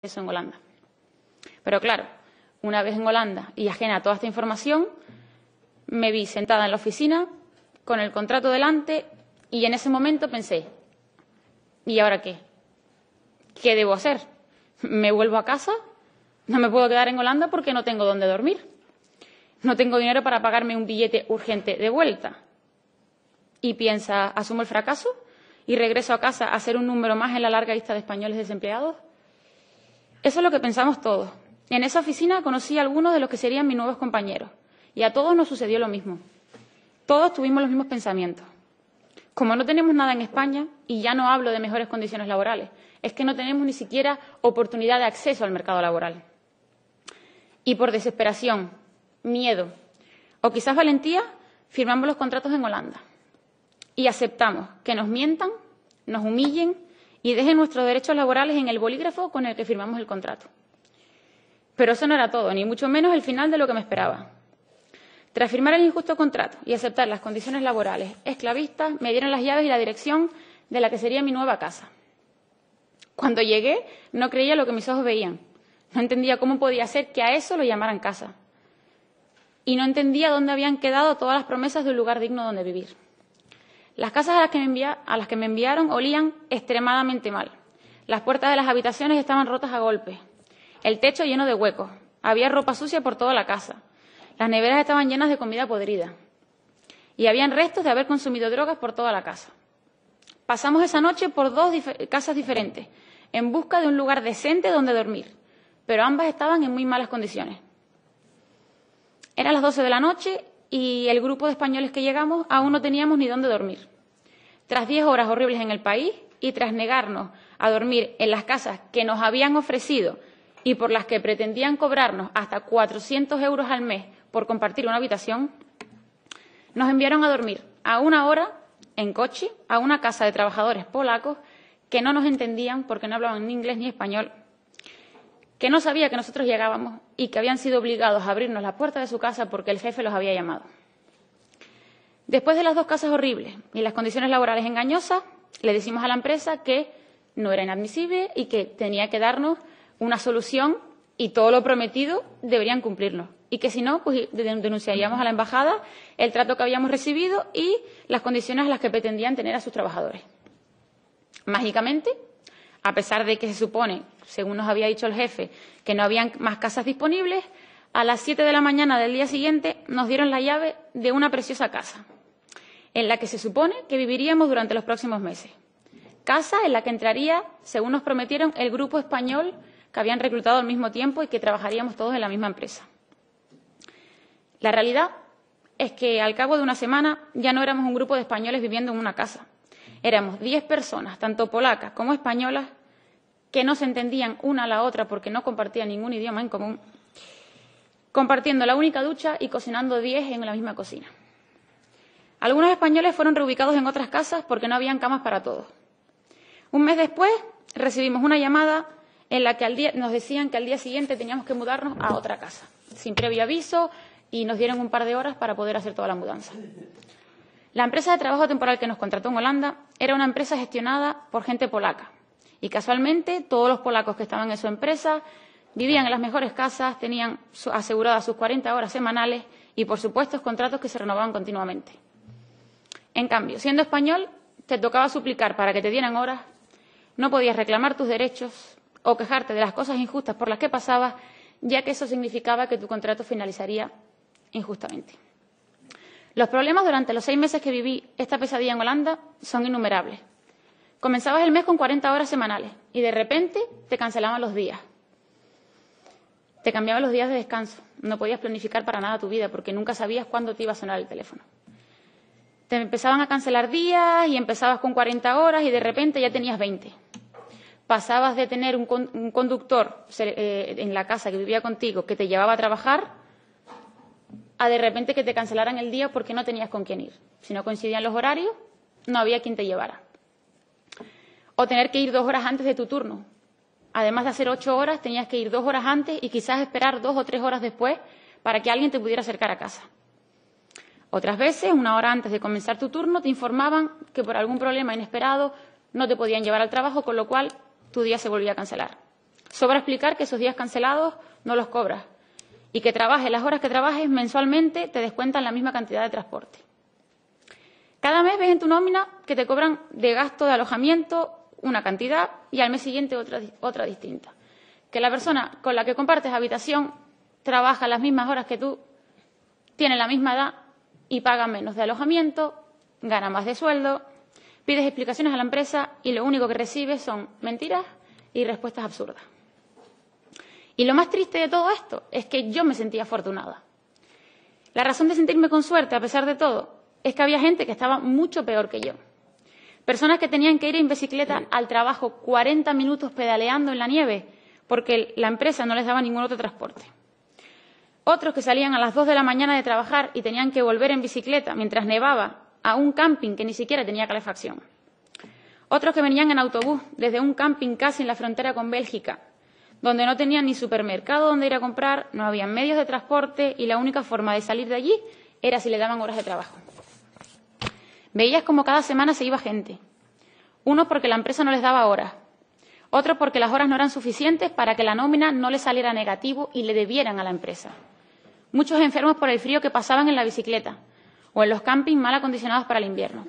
eso en Holanda. Pero claro, una vez en Holanda y ajena a toda esta información, me vi sentada en la oficina con el contrato delante y en ese momento pensé, ¿y ahora qué? ¿Qué debo hacer? ¿Me vuelvo a casa? No me puedo quedar en Holanda porque no tengo dónde dormir. No tengo dinero para pagarme un billete urgente de vuelta. Y piensa, ¿asumo el fracaso y regreso a casa a ser un número más en la larga lista de españoles desempleados? Eso es lo que pensamos todos. En esa oficina conocí a algunos de los que serían mis nuevos compañeros. Y a todos nos sucedió lo mismo. Todos tuvimos los mismos pensamientos. Como no tenemos nada en España, y ya no hablo de mejores condiciones laborales, es que no tenemos ni siquiera oportunidad de acceso al mercado laboral. Y por desesperación, miedo o quizás valentía, firmamos los contratos en Holanda. Y aceptamos que nos mientan, nos humillen y dejen nuestros derechos laborales en el bolígrafo con el que firmamos el contrato. Pero eso no era todo, ni mucho menos el final de lo que me esperaba. Tras firmar el injusto contrato y aceptar las condiciones laborales esclavistas, me dieron las llaves y la dirección de la que sería mi nueva casa. Cuando llegué, no creía lo que mis ojos veían. No entendía cómo podía ser que a eso lo llamaran casa. Y no entendía dónde habían quedado todas las promesas de un lugar digno donde vivir. Las casas a las que me enviaron olían extremadamente mal. Las puertas de las habitaciones estaban rotas a golpes. El techo lleno de huecos. Había ropa sucia por toda la casa. Las neveras estaban llenas de comida podrida. Y habían restos de haber consumido drogas por toda la casa. Pasamos esa noche por dos casas diferentes, en busca de un lugar decente donde dormir. Pero ambas estaban en muy malas condiciones. Eran las 12 de la noche y el grupo de españoles que llegamos aún no teníamos ni dónde dormir. Tras 10 horas horribles en el país y tras negarnos a dormir en las casas que nos habían ofrecido y por las que pretendían cobrarnos hasta 400 euros al mes por compartir una habitación, nos enviaron a dormir a una hora en coche a una casa de trabajadores polacos que no nos entendían porque no hablaban ni inglés ni español, que no sabía que nosotros llegábamos y que habían sido obligados a abrirnos la puerta de su casa porque el jefe los había llamado. Después de las dos casas horribles y las condiciones laborales engañosas, le decimos a la empresa que no era inadmisible y que tenía que darnos una solución y todo lo prometido deberían cumplirlo. Y que si no, pues denunciaríamos a la embajada el trato que habíamos recibido y las condiciones a las que pretendían tener a sus trabajadores. Mágicamente, a pesar de que se supone, según nos había dicho el jefe, que no habían más casas disponibles, a las 7 de la mañana del día siguiente nos dieron la llave de una preciosa casa, en la que se supone que viviríamos durante los próximos meses. Casa en la que entraría, según nos prometieron, el grupo español que habían reclutado al mismo tiempo y que trabajaríamos todos en la misma empresa. La realidad es que al cabo de una semana ya no éramos un grupo de españoles viviendo en una casa. Éramos 10 personas, tanto polacas como españolas, que no se entendían una a la otra porque no compartían ningún idioma en común, compartiendo la única ducha y cocinando 10 en la misma cocina. Algunos españoles fueron reubicados en otras casas porque no habían camas para todos. Un mes después recibimos una llamada en la que nos decían que al día siguiente teníamos que mudarnos a otra casa, sin previo aviso, y nos dieron un par de horas para poder hacer toda la mudanza. La empresa de trabajo temporal que nos contrató en Holanda era una empresa gestionada por gente polaca. Y casualmente todos los polacos que estaban en su empresa vivían en las mejores casas, tenían aseguradas sus 40 horas semanales y, por supuesto, contratos que se renovaban continuamente. En cambio, siendo español, te tocaba suplicar para que te dieran horas, no podías reclamar tus derechos o quejarte de las cosas injustas por las que pasabas, ya que eso significaba que tu contrato finalizaría injustamente. Los problemas durante los 6 meses que viví esta pesadilla en Holanda son innumerables. Comenzabas el mes con 40 horas semanales y de repente te cancelaban los días. Te cambiaban los días de descanso. No podías planificar para nada tu vida porque nunca sabías cuándo te iba a sonar el teléfono. Te empezaban a cancelar días y empezabas con 40 horas y de repente ya tenías 20. Pasabas de tener un conductor en la casa que vivía contigo que te llevaba a trabajar a de repente que te cancelaran el día porque no tenías con quién ir. Si no coincidían los horarios, no había quien te llevara. O tener que ir 2 horas antes de tu turno. Además de hacer 8 horas, tenías que ir 2 horas antes y quizás esperar 2 o 3 horas después para que alguien te pudiera acercar a casa. Otras veces, 1 hora antes de comenzar tu turno, te informaban que por algún problema inesperado no te podían llevar al trabajo, con lo cual tu día se volvía a cancelar. Sobra explicar que esos días cancelados no los cobras y que trabajes las horas que trabajes mensualmente te descuentan la misma cantidad de transporte. Cada mes ves en tu nómina que te cobran de gasto de alojamiento una cantidad y al mes siguiente otra distinta. Que la persona con la que compartes habitación trabaja las mismas horas que tú, tiene la misma edad y paga menos de alojamiento, gana más de sueldo, pides explicaciones a la empresa y lo único que recibes son mentiras y respuestas absurdas. Y lo más triste de todo esto es que yo me sentía afortunada. La razón de sentirme con suerte, a pesar de todo, es que había gente que estaba mucho peor que yo. Personas que tenían que ir en bicicleta al trabajo 40 minutos pedaleando en la nieve porque la empresa no les daba ningún otro transporte. Otros que salían a las 2 de la mañana de trabajar y tenían que volver en bicicleta mientras nevaba a un camping que ni siquiera tenía calefacción. Otros que venían en autobús desde un camping casi en la frontera con Bélgica, donde no tenían ni supermercado donde ir a comprar, no había medios de transporte y la única forma de salir de allí era si le daban horas de trabajo. Veías como cada semana se iba gente. Unos porque la empresa no les daba horas. Otros porque las horas no eran suficientes para que la nómina no les saliera negativo y le debieran a la empresa. Muchos enfermos por el frío que pasaban en la bicicleta o en los campings mal acondicionados para el invierno.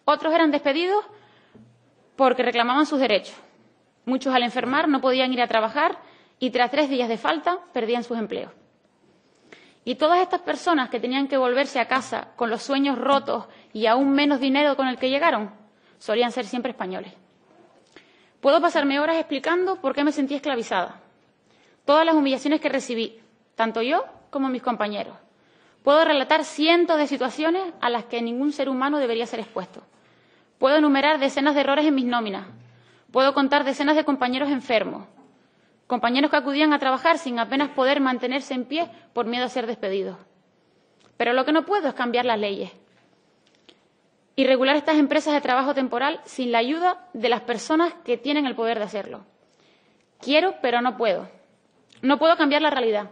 Otros eran despedidos porque reclamaban sus derechos. Muchos al enfermar no podían ir a trabajar y tras 3 días de falta perdían sus empleos. Y todas estas personas que tenían que volverse a casa con los sueños rotos y aún menos dinero con el que llegaron, solían ser siempre españoles. Puedo pasarme horas explicando por qué me sentí esclavizada. Todas las humillaciones que recibí, tanto yo como mis compañeros. Puedo relatar cientos de situaciones a las que ningún ser humano debería ser expuesto. Puedo enumerar decenas de errores en mis nóminas. Puedo contar decenas de compañeros enfermos. Compañeros que acudían a trabajar sin apenas poder mantenerse en pie por miedo a ser despedidos. Pero lo que no puedo es cambiar las leyes y regular estas empresas de trabajo temporal sin la ayuda de las personas que tienen el poder de hacerlo. Quiero, pero no puedo. No puedo cambiar la realidad.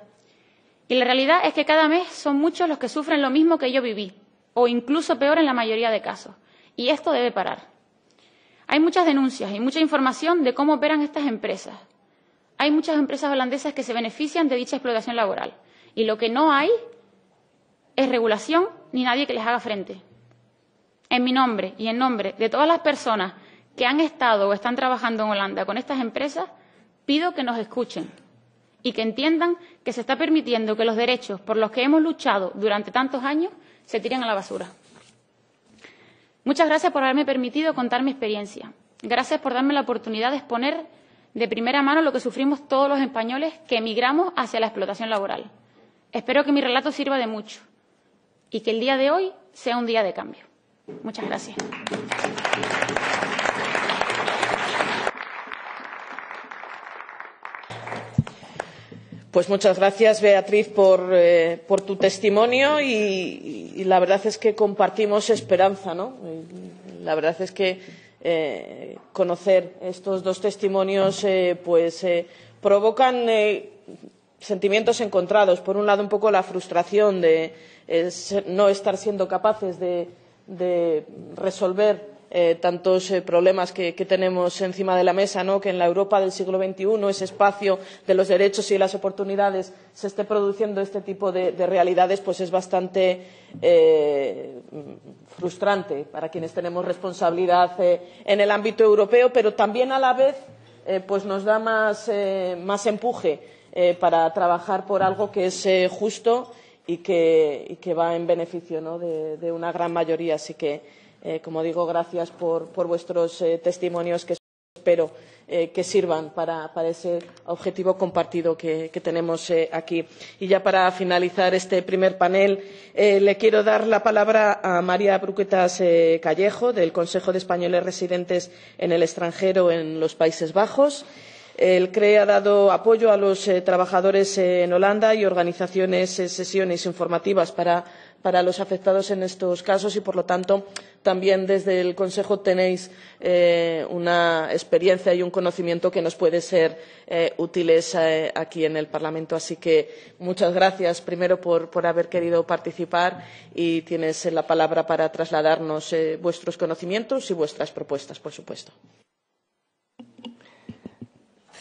Y la realidad es que cada mes son muchos los que sufren lo mismo que yo viví, o incluso peor en la mayoría de casos. Y esto debe parar. Hay muchas denuncias y mucha información de cómo operan estas empresas. Hay muchas empresas holandesas que se benefician de dicha explotación laboral. Y lo que no hay es regulación ni nadie que les haga frente. En mi nombre y en nombre de todas las personas que han estado o están trabajando en Holanda con estas empresas, pido que nos escuchen y que entiendan que se está permitiendo que los derechos por los que hemos luchado durante tantos años se tiren a la basura. Muchas gracias por haberme permitido contar mi experiencia. Gracias por darme la oportunidad de exponer de primera mano lo que sufrimos todos los españoles que emigramos hacia la explotación laboral. Espero que mi relato sirva de mucho y que el día de hoy sea un día de cambio. Muchas gracias. Pues muchas gracias, Beatriz, por tu testimonio y la verdad es que compartimos esperanza, ¿no? La verdad es que conocer estos dos testimonios provocan sentimientos encontrados. Por un lado, un poco la frustración de no estar siendo capaces de resolver tantos problemas que tenemos encima de la mesa, ¿no? Que en la Europa del siglo XXI, ese espacio de los derechos y las oportunidades, se esté produciendo este tipo de realidades, pues es bastante frustrante para quienes tenemos responsabilidad en el ámbito europeo, pero también a la vez pues nos da más empuje para trabajar por algo que es justo y que va en beneficio, ¿no? de una gran mayoría. Así que, como digo, gracias por vuestros testimonios, que espero que sirvan para ese objetivo compartido que tenemos aquí. Y ya para finalizar este primer panel, le quiero dar la palabra a María Bruquetas Callejo, del Consejo de Españoles Residentes en el extranjero en los Países Bajos. El CRE ha dado apoyo a los trabajadores en Holanda y organizaciones sesiones informativas para los afectados en estos casos y, por lo tanto, también desde el Consejo tenéis una experiencia y un conocimiento que nos puede ser útiles aquí en el Parlamento. Así que muchas gracias, primero, por haber querido participar, y tienes la palabra para trasladarnos vuestros conocimientos y vuestras propuestas, por supuesto.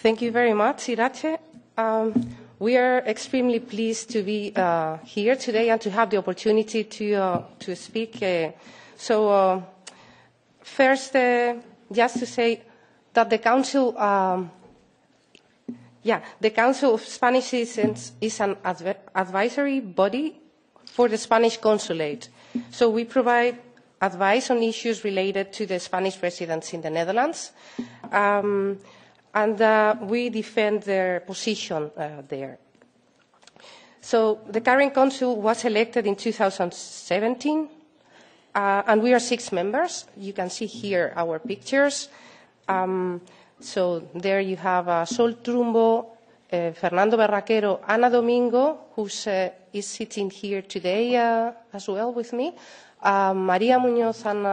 Thank you very much, Iratxe. We are extremely pleased to be here today and to have the opportunity to speak. First, just to say that the Council of Spanish Citizens is an advisory body for the Spanish Consulate. So we provide advice on issues related to the Spanish residents in the Netherlands, and we defend their position there. So the current Council was elected in 2017, and we are 6 members. You can see here our pictures. So there you have Sol Trumbo, Fernando Berraquero, Ana Domingo, who is sitting here today as well with me, María Muñoz and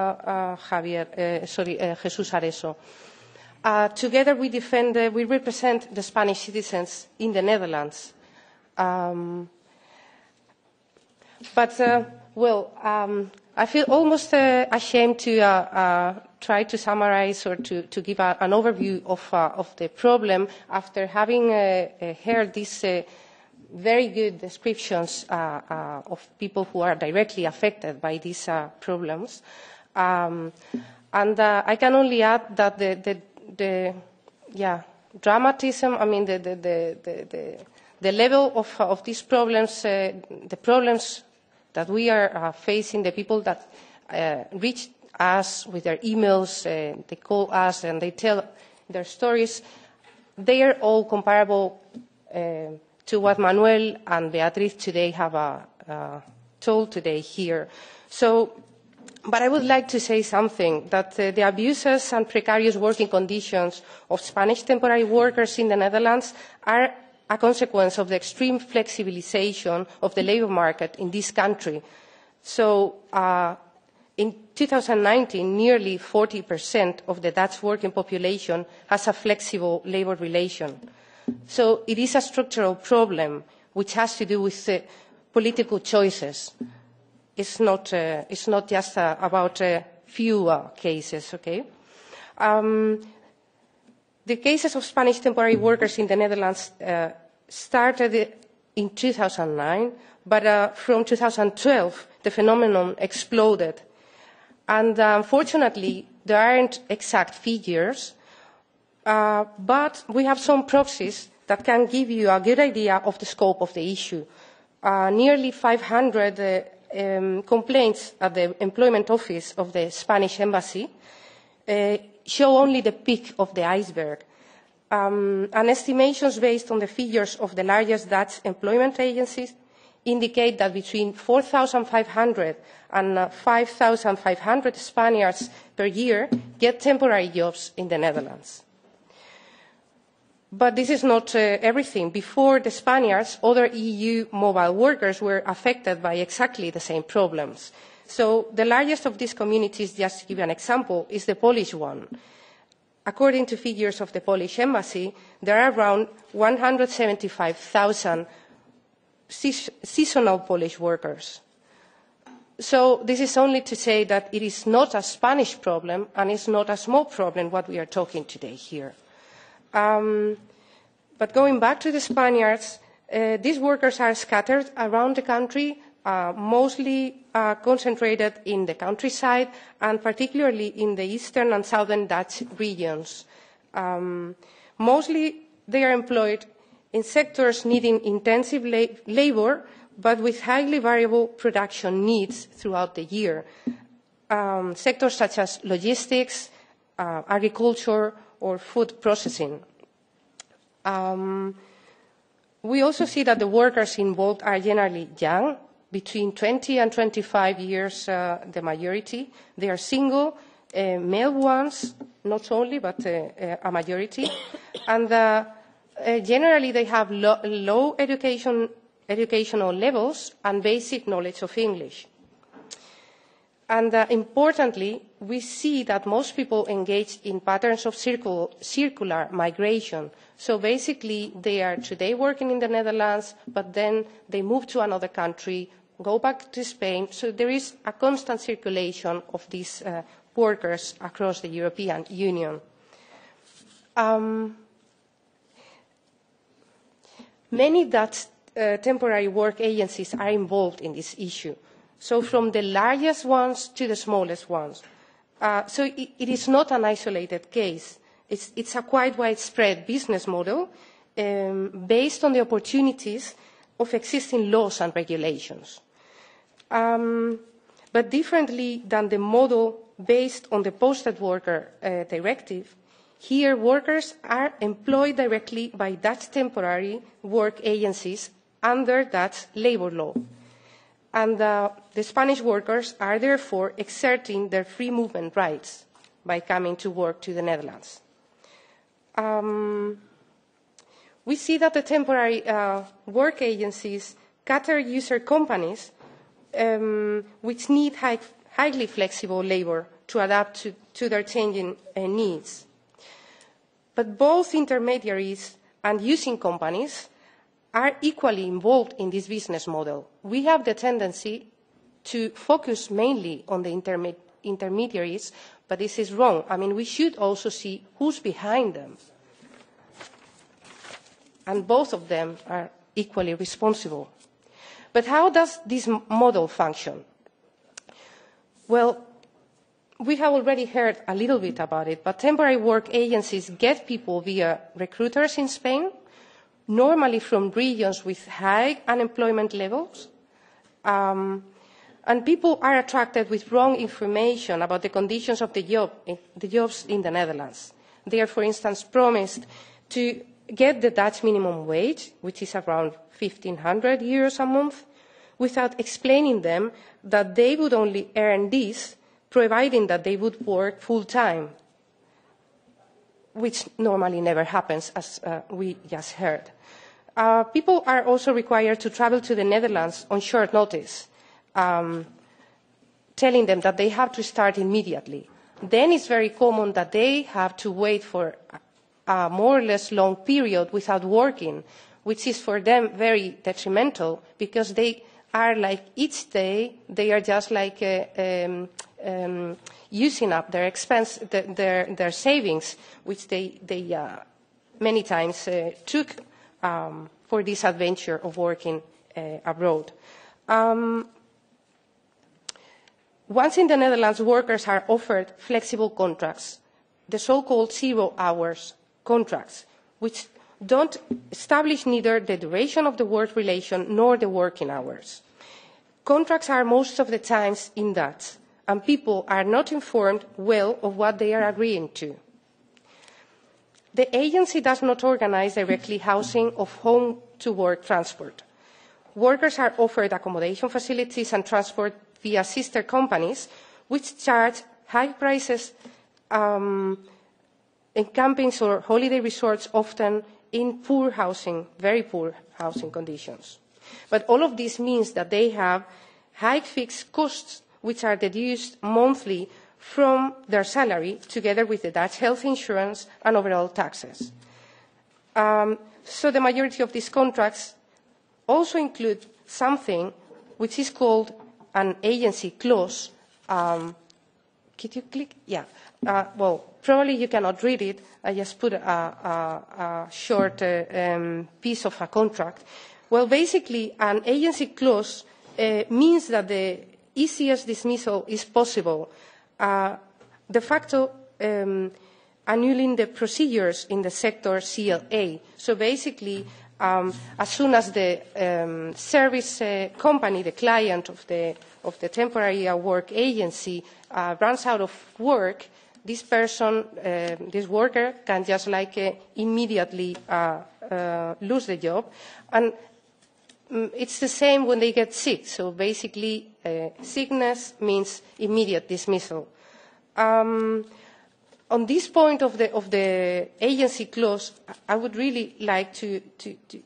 Jesus Areso. Together we represent the Spanish citizens in the Netherlands. I feel almost ashamed to try to summarize or to give an overview of the problem after having heard these very good descriptions of people who are directly affected by these problems. And I can only add that the dramatism, I mean, the level of these problems, the problems that we are facing, the people that reach us with their emails, they call us and they tell their stories, they are all comparable to what Manuel and Beatriz today have told today here. But I would like to say something, that the abuses and precarious working conditions of Spanish temporary workers in the Netherlands are a consequence of the extreme flexibilization of the labour market in this country. So in 2019, nearly 40% of the Dutch working population has a flexible labour relation. So it is a structural problem which has to do with political choices. It's not just about a few cases, okay? The cases of Spanish temporary workers in the Netherlands started in 2009, but from 2012 the phenomenon exploded. And unfortunately, there aren't exact figures, but we have some proxies that can give you a good idea of the scope of the issue. Nearly 500 complaints at the employment office of the Spanish embassy show only the peak of the iceberg. And estimations based on the figures of the largest Dutch employment agencies indicate that between 4,500 and 5,500 Spaniards per year get temporary jobs in the Netherlands. But this is not everything. Before the Spaniards, other EU mobile workers were affected by exactly the same problems. So the largest of these communities, just to give you an example, is the Polish one. According to figures of the Polish embassy, there are around 175,000 seasonal Polish workers. So this is only to say that it is not a Spanish problem and it's not a small problem what we are talking today here. But going back to the Spaniards, these workers are scattered around the country, mostly concentrated in the countryside and particularly in the eastern and southern Dutch regions. Mostly they are employed in sectors needing intensive labour but with highly variable production needs throughout the year. Sectors such as logistics, agriculture or food processing. We also see that the workers involved are generally young, between 20 and 25 years, the majority. They are single, male ones, not only, but a majority. And generally they have low educational levels and basic knowledge of English. And importantly, we see that most people engage in patterns of circular migration. So basically, they are today working in the Netherlands, but then they move to another country, go back to Spain. So there is a constant circulation of these workers across the European Union. Many Dutch temporary work agencies are involved in this issue, so from the largest ones to the smallest ones. So it is not an isolated case. It's a quite widespread business model based on the opportunities of existing laws and regulations. But differently than the model based on the Posted Worker Directive, here workers are employed directly by Dutch temporary work agencies under Dutch labour law. And the Spanish workers are therefore exerting their free movement rights by coming to work to the Netherlands. We see that the temporary work agencies cater user companies which need highly flexible labour to adapt to their changing needs. But both intermediaries and using companies are equally involved in this business model. We have the tendency to focus mainly on the intermediaries, but this is wrong. I mean, we should also see who's behind them. And both of them are equally responsible. But how does this model function? Well, we have already heard a little bit about it, but temporary work agencies get people via recruiters in Spain, normally from regions with high unemployment levels, and people are attracted with wrong information about the conditions of the jobs in the Netherlands. They are, for instance, promised to get the Dutch minimum wage, which is around 1,500 euros a month, without explaining them that they would only earn this providing that they would work full-time, which normally never happens, as we just heard. People are also required to travel to the Netherlands on short notice, telling them that they have to start immediately. Then it's very common that they have to wait for a more or less long period without working, which is for them very detrimental because they are like each day, they are just like using up their expense, their savings, which they many times took for this adventure of working abroad. Once in the Netherlands, workers are offered flexible contracts, the so-called 0 hours contracts, which don't establish neither the duration of the work relation nor the working hours. Contracts are most of the times in Dutch, and people are not informed well of what they are agreeing to. The agency does not organise directly housing of home-to-work transport. Workers are offered accommodation facilities and transport via sister companies, which charge high prices in campings or holiday resorts, often in poor housing, very poor housing conditions. But all of this means that they have high fixed costs, which are deduced monthly from their salary, together with the Dutch health insurance and overall taxes. So the majority of these contracts also include something which is called an agency clause. Could you click? Yeah. Well, probably you cannot read it. I just put a short piece of a contract. Well, basically, an agency clause means that the easiest dismissal is possible, de facto annulling the procedures in the sector CLA. So basically, as soon as the service company, the client of the temporary work agency, runs out of work, this person, this worker, can just like immediately lose the job. And it's the same when they get sick. So basically, sickness means immediate dismissal. On this point of the agency clause, I would really like to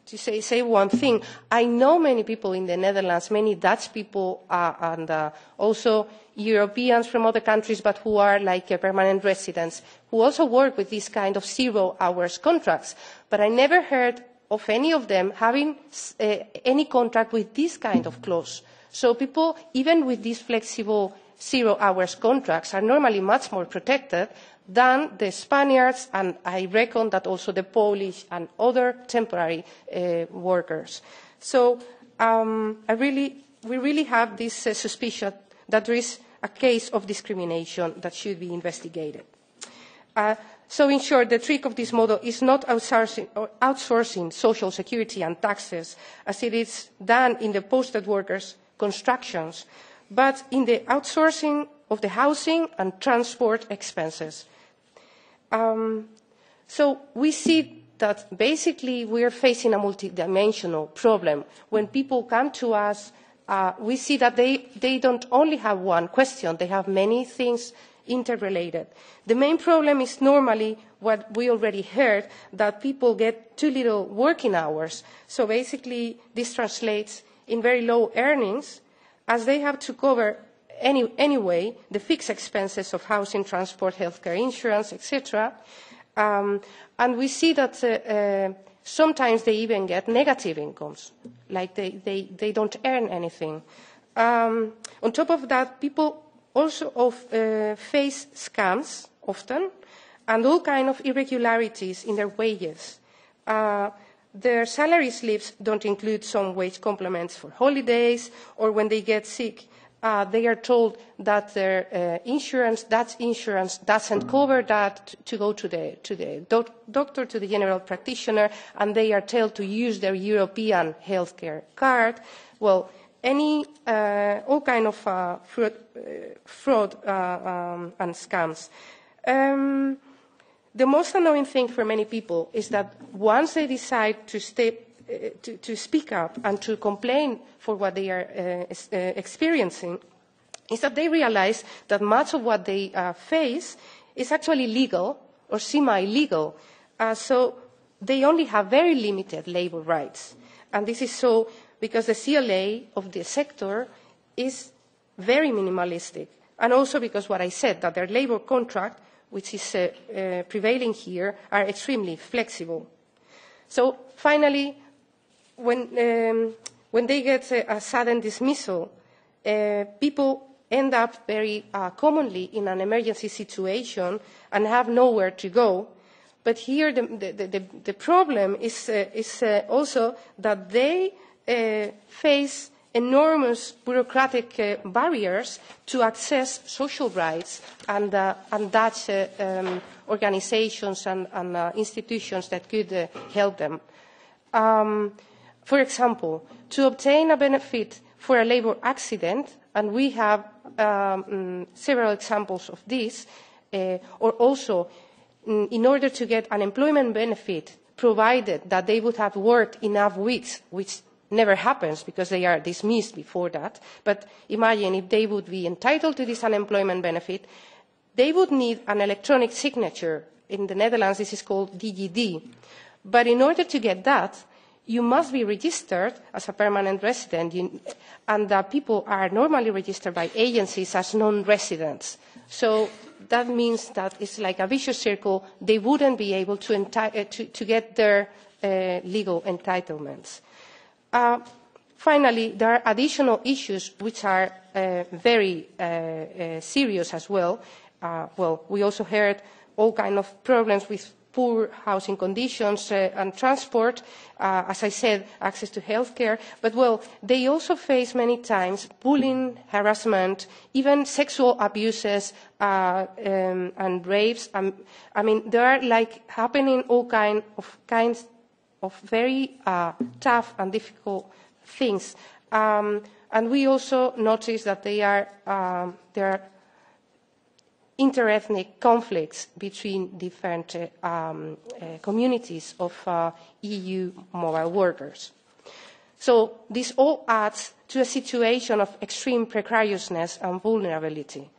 say one thing. I know many people in the Netherlands, many Dutch people, and also Europeans from other countries, but who are like permanent residents, who also work with this kind of 0 hours contracts. But I never heard of any of them having any contract with this kind of clause. So people, even with these flexible 0 hours contracts, are normally much more protected than the Spaniards, and I reckon that also the Polish and other temporary workers. So we really have this suspicion that there is a case of discrimination that should be investigated. So in short, the trick of this model is not outsourcing social security and taxes, as it is done in the posted workers' constructions, but in the outsourcing of the housing and transport expenses. So we see that basically we are facing a multidimensional problem. When people come to us, we see that they don't only have one question, they have many things interrelated. The main problem is normally what we already heard, that people get too little working hours. So basically this translates in very low earnings, as they have to cover anyway the fixed expenses of housing, transport, healthcare, insurance, etc. And we see that sometimes they even get negative incomes, like they don't earn anything. On top of that, people also face scams often, and all kinds of irregularities in their wages. Their salary slips don't include some wage complements for holidays, or when they get sick, they are told that their insurance doesn't cover that to go to the doctor, to the general practitioner, and they are told to use their European healthcare card. Well, all kind of fraud and scams. The most annoying thing for many people is that once they decide to speak up and to complain for what they are experiencing, is that they realize that much of what they face is actually legal or semi-legal. So they only have very limited labour rights. And this is so because the CLA of the sector is very minimalistic. And also because what I said, that their labour contract, which is prevailing here, are extremely flexible. So finally, when they get a sudden dismissal, people end up very commonly in an emergency situation and have nowhere to go. But here the problem is also that they face enormous bureaucratic barriers to access social rights and Dutch organisations and institutions that could help them. For example, to obtain a benefit for a labour accident, and we have several examples of this, or also in order to get an employment benefit, provided that they would have worked enough weeks, which never happens because they are dismissed before that. But imagine if they would be entitled to this unemployment benefit, they would need an electronic signature. In the Netherlands, this is called DGD. But in order to get that, you must be registered as a permanent resident, and people are normally registered by agencies as non-residents. So that means that it's like a vicious circle. They wouldn't be able to get their legal entitlements. Finally, there are additional issues which are very serious as well. We also heard all kinds of problems with poor housing conditions and transport, as I said, access to healthcare. But, they also face many times bullying, harassment, even sexual abuses and rapes. I mean, there are happening all kinds of very tough and difficult things. And we also notice that there are interethnic conflicts between different communities of EU mobile workers. So this all adds to a situation of extreme precariousness and vulnerability.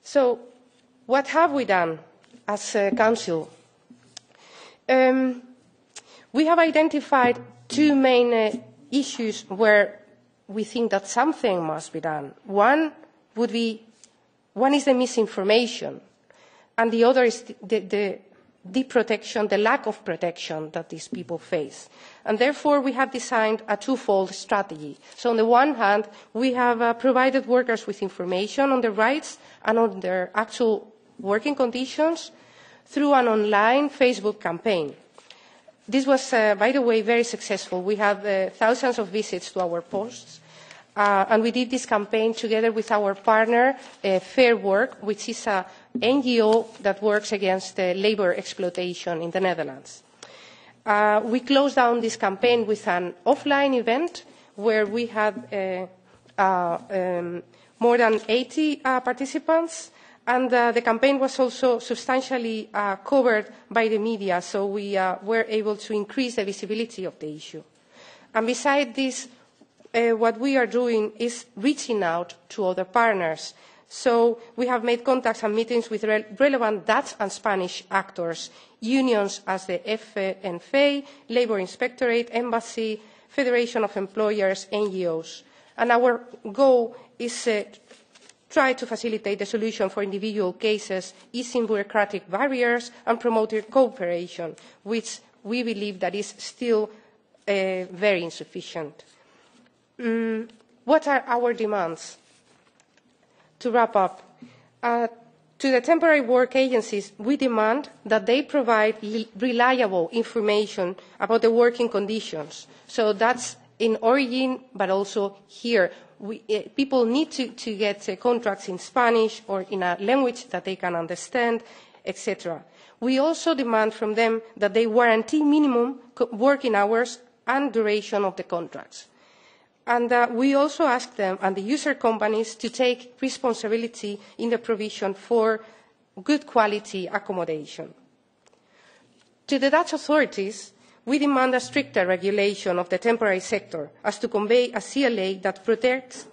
So what have we done as a Council? We have identified two main issues where we think that something must be done. One is the misinformation, and the other is the protection, the lack of protection that these people face. And therefore, we have designed a twofold strategy. So on the one hand, we have provided workers with information on their rights and on their actual working conditions through an online Facebook campaign. This was, by the way, very successful. We had thousands of visits to our posts, and we did this campaign together with our partner, Fair Work, which is an NGO that works against labour exploitation in the Netherlands. We closed down this campaign with an offline event where we had more than 80 participants, and the campaign was also substantially covered by the media, so we were able to increase the visibility of the issue. And besides this, what we are doing is reaching out to other partners. So we have made contacts and meetings with relevant Dutch and Spanish actors, unions as the FNV, Labour Inspectorate, Embassy, Federation of Employers, NGOs. And our goal is to try to facilitate the solution for individual cases, easing bureaucratic barriers and promoting cooperation, which we believe that is still very insufficient. What are our demands? To wrap up, to the temporary work agencies, we demand that they provide reliable information about the working conditions. So that's in origin, but also here. People need to get contracts in Spanish or in a language that they can understand, etc. We also demand from them that they guarantee minimum working hours and duration of the contracts. And we also ask them and the user companies to take responsibility in the provision for good quality accommodation. To the Dutch authorities, we demand a stricter regulation of the temporary sector as to convey a CLA that protects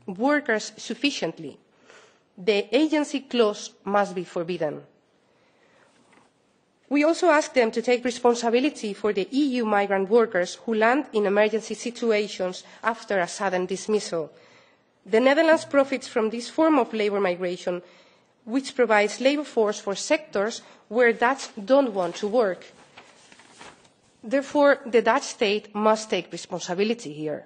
workers sufficiently. The agency clause must be forbidden. We also ask them to take responsibility for the EU migrant workers who land in emergency situations after a sudden dismissal. The Netherlands profits from this form of labour migration, which provides labour force for sectors where Dutch don't want to work. Therefore, the Dutch state must take responsibility here.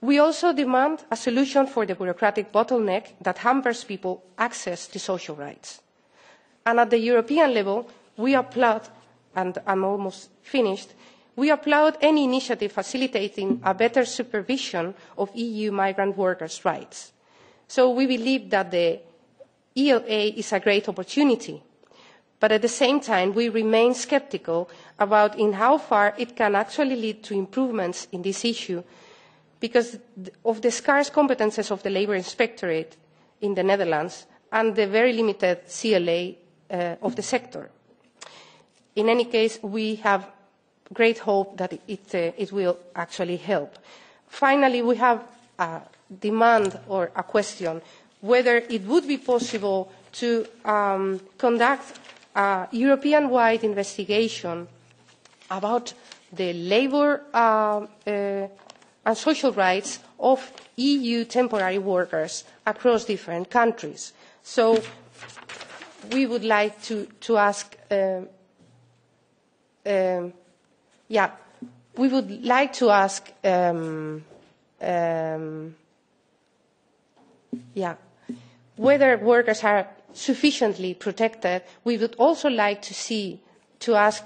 We also demand a solution for the bureaucratic bottleneck that hampers people's access to social rights. And at the European level, we applaud, and I'm almost finished, we applaud any initiative facilitating a better supervision of EU migrant workers' rights. So we believe that the ELA is a great opportunity, but at the same time we remain sceptical about in how far it can actually lead to improvements in this issue because of the scarce competences of the Labour Inspectorate in the Netherlands and the very limited CLA of the sector. In any case, we have great hope that it will actually help. Finally, we have a demand or a question whether it would be possible to conduct a European-wide investigation about the labour and social rights of EU temporary workers across different countries. So we would like to ask we would like to ask whether workers are sufficiently protected. We would also like to ask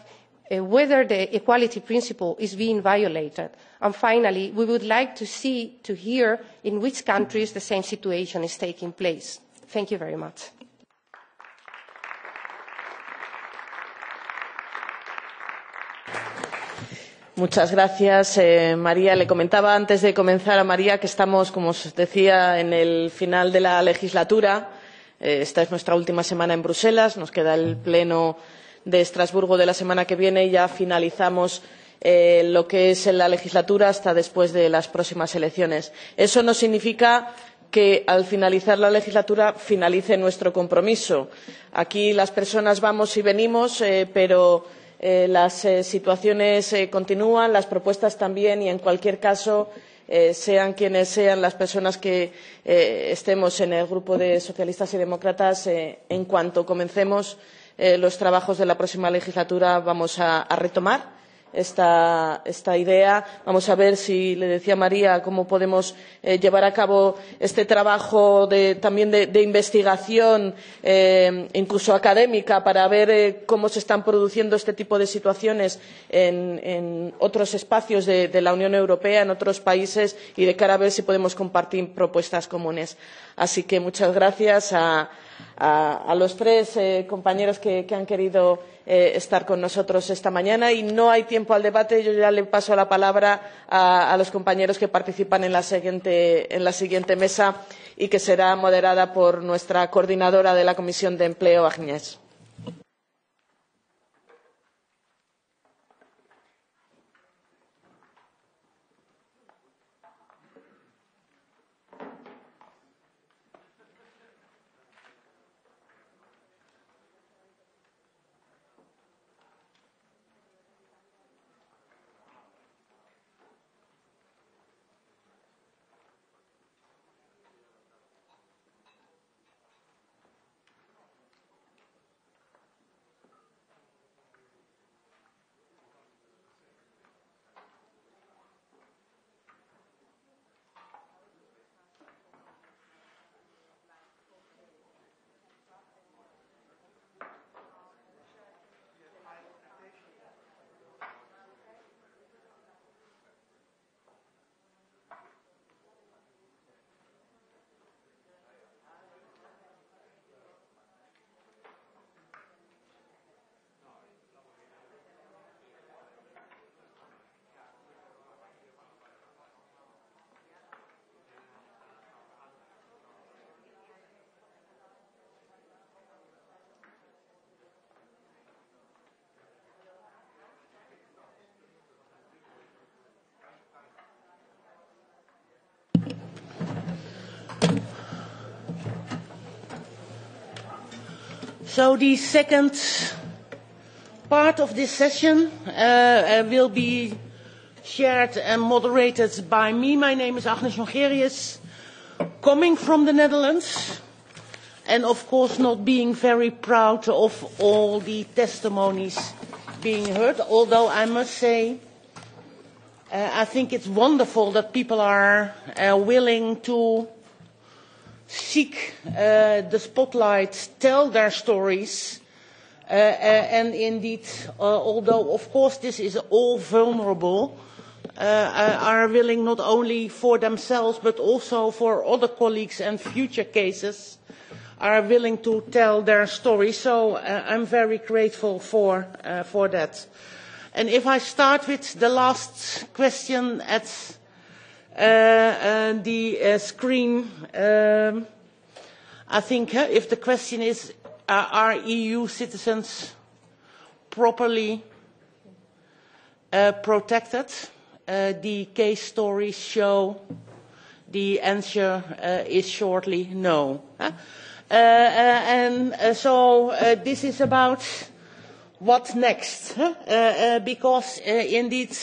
whether the equality principle is being violated. And finally, we would like to hear in which countries the same situation is taking place. Thank you very much. Muchas gracias, María. Le comentaba antes de comenzar a María que estamos, como os decía, en el final de la legislatura. Esta es nuestra última semana en Bruselas. Nos queda el pleno de Estrasburgo de la semana que viene y ya finalizamos lo que es la legislatura hasta después de las próximas elecciones. Eso no significa que al finalizar la legislatura finalice nuestro compromiso. Aquí las personas vamos y venimos, pero las situaciones continúan, las propuestas también y, en cualquier caso, sean quienes sean las personas que estemos en el Grupo de Socialistas y Demócratas, en cuanto comencemos los trabajos de la próxima legislatura vamos a retomar esta idea. Vamos a ver si, le decía María, cómo podemos llevar a cabo este trabajo también de investigación, incluso académica, para ver cómo se están produciendo este tipo de situaciones en otros espacios de la Unión Europea, en otros países, y de cara a ver si podemos compartir propuestas comunes. Así que muchas gracias a los tres compañeros que han querido estar con nosotros esta mañana, y no hay tiempo al debate. Yo ya le paso la palabra a los compañeros que participan en la siguiente mesa, y que será moderada por nuestra coordinadora de la Comisión de Empleo, Agnès. So the second part of this session will be shared and moderated by me. My name is Agnes Jongerius, coming from the Netherlands, and of course not being very proud of all the testimonies being heard, although I must say I think it's wonderful that people are willing to seek the spotlight, tell their stories, and indeed, although of course this is all vulnerable, are willing not only for themselves but also for other colleagues and future cases, are willing to tell their story. So I'm very grateful for that. And if I start with the last question at the screen, I think if the question is, are EU citizens properly protected? The case stories show the answer is shortly no. So this is about what next, because indeed,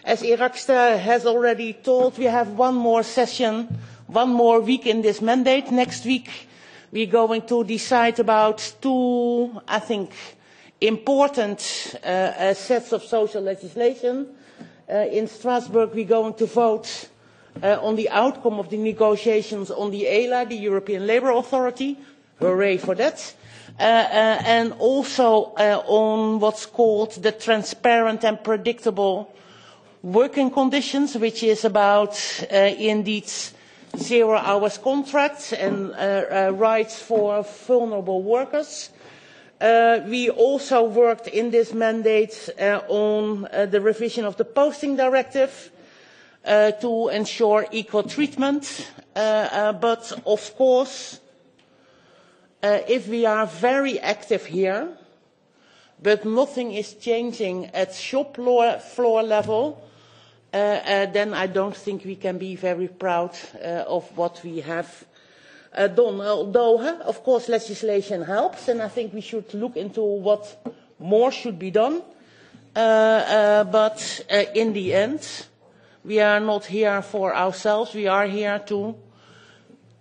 as Iratxe has already told, we have one more session, one more week in this mandate. Next week we're going to decide about two, I think, important sets of social legislation. In Strasbourg we're going to vote on the outcome of the negotiations on the ELA, the European Labour Authority. Hooray for that. And also on what's called the transparent and predictable working conditions, which is about indeed 0 hours contracts and rights for vulnerable workers. We also worked in this mandate on the revision of the Posting Directive to ensure equal treatment. But of course, if we are very active here, but nothing is changing at shop floor level, then I don't think we can be very proud of what we have done. Although, of course, legislation helps, and I think we should look into what more should be done. But in the end, we are not here for ourselves. We are here to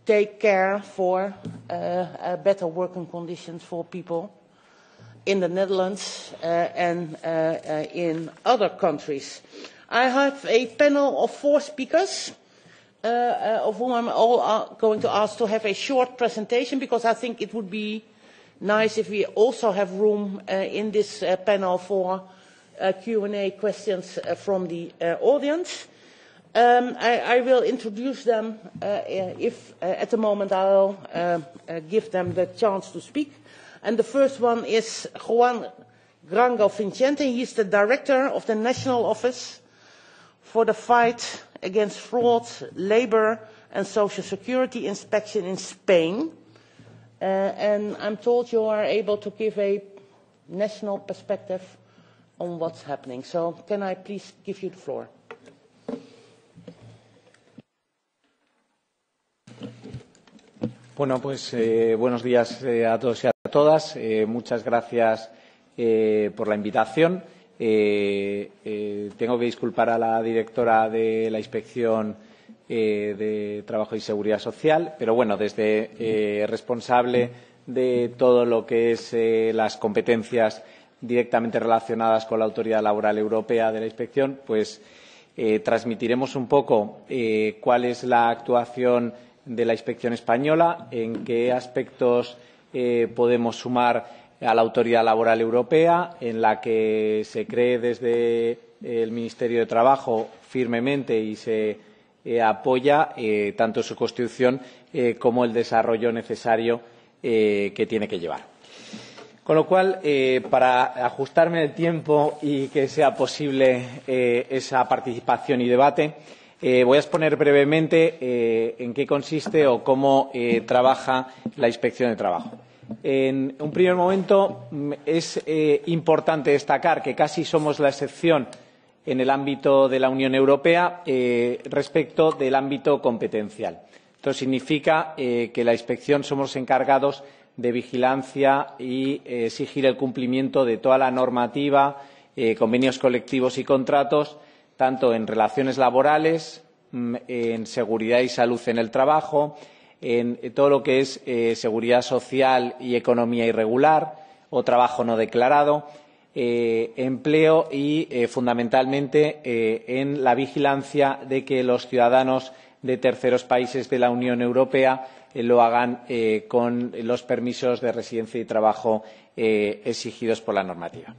take care for better working conditions for people. in the Netherlands and in other countries. I have a panel of 4 speakers, of whom I'm all going to ask to have a short presentation, because I think it would be nice if we also have room in this panel for Q&A questions from the audience. I will introduce them if at the moment I'll give them the chance to speak. And the first one is Juan Grango Vincente. He is the director of the National Office for the Fight Against Fraud, Labour and Social Security Inspection in Spain. And I'm told you are able to give a national perspective on what's happening. So can I please give you the floor? Bueno, pues buenos días a todos y a todas. Muchas gracias por la invitación. Tengo que disculpar a la directora de la Inspección de Trabajo y Seguridad Social, pero bueno, desde responsable de todo lo que es las competencias directamente relacionadas con la Autoridad Laboral Europea de la Inspección, pues transmitiremos un poco cuál es la actuación de la Inspección española, en qué aspectos podemos sumar a la Autoridad Laboral Europea, en la que se cree desde el Ministerio de Trabajo firmemente y se apoya tanto su constitución como el desarrollo necesario que tiene que llevar. Con lo cual, para ajustarme el tiempo y que sea posible esa participación y debate, voy a exponer brevemente en qué consiste o cómo trabaja la Inspección de Trabajo. En un primer momento, es importante destacar que casi somos la excepción en el ámbito de la Unión Europea respecto del ámbito competencial. Esto significa que la Inspección somos encargados de vigilancia y exigir el cumplimiento de toda la normativa, convenios colectivos y contratos, tanto en relaciones laborales, en seguridad y salud en el trabajo, en todo lo que es seguridad social y economía irregular o trabajo no declarado, empleo y, fundamentalmente, en la vigilancia de que los ciudadanos de terceros países de la Unión Europea lo hagan con los permisos de residencia y trabajo exigidos por la normativa.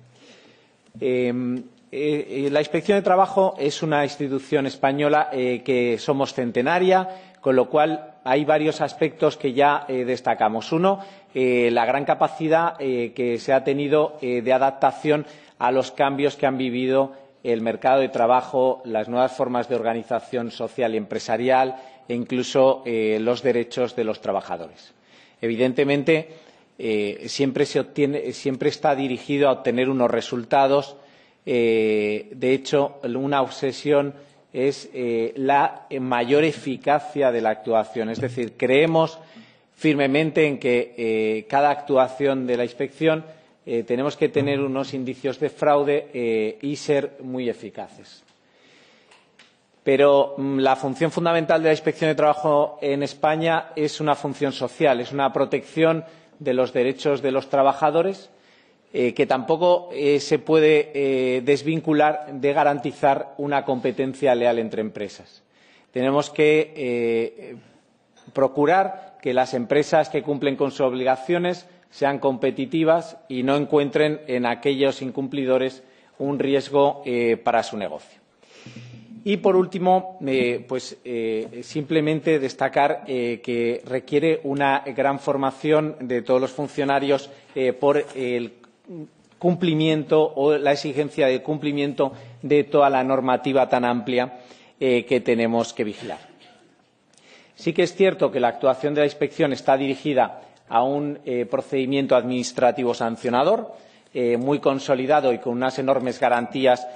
La Inspección de Trabajo es una institución española que somos centenaria, con lo cual hay varios aspectos que ya destacamos. Uno, la gran capacidad que se ha tenido de adaptación a los cambios que han vivido el mercado de trabajo, las nuevas formas de organización social y empresarial e incluso los derechos de los trabajadores. Evidentemente, siempre está dirigido a obtener unos resultados. De hecho, una obsesión es la mayor eficacia de la actuación. Es decir, creemos firmemente en que cada actuación de la inspección tenemos que tener unos indicios de fraude y ser muy eficaces. Pero la función fundamental de la Inspección de Trabajo en España es una función social, es una protección de los derechos de los trabajadores, que tampoco se puede desvincular de garantizar una competencia leal entre empresas. Tenemos que procurar que las empresas que cumplen con sus obligaciones sean competitivas y no encuentren en aquellos incumplidores un riesgo para su negocio. Y, por último, simplemente destacar que requiere una gran formación de todos los funcionarios por el cumplimiento o la exigencia de cumplimiento de toda la normativa tan amplia que tenemos que vigilar. Sí que es cierto que la actuación de la inspección está dirigida a un procedimiento administrativo sancionador muy consolidado y con unas enormes garantías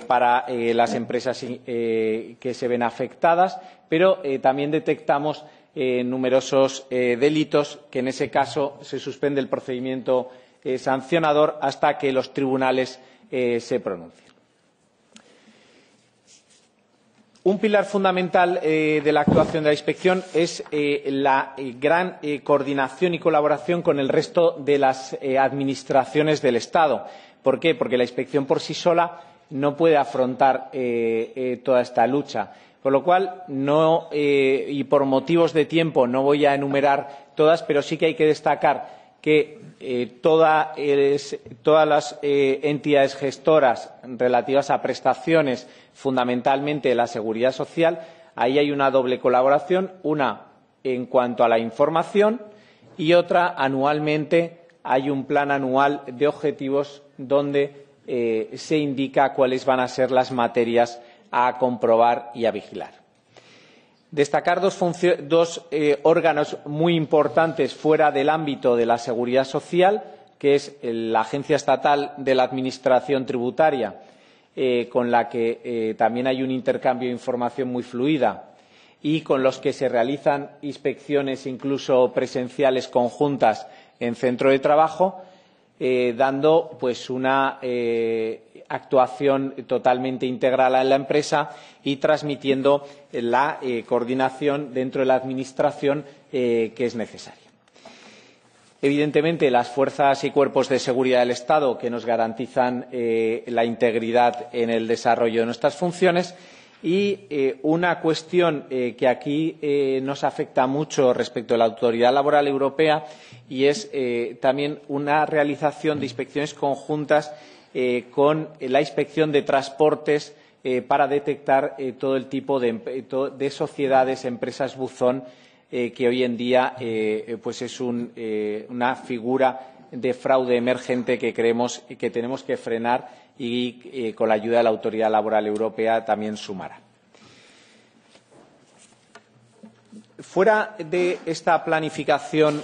para las empresas que se ven afectadas, pero también detectamos numerosos delitos que, en ese caso, se suspende el procedimiento sancionador hasta que los tribunales se pronuncien. Un pilar fundamental de la actuación de la inspección es la gran coordinación y colaboración con el resto de las administraciones del Estado. ¿Por qué? Porque la inspección por sí sola no puede afrontar toda esta lucha. Por lo cual, y por motivos de tiempo, no voy a enumerar todas, pero sí que hay que destacar que todas las entidades gestoras relativas a prestaciones, fundamentalmente la seguridad social, ahí hay una doble colaboración, una en cuanto a la información y otra anualmente hay un plan anual de objetivos donde se indica cuáles van a ser las materias a comprobar y a vigilar. Destacar dos órganos muy importantes fuera del ámbito de la seguridad social, que es la Agencia Estatal de la Administración Tributaria, con la que también hay un intercambio de información muy fluida y con los que se realizan inspecciones incluso presenciales conjuntas en centro de trabajo, dando pues una actuación totalmente integral en la empresa y transmitiendo la coordinación dentro de la Administración que es necesaria. Evidentemente, las fuerzas y cuerpos de seguridad del Estado que nos garantizan la integridad en el desarrollo de nuestras funciones y una cuestión que aquí nos afecta mucho respecto a la Autoridad Laboral Europea y es también una realización de inspecciones conjuntas con la inspección de transportes para detectar todo el tipo de sociedades, empresas buzón, que hoy en día pues es una figura de fraude emergente que creemos que tenemos que frenar y con la ayuda de la Autoridad Laboral Europea también sumará. Fuera de esta planificación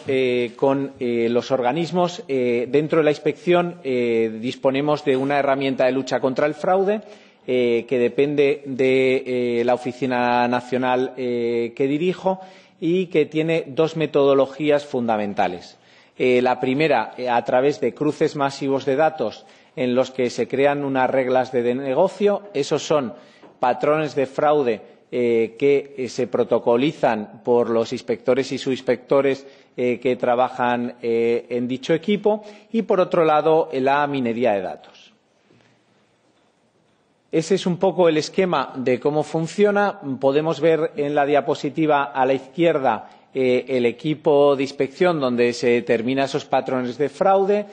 con los organismos, dentro de la inspección disponemos de una herramienta de lucha contra el fraude que depende de la Oficina Nacional que dirijo y que tiene dos metodologías fundamentales. La primera, a través de cruces masivos de datos en los que se crean unas reglas de negocio. Esos son patrones de fraude que se protocolizan por los inspectores y subinspectores que trabajan en dicho equipo y, por otro lado, la minería de datos. Ese es un poco el esquema de cómo funciona. Podemos ver en la diapositiva a la izquierda el equipo de inspección donde se determinan esos patrones de fraude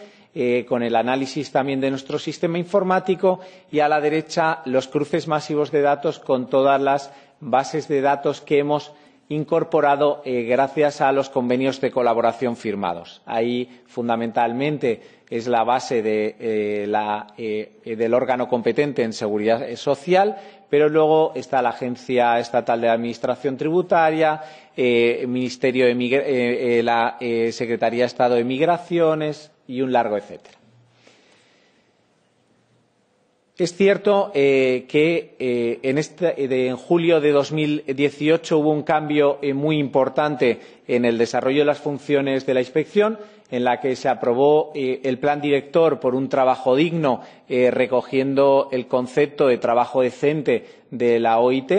con el análisis también de nuestro sistema informático y a la derecha los cruces masivos de datos con todas las bases de datos que hemos incorporado gracias a los convenios de colaboración firmados. Ahí, fundamentalmente, es la base del órgano competente en seguridad social, pero luego está la Agencia Estatal de Administración Tributaria, Ministerio de la Secretaría de Estado de Migraciones y un largo etcétera. Es cierto que en julio de 2018 hubo un cambio muy importante en el desarrollo de las funciones de la inspección, en la que se aprobó el plan director por un trabajo digno, recogiendo el concepto de trabajo decente de la OIT,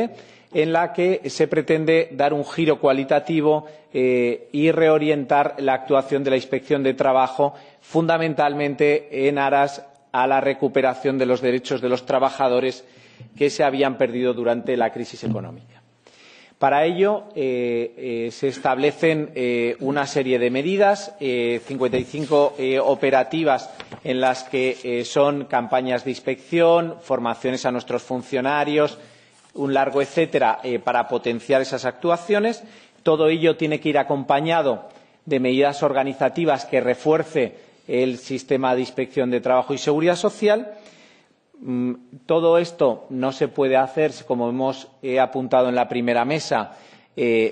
en la que se pretende dar un giro cualitativo y reorientar la actuación de la inspección de trabajo, fundamentalmente en aras a la recuperación de los derechos de los trabajadores que se habían perdido durante la crisis económica. Para ello, se establecen una serie de medidas, 55 operativas en las que son campañas de inspección, formaciones a nuestros funcionarios, un largo etcétera, para potenciar esas actuaciones. Todo ello tiene que ir acompañado de medidas organizativas que refuerce el sistema de inspección de trabajo y seguridad social. Todo esto no se puede hacer, como hemos apuntado en la primera mesa,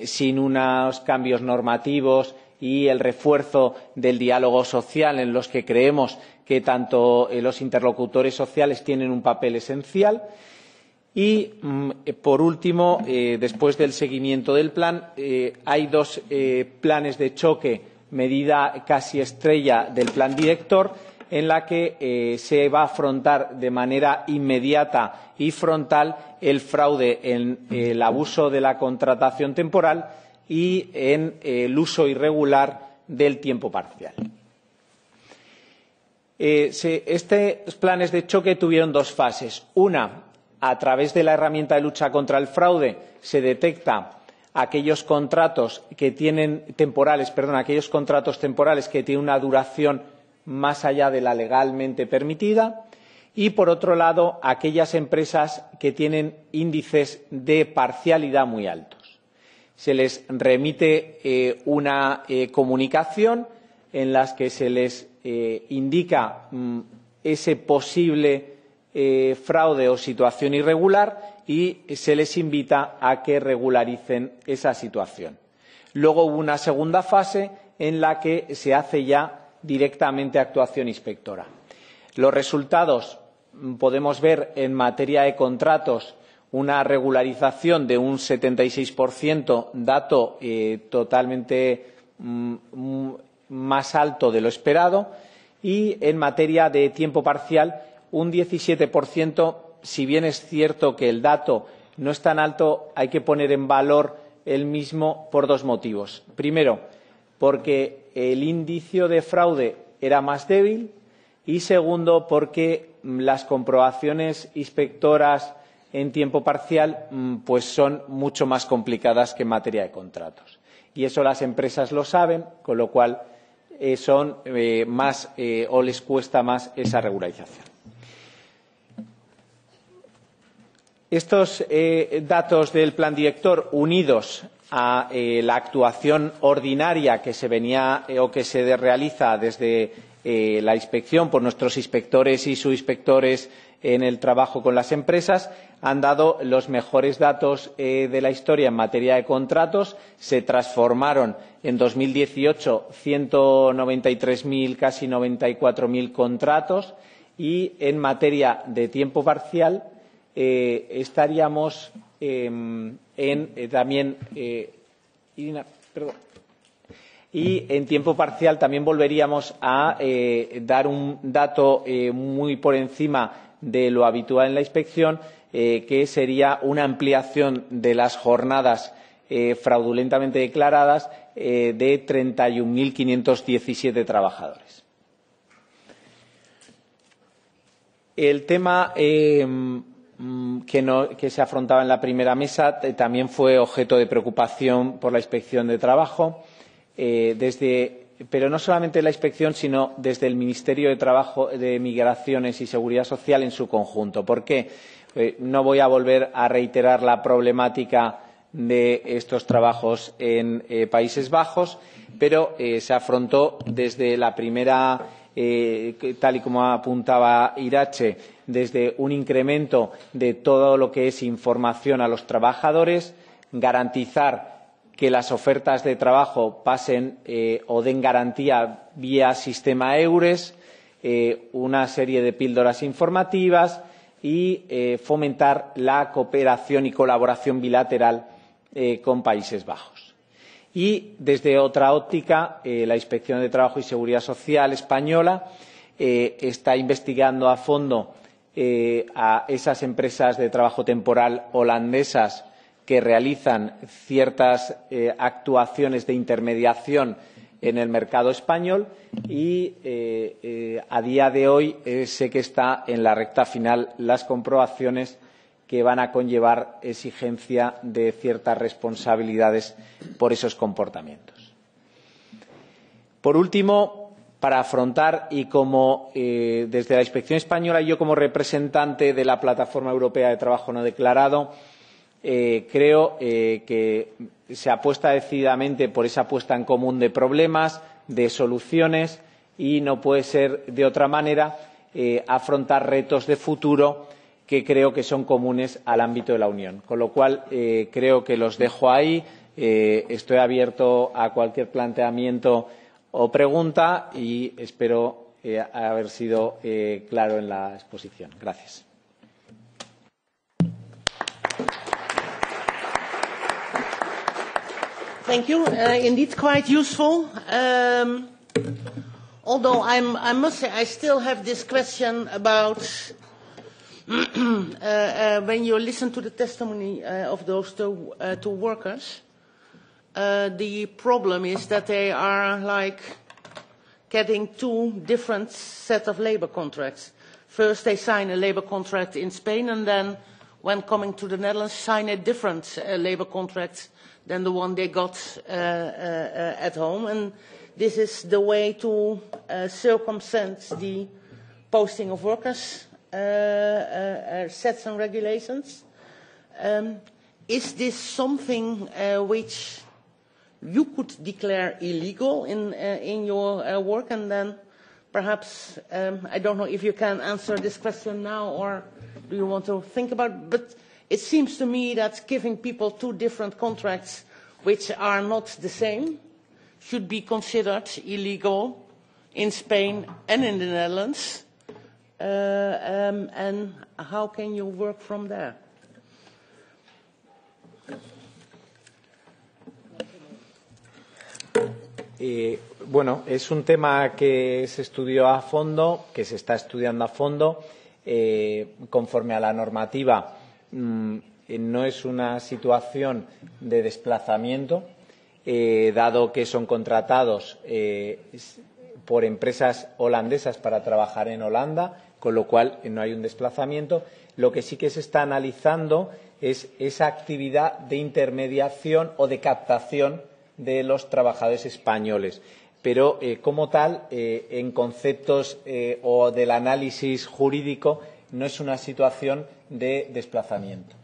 sin unos cambios normativos y el refuerzo del diálogo social, en los que creemos que tanto los interlocutores sociales tienen un papel esencial. Y, por último, después del seguimiento del plan, hay dos planes de choque, medida casi estrella del plan director, en la que se va a afrontar de manera inmediata y frontal el fraude en el abuso de la contratación temporal y en el uso irregular del tiempo parcial. Estos planes de choque tuvieron dos fases. Una, a través de la herramienta de lucha contra el fraude, se detecta aquellos contratos que tienen aquellos contratos temporales que tienen una duración más allá de la legalmente permitida, y por otro lado aquellas empresas que tienen índices de parcialidad muy altos. Se les remite una comunicación en la que se les indica ese posible fraude o situación irregular y se les invita a que regularicen esa situación. Luego hubo una segunda fase en la que se hace ya directamente actuación inspectora. Los resultados podemos ver en materia de contratos una regularización de un 76%, dato totalmente más alto de lo esperado, y en materia de tiempo parcial un 17%. Si bien es cierto que el dato no es tan alto, hay que poner en valor el mismo por dos motivos. Primero, porque el índice de fraude era más débil, y segundo, porque las comprobaciones inspectoras en tiempo parcial pues son mucho más complicadas que en materia de contratos. Y eso las empresas lo saben, con lo cual son más o les cuesta más esa regularización. Estos datos del plan director, unidos a la actuación ordinaria que se venía o que se realiza desde la inspección por nuestros inspectores y subinspectores en el trabajo con las empresas, han dado los mejores datos de la historia en materia de contratos. Se transformaron en 2018 193.000, casi 94.000 contratos, y en materia de tiempo parcial estaríamos y en tiempo parcial también volveríamos a dar un dato muy por encima de lo habitual en la inspección, que sería una ampliación de las jornadas fraudulentamente declaradas de 31.517 trabajadores. El tema que se afrontaba en la primera mesa también fue objeto de preocupación por la Inspección de Trabajo, pero no solamente la Inspección, sino desde el Ministerio de Trabajo, de Migraciones y Seguridad Social en su conjunto. ¿Por qué? No voy a volver a reiterar la problemática de estos trabajos en Países Bajos, pero se afrontó desde la primera, tal y como apuntaba Iratxe, desde un incremento de todo lo que es información a los trabajadores, garantizar que las ofertas de trabajo pasen o den garantía vía sistema EURES, una serie de píldoras informativas y fomentar la cooperación y colaboración bilateral con Países Bajos. Y desde otra óptica, la Inspección de Trabajo y Seguridad Social española está investigando a fondo a esas empresas de trabajo temporal holandesas que realizan ciertas actuaciones de intermediación en el mercado español, y a día de hoy sé que está en la recta final las comprobaciones que van a conllevar exigencia de ciertas responsabilidades por esos comportamientos. Por último, para afrontar, y como desde la Inspección Española y yo como representante de la Plataforma Europea de Trabajo No Declarado, creo que se apuesta decididamente por esa puesta en común de problemas, de soluciones, y no puede ser de otra manera afrontar retos de futuro que creo que son comunes al ámbito de la Unión. Con lo cual, creo que los dejo ahí. Estoy abierto a cualquier planteamiento o pregunta y espero haber sido claro en la exposición. Gracias. Thank you. Indeed, quite useful. although I must say I still have this question about when you listen to the testimony of those two workers, the problem is that they are like getting two different sets of labour contracts. First they sign a labour contract in Spain, and then when coming to the Netherlands sign a different labour contract than the one they got at home. And this is the way to circumvent the posting of workers sets and regulations. Is this something which you could declare illegal in your work? And then perhaps, I don't know if you can answer this question now, or do you want to think about it? But it seems to me that giving people two different contracts which are not the same should be considered illegal in Spain and in the Netherlands. And how can you work from there? Bueno, es un tema que se estudió a fondo, que se está estudiando a fondo. Conforme a la normativa, no es una situación de desplazamiento, dado que son contratados por empresas holandesas para trabajar en Holanda, con lo cual no hay un desplazamiento. Lo que sí que se está analizando es esa actividad de intermediación o de captación de los trabajadores españoles. Pero, como tal, en conceptos o del análisis jurídico, no es una situación de desplazamiento.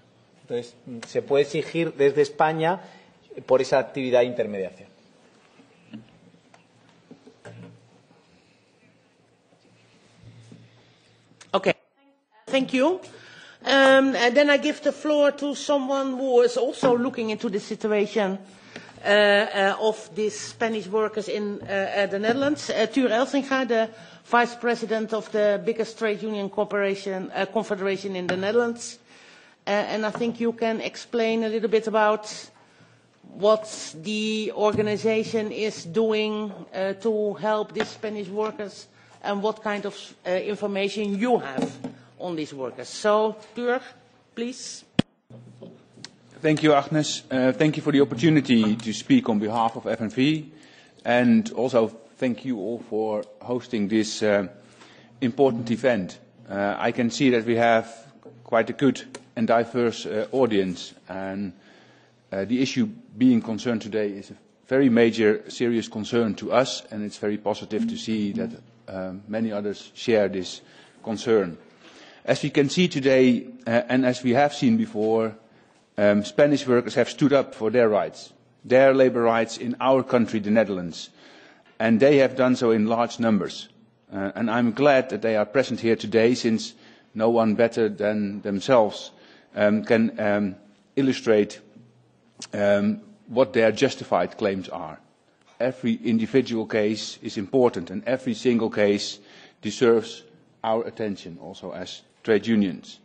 Entonces, se puede exigir desde España por esa actividad de intermediación. Okay, thank you. And then I give the floor to someone who is also looking into the situation of these Spanish workers in the Netherlands. Tuur Elsinga, the Vice President of the biggest trade union confederation in the Netherlands. And I think you can explain a little bit about what the organization is doing to help these Spanish workers and what kind of information you have on these workers. So, Tuur, please. Thank you, Agnes. Thank you for the opportunity to speak on behalf of FNV, and also thank you all for hosting this important event. I can see that we have quite a good and diverse audience, and the issue being concerned today is a very major, serious concern to us, and it's very positive to see that many others share this concern. As we can see today, and as we have seen before, Spanish workers have stood up for their rights, their labour rights in our country, the Netherlands, and they have done so in large numbers. And I'm glad that they are present here today, since no one better than themselves can illustrate what their justified claims are. Every individual case is important, and every single case deserves our attention, also as trade unions.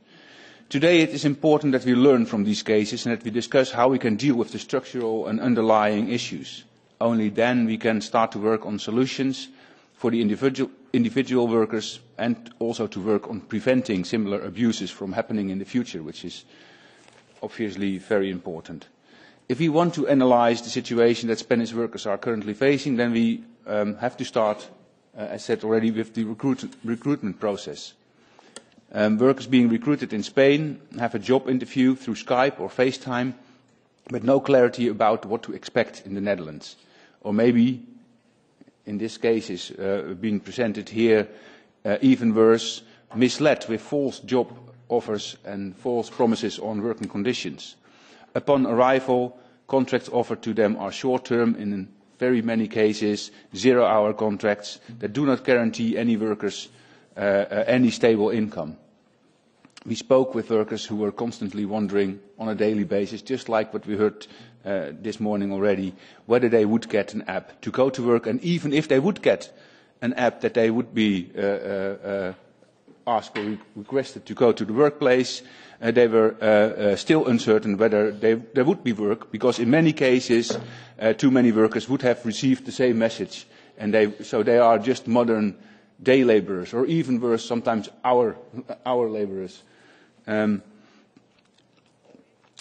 Today it is important that we learn from these cases and that we discuss how we can deal with the structural and underlying issues. Only then we can start to work on solutions for the individual workers, and also to work on preventing similar abuses from happening in the future, which is obviously very important. If we want to analyse the situation that Spanish workers are currently facing, then we have to start, as said already, with the recruitment process. Workers being recruited in Spain have a job interview through Skype or FaceTime, but no clarity about what to expect in the Netherlands. Or maybe, in this case, is being presented here, even worse, misled with false job offers and false promises on working conditions. Upon arrival, contracts offered to them are short-term, in very many cases, zero-hour contracts that do not guarantee any workers any stable income. We spoke with workers who were constantly wondering on a daily basis, just like what we heard this morning already, whether they would get an app to go to work, and even if they would get an app that they would be asked or requested to go to the workplace, they were still uncertain whether there would be work, because in many cases too many workers would have received the same message and so they are just modern day labourers, or even worse, sometimes hour labourers. And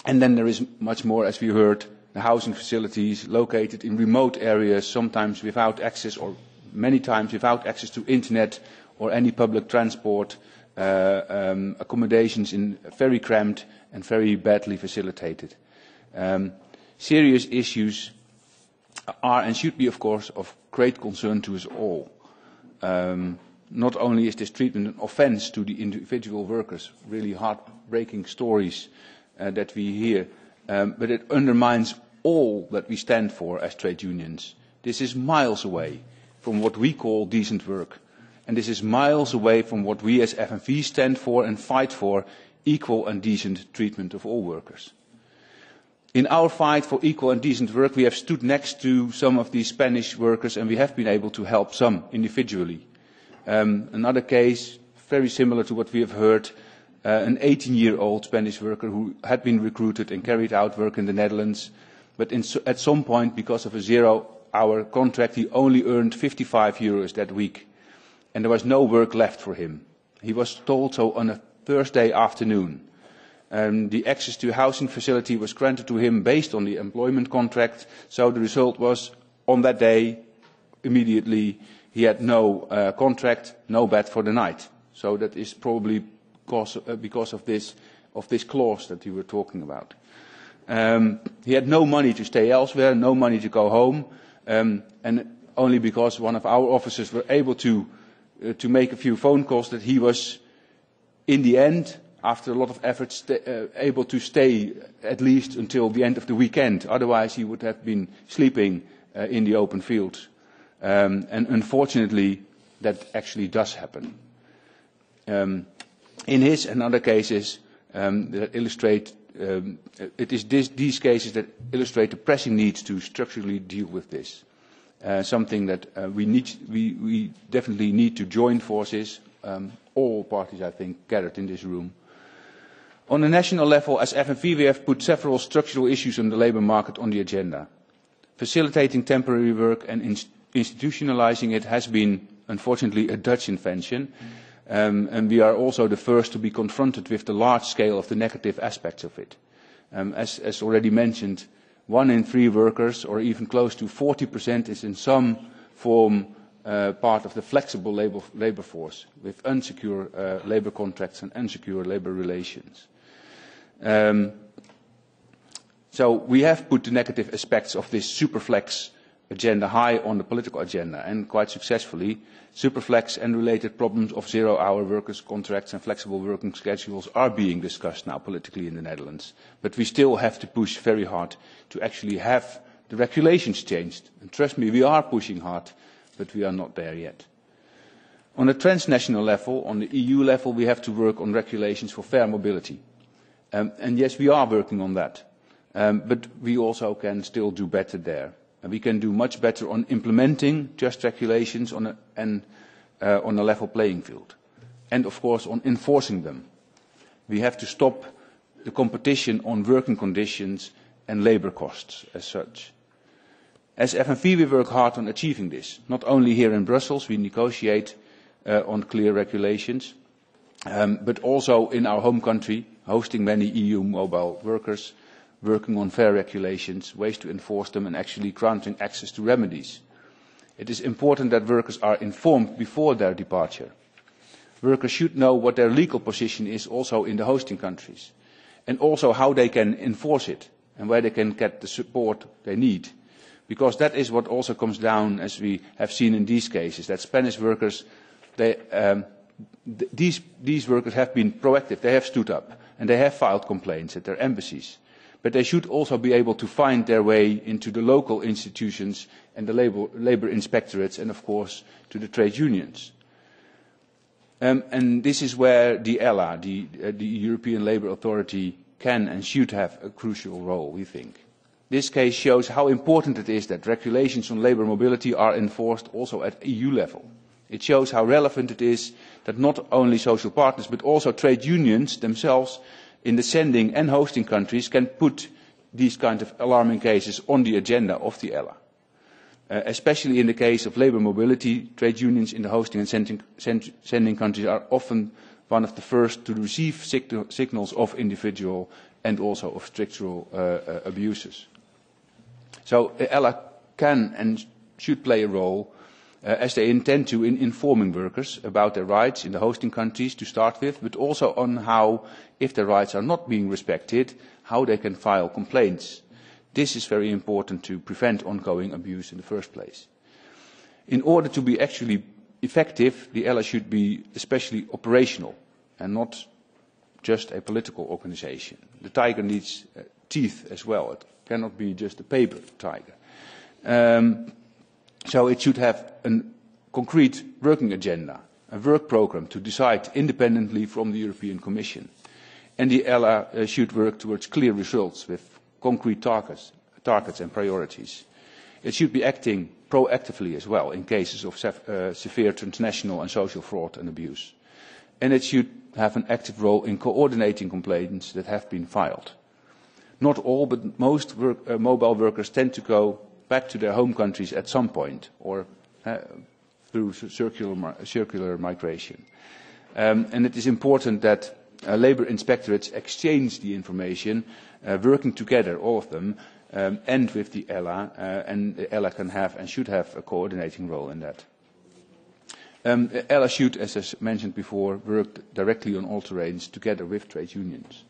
then there is much more, as we heard, the housing facilities located in remote areas, sometimes without access, or many times without access to internet or any public transport, accommodations in very cramped and very badly facilitated. Serious issues are and should be, of course, of great concern to us all. Not only is this treatment an offence to the individual workers, really heartbreaking stories that we hear, but it undermines all that we stand for as trade unions. This is miles away from what we call decent work, and this is miles away from what we as FNV stand for and fight for, equal and decent treatment of all workers. In our fight for equal and decent work, we have stood next to some of these Spanish workers, and we have been able to help some individually. Another case, very similar to what we have heard, an 18-year-old Spanish worker who had been recruited and carried out work in the Netherlands, but at some point, because of a zero-hour contract, he only earned 55 euros that week, and there was no work left for him. He was told so on a Thursday afternoon. The access to a housing facility was granted to him based on the employment contract, so the result was, on that day, immediately, he had no contract, no bed for the night. So that is probably because of this clause that you were talking about. He had no money to stay elsewhere, no money to go home, and only because one of our officers were able to make a few phone calls that he was, in the end, after a lot of efforts, able to stay at least until the end of the weekend. Otherwise, he would have been sleeping in the open fields. And unfortunately, that actually does happen. In his and other cases that illustrate, it is these cases that illustrate the pressing need to structurally deal with this. Something that we definitely need to join forces, all parties, I think, gathered in this room. On a national level, as FNV, we have put several structural issues on the labour market on the agenda. Facilitating temporary work and institutionalising it has been, unfortunately, a Dutch invention, and we are also the first to be confronted with the large scale of the negative aspects of it. As already mentioned, 1 in 3 workers, or even close to 40%, is in some form part of the flexible labour force, with unsecure labour contracts and unsecure labour relations. So we have put the negative aspects of this superflex agenda high on the political agenda, and quite successfully. Superflex and related problems of zero-hour workers' contracts and flexible working schedules are being discussed now politically in the Netherlands. But we still have to push very hard to actually have the regulations changed. And trust me, we are pushing hard, but we are not there yet. On a transnational level, on the EU level, we have to work on regulations for fair mobility. And yes, we are working on that. But we also can still do better there. And we can do much better on implementing just regulations on a level playing field. And, of course, on enforcing them. We have to stop the competition on working conditions and labour costs as such. As FNV, we work hard on achieving this. Not only here in Brussels, we negotiate on clear regulations, but also in our home country, hosting many EU mobile workers, working on fair regulations, ways to enforce them, and actually granting access to remedies. It is important that workers are informed before their departure. Workers should know what their legal position is also in the hosting countries, and also how they can enforce it, and where they can get the support they need. Because that is what also comes down, as we have seen in these cases, that Spanish workers, these workers have been proactive, they have stood up, and they have filed complaints at their embassies. But they should also be able to find their way into the local institutions and the labour inspectorates, and of course to the trade unions. And this is where the ELA, the European Labour Authority, can and should have a crucial role, we think. This case shows how important it is that regulations on labour mobility are enforced also at EU level. It shows how relevant it is that not only social partners but also trade unions themselves in the sending and hosting countries can put these kinds of alarming cases on the agenda of the ELA. Especially in the case of labour mobility, trade unions in the hosting and sending countries are often one of the first to receive signals of individual and also of structural abuses. So ELA can and should play a role, as they intend to, in informing workers about their rights in the hosting countries to start with, but also on how, if their rights are not being respected, how they can file complaints. This is very important to prevent ongoing abuse in the first place. In order to be actually effective, the ELA should be especially operational and not just a political organization. The tiger needs teeth as well. It cannot be just a paper tiger. So it should have a concrete working agenda, a work program to decide independently from the European Commission. And the ELA should work towards clear results with concrete targets and priorities. It should be acting proactively as well in cases of severe transnational and social fraud and abuse. And it should have an active role in coordinating complaints that have been filed. Not all, but most mobile workers tend to go back to their home countries at some point, or through circular migration. And it is important that labour inspectorates exchange the information, working together, all of them, and with the ELA, and the ELA can have and should have a coordinating role in that. ELA should, as I mentioned before, work directly on all terrains together with trade unions.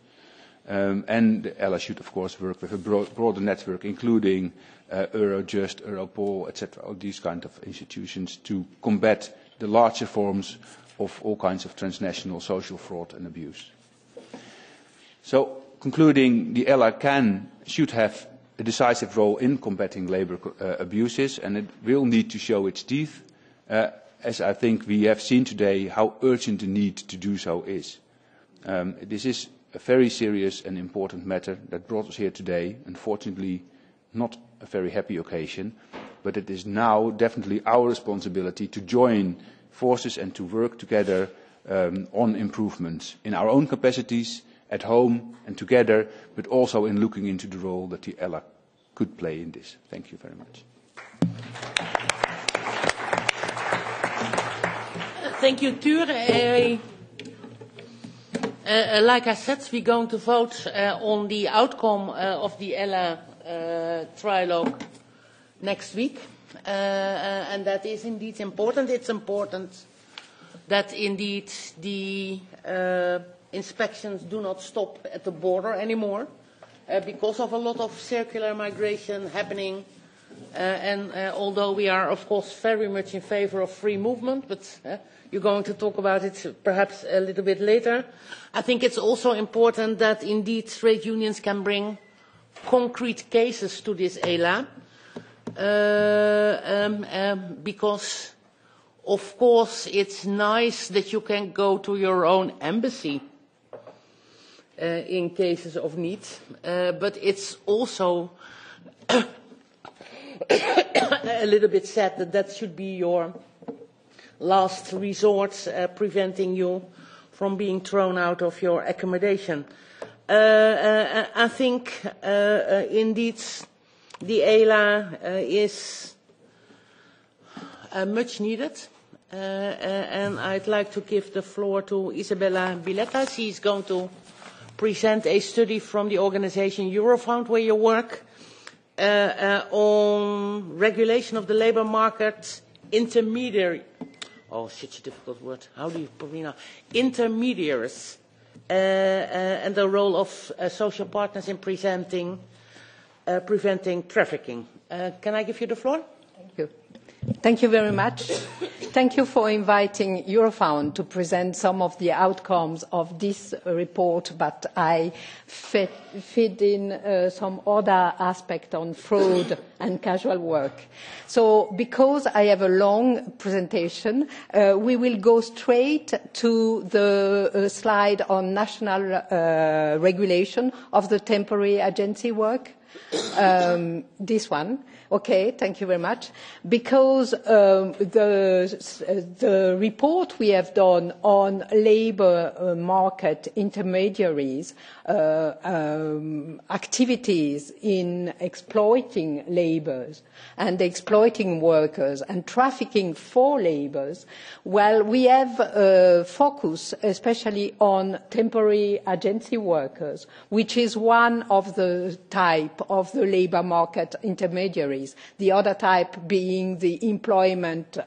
And the ELA should, of course, work with a broader network, including Eurojust, Europol, etc., all these kind of institutions, to combat the larger forms of all kinds of transnational social fraud and abuse. So, concluding, the ELA should have a decisive role in combating labour abuses, and it will need to show its teeth, as I think we have seen today how urgent the need to do so is. This is a very serious and important matter that brought us here today. Unfortunately, not a very happy occasion, but it is now definitely our responsibility to join forces and to work together on improvements in our own capacities, at home and together, but also in looking into the role that the ELA could play in this. Thank you very much. Thank you, Ture. Like I said, we're going to vote on the outcome of the ELA trilogue next week. And that is indeed important. It's important that indeed the inspections do not stop at the border anymore because of a lot of circular migration happening. And although we are, of course, very much in favor of free movement, but you're going to talk about it perhaps a little bit later, I think it's also important that indeed trade unions can bring concrete cases to this ELA, because, of course, it's nice that you can go to your own embassy in cases of need, but it's also a little bit sad that that should be your last resort, preventing you from being thrown out of your accommodation. I think indeed the ELA is much needed, and I'd like to give the floor to Isabella Villetta. She's going to present a study from the organization Eurofound, where you work, on regulation of the labour market, intermediary. Oh, such a difficult word. How do you pronounce intermediaries, and the role of social partners in preventing trafficking. Can I give you the floor? Thank you. Thank you very much. Thank you for inviting Eurofound to present some of the outcomes of this report, but I feed in some other aspect on fraud and casual work. So because I have a long presentation, we will go straight to the slide on national regulation of the temporary agency work. This one. Okay, thank you very much. Because the report we have done on labour market intermediaries, activities in exploiting labourers and exploiting workers and trafficking for labourers, well, we have focus especially on temporary agency workers, which is one of the type of the labour market intermediaries, the other type being the employment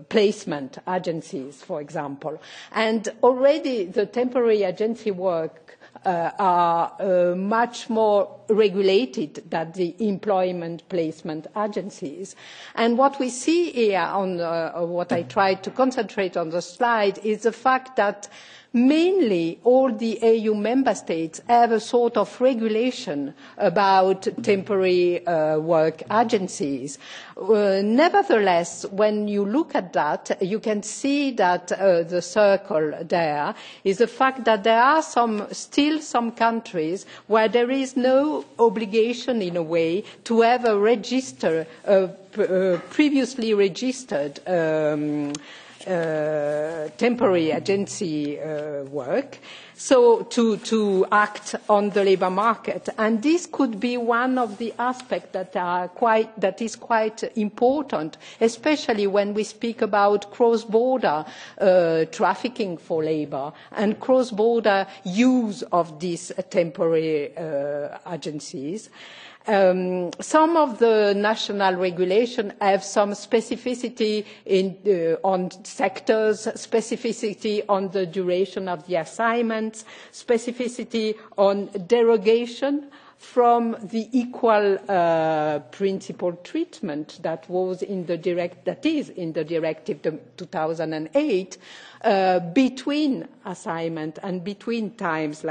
placement agencies, for example. And already the temporary agency work are much more regulated than the employment placement agencies. And what we see here on what I tried to concentrate on the slide is the fact that mainly all the EU member states have a sort of regulation about temporary work agencies. Nevertheless, when you look at that, you can see that the circle there is the fact that there are still some countries where there is no obligation in a way to have a register, previously registered temporary agency work, so to act on the labour market. And this could be one of the aspects that is quite important, especially when we speak about cross-border trafficking for labour and cross-border use of these temporary agencies. Some of the national regulations have some specificity on sectors, specificity on the duration of the assignments, specificity on derogation from the equal principal treatment that is in the Directive 2008 between assignment and between times,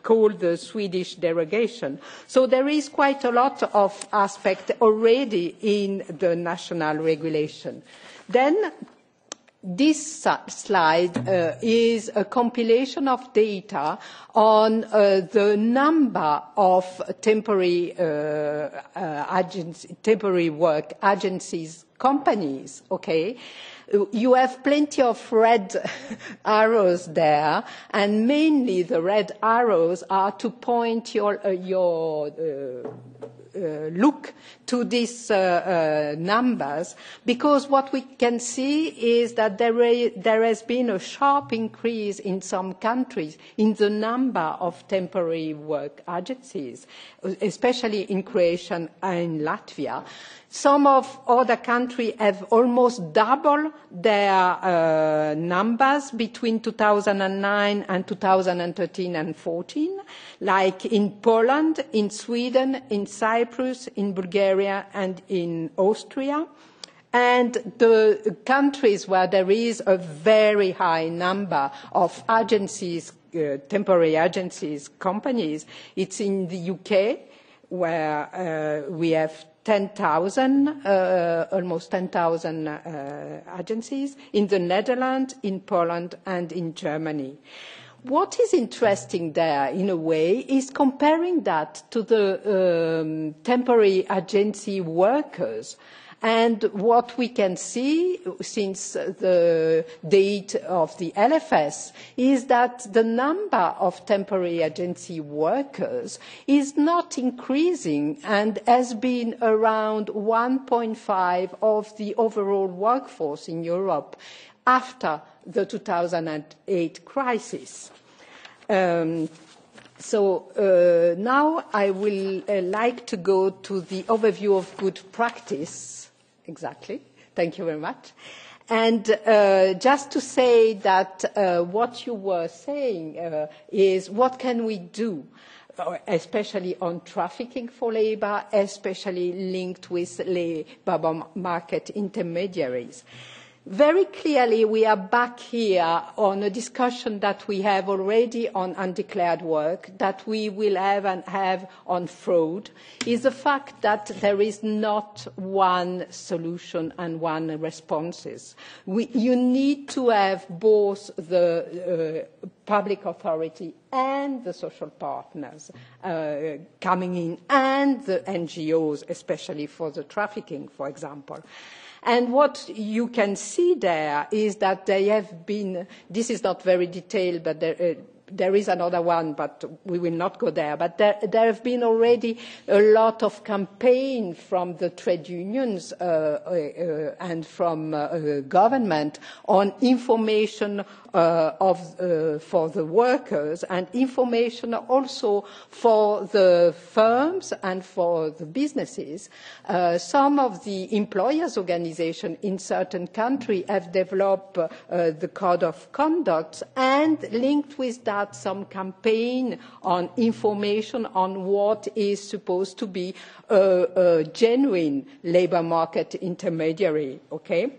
called the Swedish derogation. So there is quite a lot of aspect already in the national regulation. Then this slide is a compilation of data on the number of temporary work agencies, companies, okay? You have plenty of red arrows there, and mainly the red arrows are to point your look to these numbers, because what we can see is that there has been a sharp increase in some countries in the number of temporary work agencies, especially in Croatia and Latvia. Some of other countries have almost doubled their numbers between 2009 and 2013 and 14, like in Poland, in Sweden, in Cyprus, in Bulgaria, and in Austria. And the countries where there is a very high number of agencies, temporary agencies, companies, it's in the UK, where we have 10,000, almost 10,000 agencies, in the Netherlands, in Poland, and in Germany. What is interesting there, in a way, is comparing that to the temporary agency workers. And what we can see since the date of the LFS is that the number of temporary agency workers is not increasing and has been around 1.5 of the overall workforce in Europe after the 2008 crisis. So now I will like to go to the overview of good practice. Exactly. Thank you very much. And just to say that what you were saying is what can we do, especially on trafficking for labour, especially linked with labour market intermediaries. Very clearly, we are back here on a discussion that we have already on undeclared work, that we will have on fraud, is the fact that there is not one solution and one responses. You need to have both the public authority and the social partners coming in, and the NGOs, especially for the trafficking, for example. And what you can see there is that they have been, this is not very detailed, but there is another one, but we will not go there. But there have been already a lot of campaign from the trade unions and from government on information for the workers, and information also for the firms and for the businesses. Some of the employers' organizations in certain countries have developed the code of conduct, and linked with that some campaign on information on what is supposed to be a genuine labour market intermediary, okay?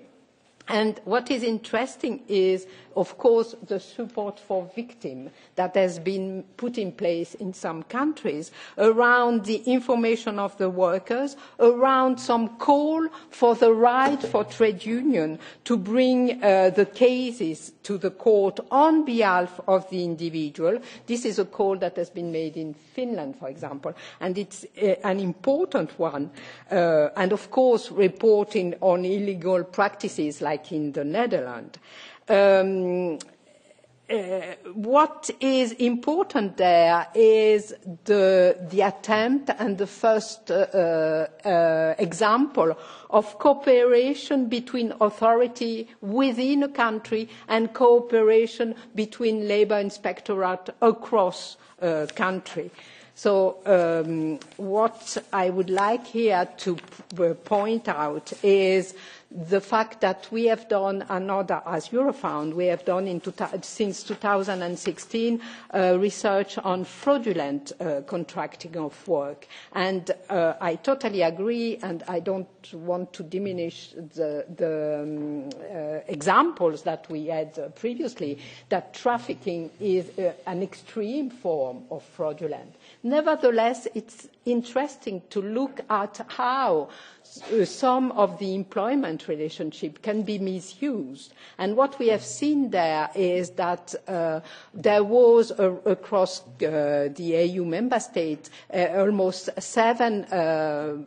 And what is interesting is, of course, the support for victims that has been put in place in some countries around the information of the workers, around some call for the right for trade union to bring the cases to the court on behalf of the individual. This is a call that has been made in Finland, for example, and it's an important one. And, of course, reporting on illegal practices like in the Netherlands. What is important there is the attempt and the first example of cooperation between authority within a country and cooperation between labour inspectorate across a country. So what I would like here to point out is the fact that we have done another, as Eurofound, we have done since 2016 research on fraudulent contracting of work. And I totally agree, and I don't want to diminish the examples that we had previously, that trafficking is an extreme form of fraudulent. Nevertheless, it's interesting to look at how some of the employment relationship can be misused. And what we have seen there is that there was, across the EU member states, almost 7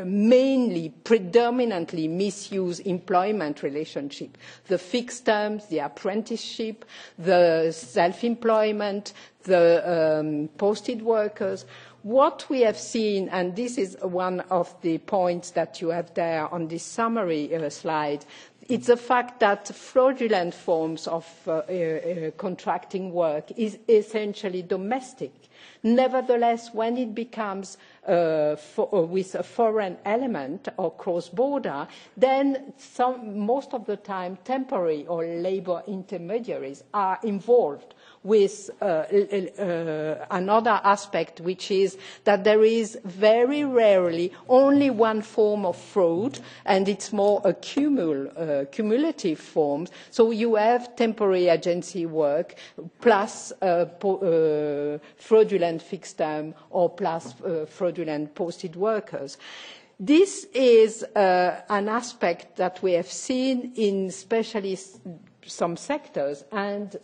mainly, predominantly misused employment relationship. The fixed terms, the apprenticeship, the self-employment, the posted workers. What we have seen, and this is one of the points that you have there on this summary slide, it's the fact that fraudulent forms of contracting work is essentially domestic. Nevertheless, when it becomes with a foreign element or cross-border, then most of the time temporary or labour intermediaries are involved with another aspect, which is that there is very rarely only one form of fraud, and it's more a cumulative form. So you have temporary agency work plus fraudulent fixed term or plus fraudulent posted workers. This is an aspect that we have seen in especially some sectors, and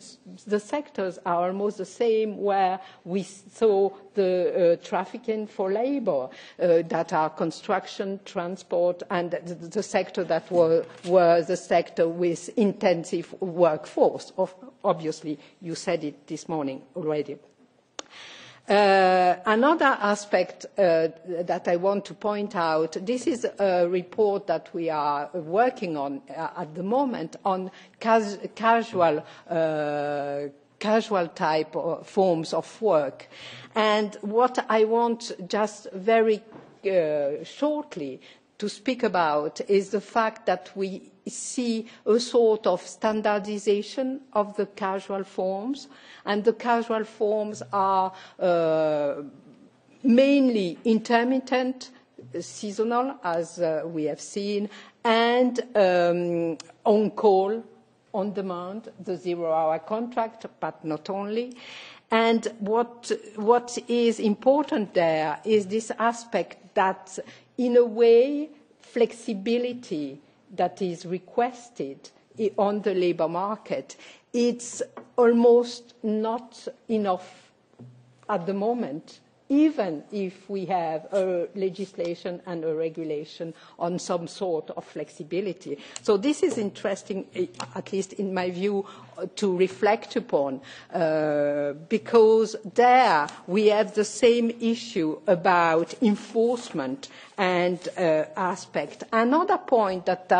the sectors are almost the same where we saw the trafficking for labour, that are construction, transport, and the sector that were the sector with intensive workforce. Obviously, you said it this morning already. Another aspect that I want to point out, this is a report that we are working on at the moment on casual type of forms of work. And what I want just very shortly to speak about is the fact that we see a sort of standardization of the casual forms, and the casual forms are mainly intermittent, seasonal, as we have seen, and on call, on demand, the 0-hour contract, but not only. And what is important there is this aspect that, in a way, flexibility that is requested on the labour market it's almost not enough at the moment, even if we have a legislation and a regulation on some sort of flexibility. So this is interesting, at least in my view, to reflect upon, because there we have the same issue about enforcement and aspect. Another point that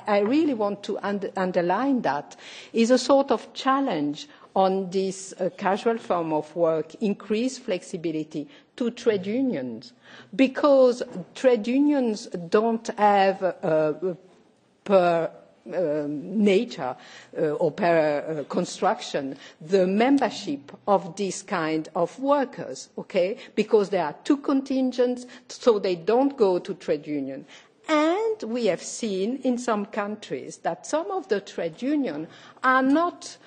I really want to underline that is a sort of challenge on this casual form of work, increased flexibility to trade unions, because trade unions don't have per nature or per construction the membership of this kind of workers, okay? Because there are two contingents, so they don't go to trade union. And we have seen in some countries that some of the trade unions are not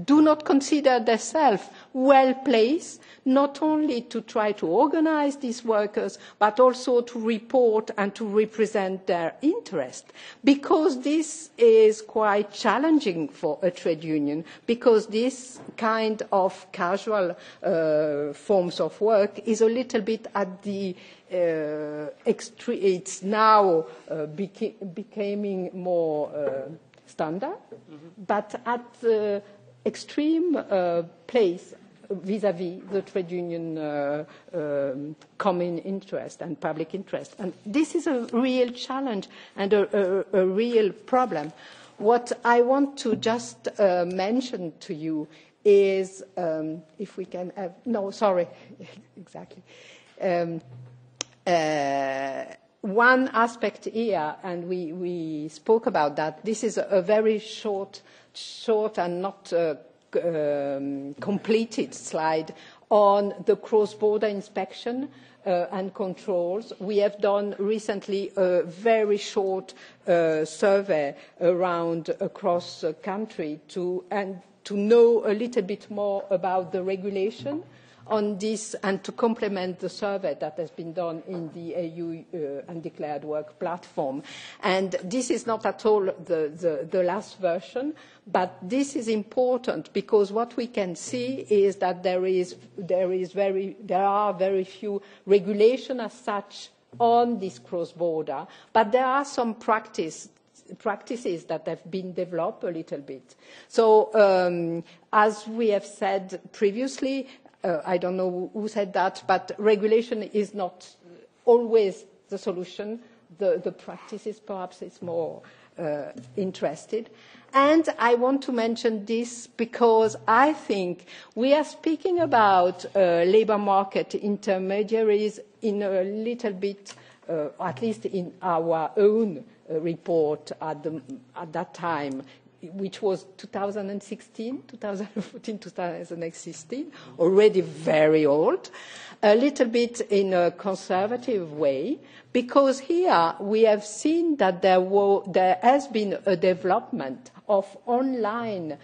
do not consider themselves well placed, not only to try to organize these workers, but also to report and to represent their interest. Because this is quite challenging for a trade union, because this kind of casual forms of work is a little bit at the extreme. It's now becoming more standard, but at the extreme place vis-à-vis the trade union common interest and public interest. And this is a real challenge and a real problem. What I want to just mention to you is, if we can have, no, sorry, exactly. One aspect here, and we spoke about that, this is a very short and not completed slide on the cross-border inspection and controls. We have done recently a very short survey around across the country to know a little bit more about the regulation on this and to complement the survey that has been done in the EU undeclared work platform. And this is not at all the last version, but this is important because what we can see is that there are very few regulations as such on this cross-border, but there are some practices that have been developed a little bit. So as we have said previously, I don't know who said that, but regulation is not always the solution. The practices perhaps is more interested. And I want to mention this because I think we are speaking about labour market intermediaries in a little bit, at least in our own report at that time, which was 2016, 2014, 2016, already very old, a little bit in a conservative way, because here we have seen that there has been a development of online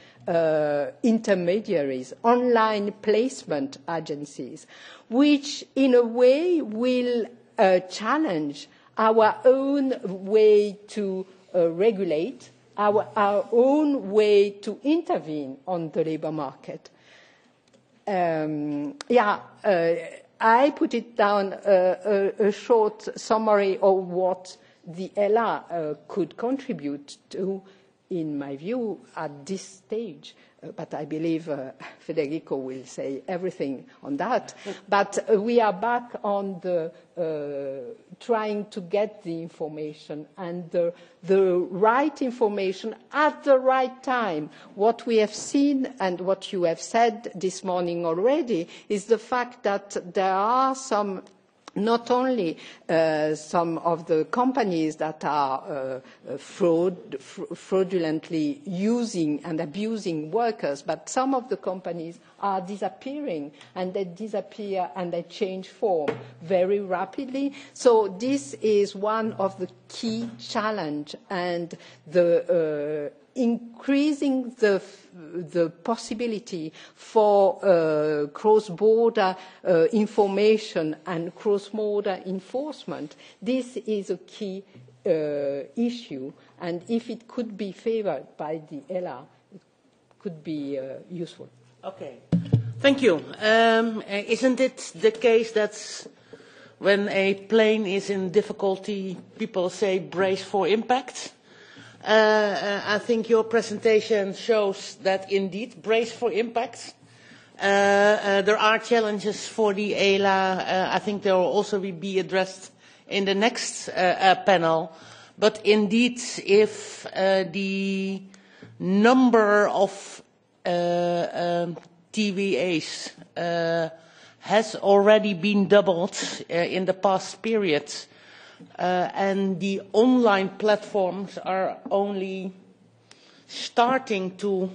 intermediaries, online placement agencies, which in a way will challenge our own way to regulate, our own way to intervene on the labour market. I put it down a short summary of what the ELA could contribute to, in my view, at this stage. But I believe Federico will say everything on that. But we are back on the trying to get the information and the right information at the right time. What we have seen and what you have said this morning already is the fact that there are some, not only some of the companies that are fraudulently using and abusing workers, but some of the companies are disappearing, and they disappear and they change form very rapidly. So this is one of the key challenges, and the increasing the possibility for cross-border information and cross-border enforcement. This is a key issue, and if it could be favored by the ELA, it could be useful. Okay. Thank you. Isn't it the case that when a plane is in difficulty, people say brace for impact? I think your presentation shows that indeed brace for impact. There are challenges for the ELA. I think they will also be addressed in the next panel. But indeed, if the number of TVAs has already been doubled in the past period, and the online platforms are only starting to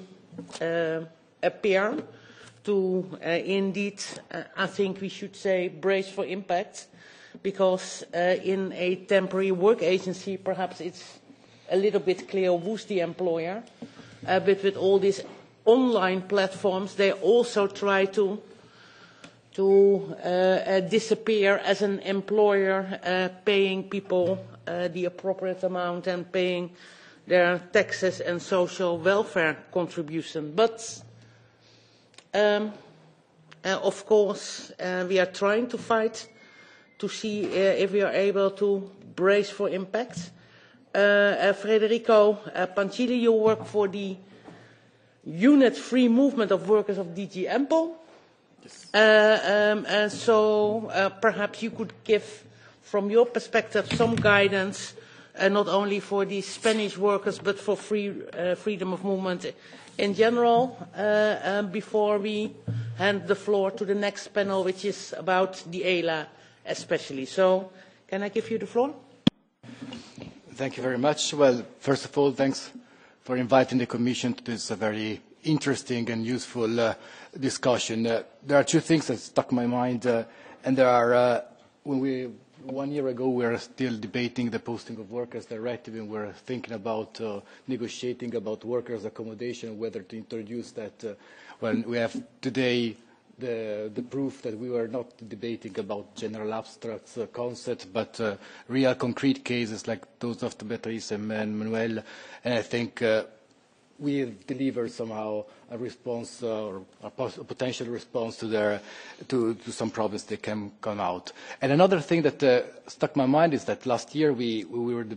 appear, indeed, I think we should say brace for impact, because in a temporary work agency, perhaps it's a little bit clear who's the employer, but with all these online platforms, they also try to disappear as an employer, paying people the appropriate amount and paying their taxes and social welfare contribution. But of course, we are trying to fight to see if we are able to brace for impact. Federico Pancilli, you work for the unit free movement of workers of DG Ample. Yes. So perhaps you could give, from your perspective, some guidance, not only for the Spanish workers, but for freedom of movement in general, before we hand the floor to the next panel, which is about the ELA especially. So can I give you the floor? Thank you very much. Well, first of all, thanks for inviting the Commission to this very interesting and useful discussion. There are two things that stuck in my mind, and there are, when 1 year ago we were still debating the Posting of Workers Directive, and we were thinking about negotiating about workers' accommodation, whether to introduce that. When we have today the proof that we were not debating about general abstract concepts, but real concrete cases like those of Beatriz and Manuel. And I think we have delivered somehow a response or a potential response to some problems that can come out. And another thing that stuck in my mind is that last year during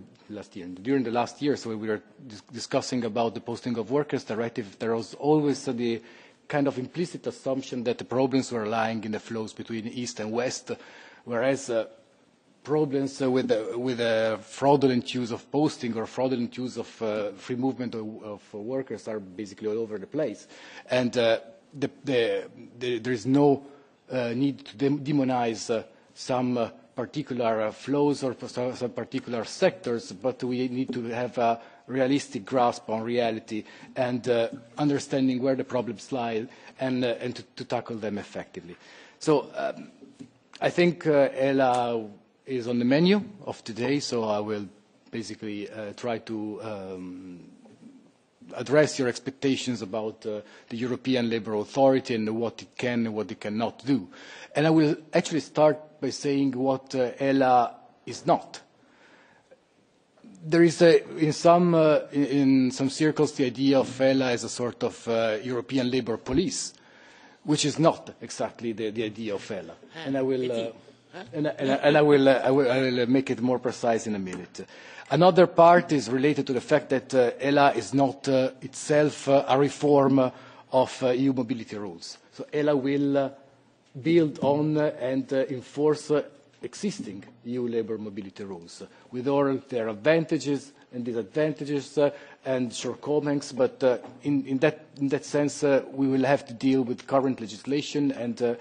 the last year, so we were discussing about the Posting of Workers Directive, there was always the kind of implicit assumption that the problems were lying in the flows between East and West, whereas problems with the fraudulent use of posting or fraudulent use of free movement of workers are basically all over the place. And there is no need to demonize some particular flows or some particular sectors, but we need to have a realistic grasp on reality and understanding where the problems lie and to tackle them effectively. So I think ELA is on the menu of today, so I will basically try to address your expectations about the European Labour Authority and what it can and what it cannot do. And I will actually start by saying what ELA is not. There is in some circles the idea of ELA as a sort of European labour police, which is not exactly the idea of ELA. And I will I will make it more precise in a minute. Another part is related to the fact that ELA is not itself a reform of EU mobility rules. So ELA will build on and enforce existing EU labour mobility rules with all their advantages and disadvantages and shortcomings, but in that sense we will have to deal with current legislation and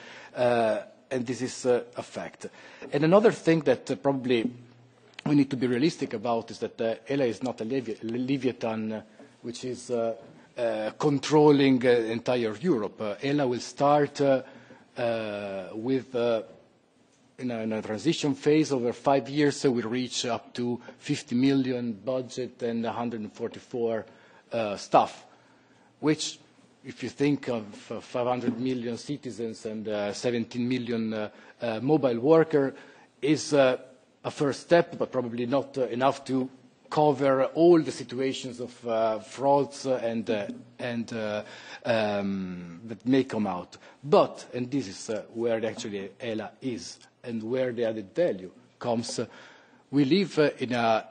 this is a fact. And another thing that probably we need to be realistic about is that ELA is not a Leviathan which is controlling entire Europe. ELA will start with in a transition phase over 5 years, so we'll reach up to 50 million budget and 144 staff, which, if you think of 500 million citizens and 17 million mobile workers, is a first step, but probably not enough to cover all the situations of frauds that may come out. But, and this is where actually ELA is and where the added value comes, we live in a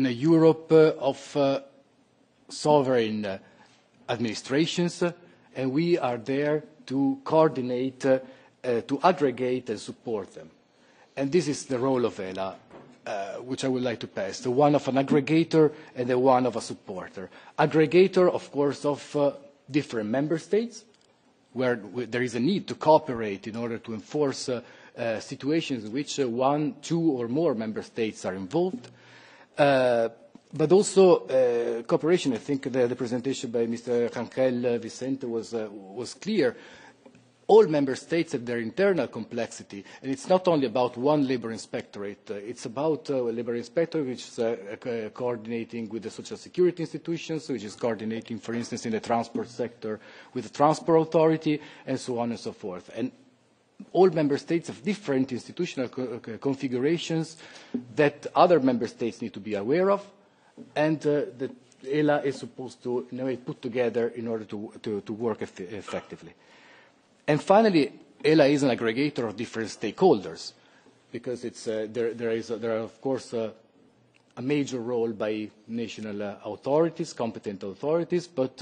Europe of sovereign administrations, and we are there to coordinate, to aggregate and support them. And this is the role of ELA, which I would like to pass, the one of an aggregator and the one of a supporter. Aggregator, of course, of different member states, where there is a need to cooperate in order to enforce situations in which one, two, or more member states are involved. But also cooperation. I think the presentation by Mr. Rangel Vicente was clear. All member states have their internal complexity, and it's not only about one labour inspectorate. It's about a labour inspectorate which is coordinating with the social security institutions, which is coordinating, for instance, in the transport sector with the transport authority, and so on and so forth. And all member states have different institutional configurations that other member states need to be aware of, and that ELA is supposed to, in a way, put together in order to work effectively. And finally, ELA is an aggregator of different stakeholders, because there are, of course, a major role by national authorities, competent authorities, but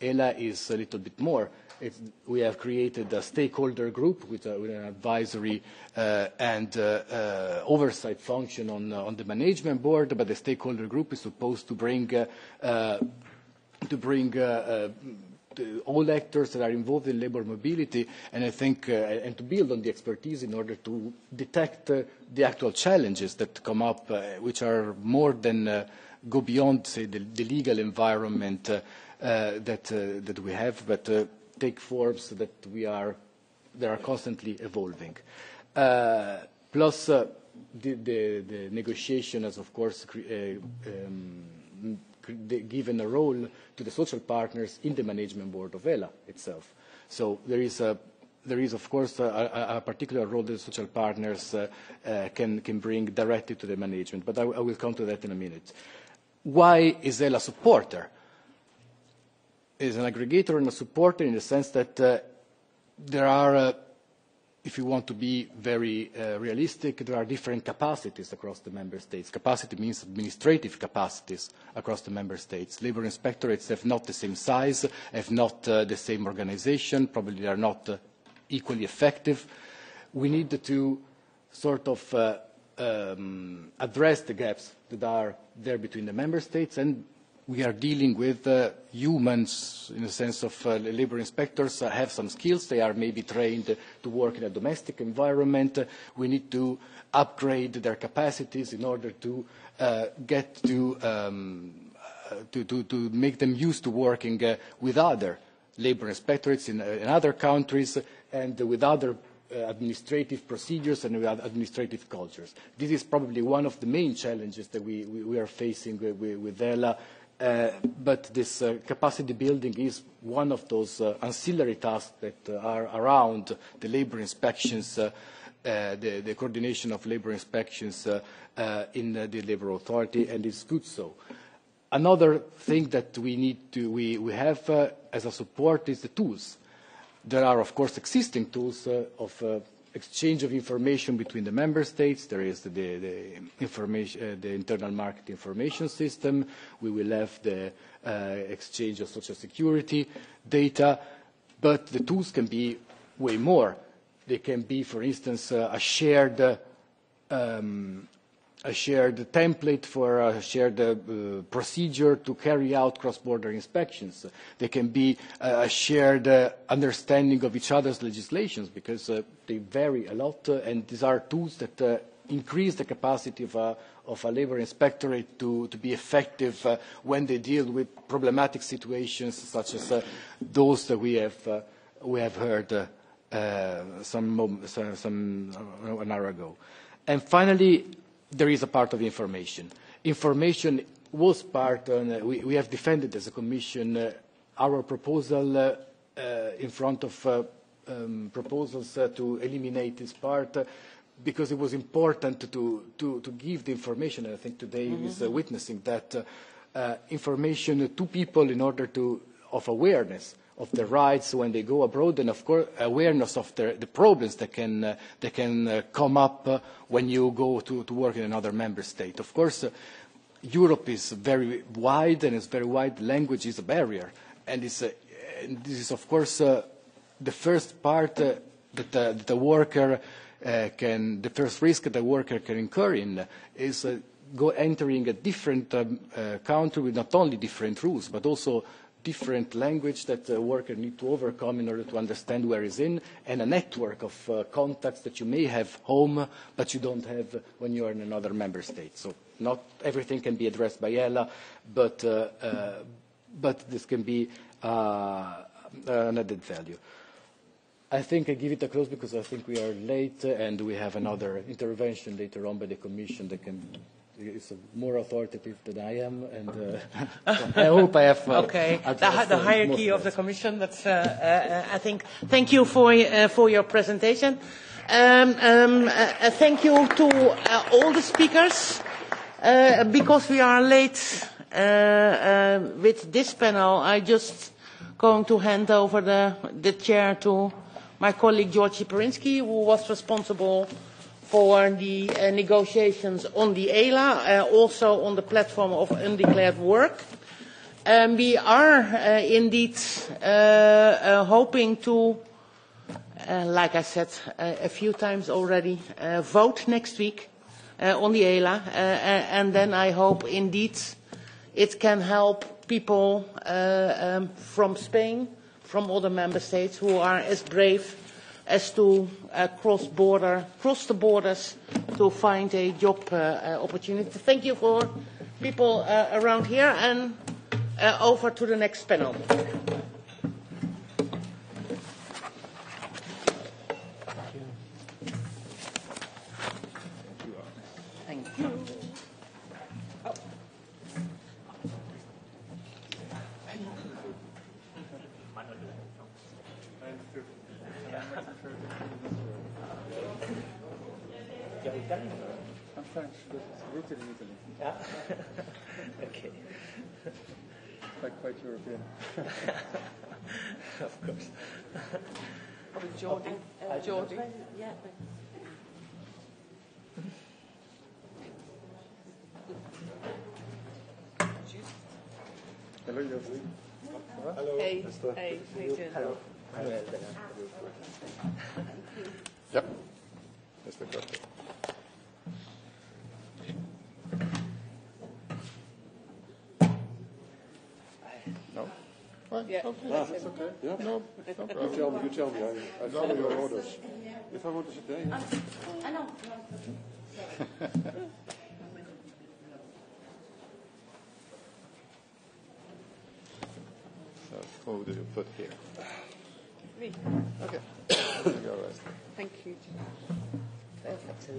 ELA is a little bit more. We have created a stakeholder group with an advisory and oversight function on the management board, but the stakeholder group is supposed to bring all actors that are involved in labour mobility, and I think, and to build on the expertise in order to detect the actual challenges that come up, which are more than go beyond, say, the legal environment that we have, but take forms that are constantly evolving. Plus, the negotiation has, of course, given a role to the social partners in the management board of ELA itself. So there is, of course, a particular role that the social partners can bring directly to the management, but I will come to that in a minute. Why is ELA a supporter? Is an aggregator and a supporter in the sense that there are, if you want to be very realistic, there are different capacities across the member states. Capacity means administrative capacities across the member states. Labour inspectorates have not the same size, have not the same organisation, probably are not equally effective. We need to sort of address the gaps that are there between the member states, and we are dealing with humans in the sense of labour inspectors have some skills. They are maybe trained to work in a domestic environment. We need to upgrade their capacities in order to get to make them used to working with other labour inspectorates in other countries and with other administrative procedures and with administrative cultures. This is probably one of the main challenges that we are facing with ELA. But this capacity building is one of those ancillary tasks that are around the labour inspections, the coordination of labour inspections in the Labour Authority, and it's good so. Another thing that we have as a support is the tools. There are, of course, existing tools of exchange of information between the member states. There is the internal market information system. We will have the exchange of social security data, but the tools can be way more. They can be, for instance, a shared template for a shared procedure to carry out cross-border inspections. They can be a shared understanding of each other's legislations, because they vary a lot, and these are tools that increase the capacity of a labour inspectorate to be effective when they deal with problematic situations such as those that we have heard an hour ago. And finally, there is a part of information. Information was part, we have defended as a Commission our proposal in front of proposals to eliminate this part, because it was important to give the information, and I think today is witnessing that information to people in order of awareness of their rights when they go abroad, and of course awareness of the problems that can come up when you go to work in another member state. Of course, Europe is very wide, and it's very wide. Language is a barrier, and this is of course the first part that the worker the first risk that the worker can incur in is entering a different country with not only different rules but also different language that the worker needs to overcome in order to understand where he's in, and a network of contacts that you may have home but you don't have when you are in another member state. So not everything can be addressed by ELA, but this can be an added value. I think I give it a close because I think we are late and we have another intervention later on by the Commission that is more authoritative than I am, and I hope I have. Okay, the hierarchy of the Commission. That's I think. Thank you for your presentation. Thank you to all the speakers. Because we are late with this panel, I just going to hand over the chair to my colleague Georgi Perinsky, who was responsible for the negotiations on the ELA, also on the platform of undeclared work. We are indeed hoping to, like I said a few times already, vote next week on the ELA, and then I hope indeed it can help people from Spain, from other member states who are as brave as to cross the borders to find a job opportunity. Thank you for people around here, and over to the next panel. I'm French, but rooted in Italy. Yeah. Okay. Quite European. Of course. Jordi. Jordi. Yeah. Hello, José. Hello. Hey. Hey. How you doing? Hello. Yep. Mr. Corte. No? Yeah. That's okay. Yeah? No problem. You tell me. I follow your orders. If I want to sit there, I know. So, who do you put here? Me. Okay. You go, Leslie. Thank you. Perfect.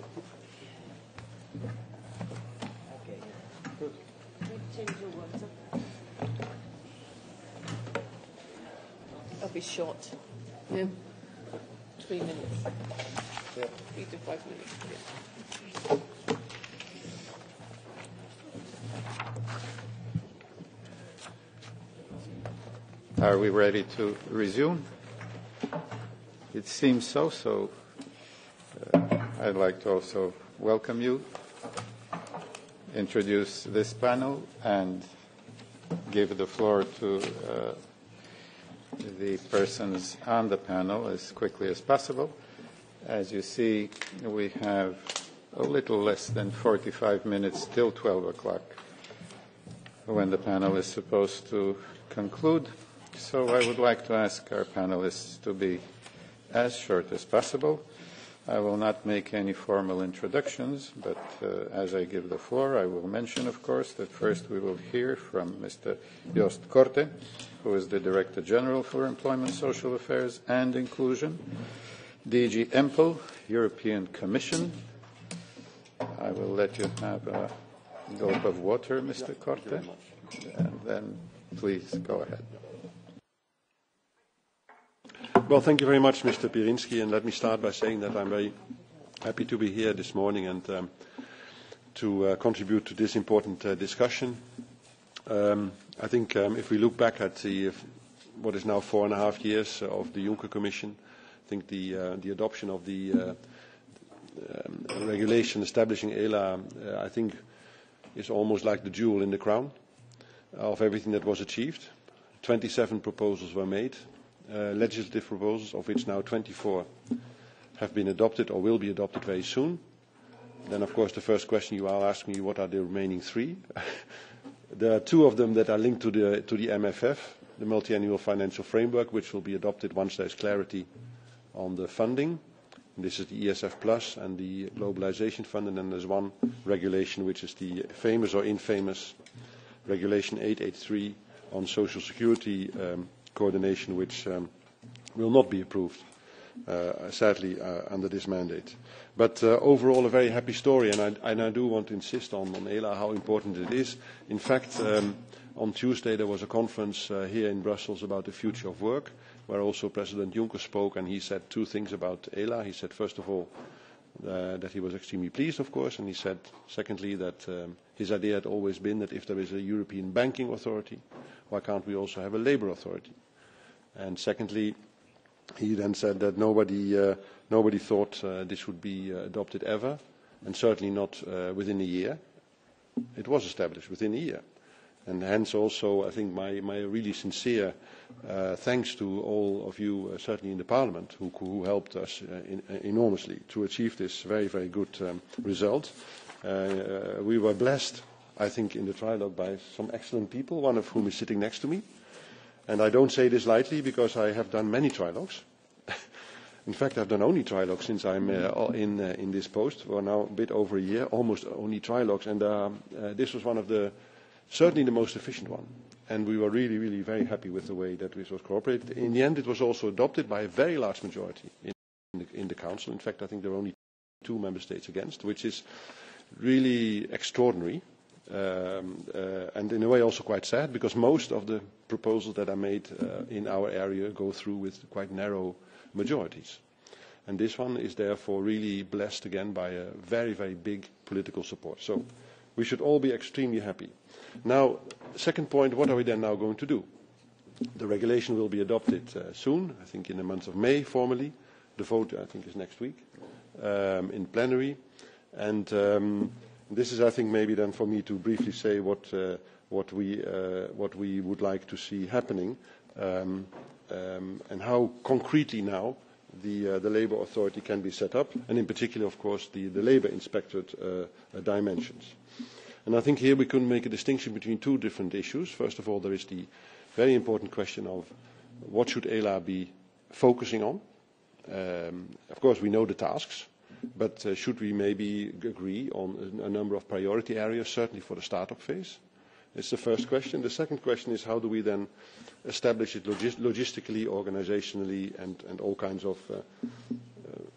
Okay. Good. Change your words. I'll be short. Yeah. 3 minutes. Yeah. 3 to 5 minutes. Yeah. Are we ready to resume? It seems so, so I'd like to also welcome you, introduce this panel, and give the floor to the persons on the panel as quickly as possible. As you see, we have a little less than 45 minutes till 12 o'clock when the panel is supposed to conclude. So I would like to ask our panelists to be as short as possible. I will not make any formal introductions, but as I give the floor, I will mention, of course, that first we will hear from Mr. Jost Korte, who is the Director General for Employment, Social Affairs and Inclusion, DG EMPL, European Commission. I will let you have a gulp of water, Mr. Korte, and then please go ahead. Well, thank you very much, Mr. Pirinski, and let me start by saying that I'm very Happy to be here this morning and to contribute to this important discussion. I think if we look back at what is now 4.5 years of the Juncker Commission, I think the adoption of the regulation establishing ELA, I think, is almost like the jewel in the crown of everything that was achieved. 27 proposals were made, legislative proposals, of which now 24 have been adopted or will be adopted very soon. Then, of course, the first question you will ask me, what are the remaining 3? There are 2 of them that are linked to the MFF, the Multiannual Financial Framework, which will be adopted once there is clarity on the funding. And this is the ESF Plus and the Globalization Fund, and then there's one regulation, which is the famous or infamous Regulation 883 on Social Security coordination, which will not be approved, sadly, under this mandate. But overall, a very happy story, and I do want to insist on ELA, how important it is. In fact, on Tuesday there was a conference here in Brussels about the future of work, where also President Juncker spoke, and he said 2 things about ELA. He said, first of all, that he was extremely pleased, of course, and he said, secondly, that his idea had always been that if there is a European banking authority, why can't we also have a labour authority? And secondly, he then said that nobody thought this would be adopted ever, and certainly not within a year. It was established within a year. And hence also, I think, my really sincere thanks to all of you, certainly in the Parliament, who helped us enormously to achieve this very, very good result. We were blessed, I think, in the trilogue by some excellent people, one of whom is sitting next to me. And I don't say this lightly because I have done many trilogues. In fact, I've done only trilogues since I'm in this post for now a bit over a year, almost only trilogues. And this was one of certainly the most efficient one. And we were really, really very happy with the way that this was cooperated. In the end, it was also adopted by a very large majority in the Council. In fact, I think there are only 2 member states against, which is really extraordinary. And in a way also quite sad, because most of the proposals that are made in our area go through with quite narrow majorities. And this one is therefore really blessed again by a very, very big political support. So we should all be extremely happy. Now, second point, what are we then now going to do? The regulation will be adopted soon, I think in the month of May formally. The vote, I think, is next week in plenary. And this is, I think, maybe then for me to briefly say what we would like to see happening, and how concretely now the labour authority can be set up, and in particular, of course, the labour inspectorate dimensions. And I think here we can make a distinction between 2 different issues. First of all, there is the very important question of what should ELA be focusing on. Of course, we know the tasks, but should we maybe agree on a number of priority areas, certainly for the start-up phase? It's the first question. The second question is, how do we then establish it logistically, organisationally, and all kinds of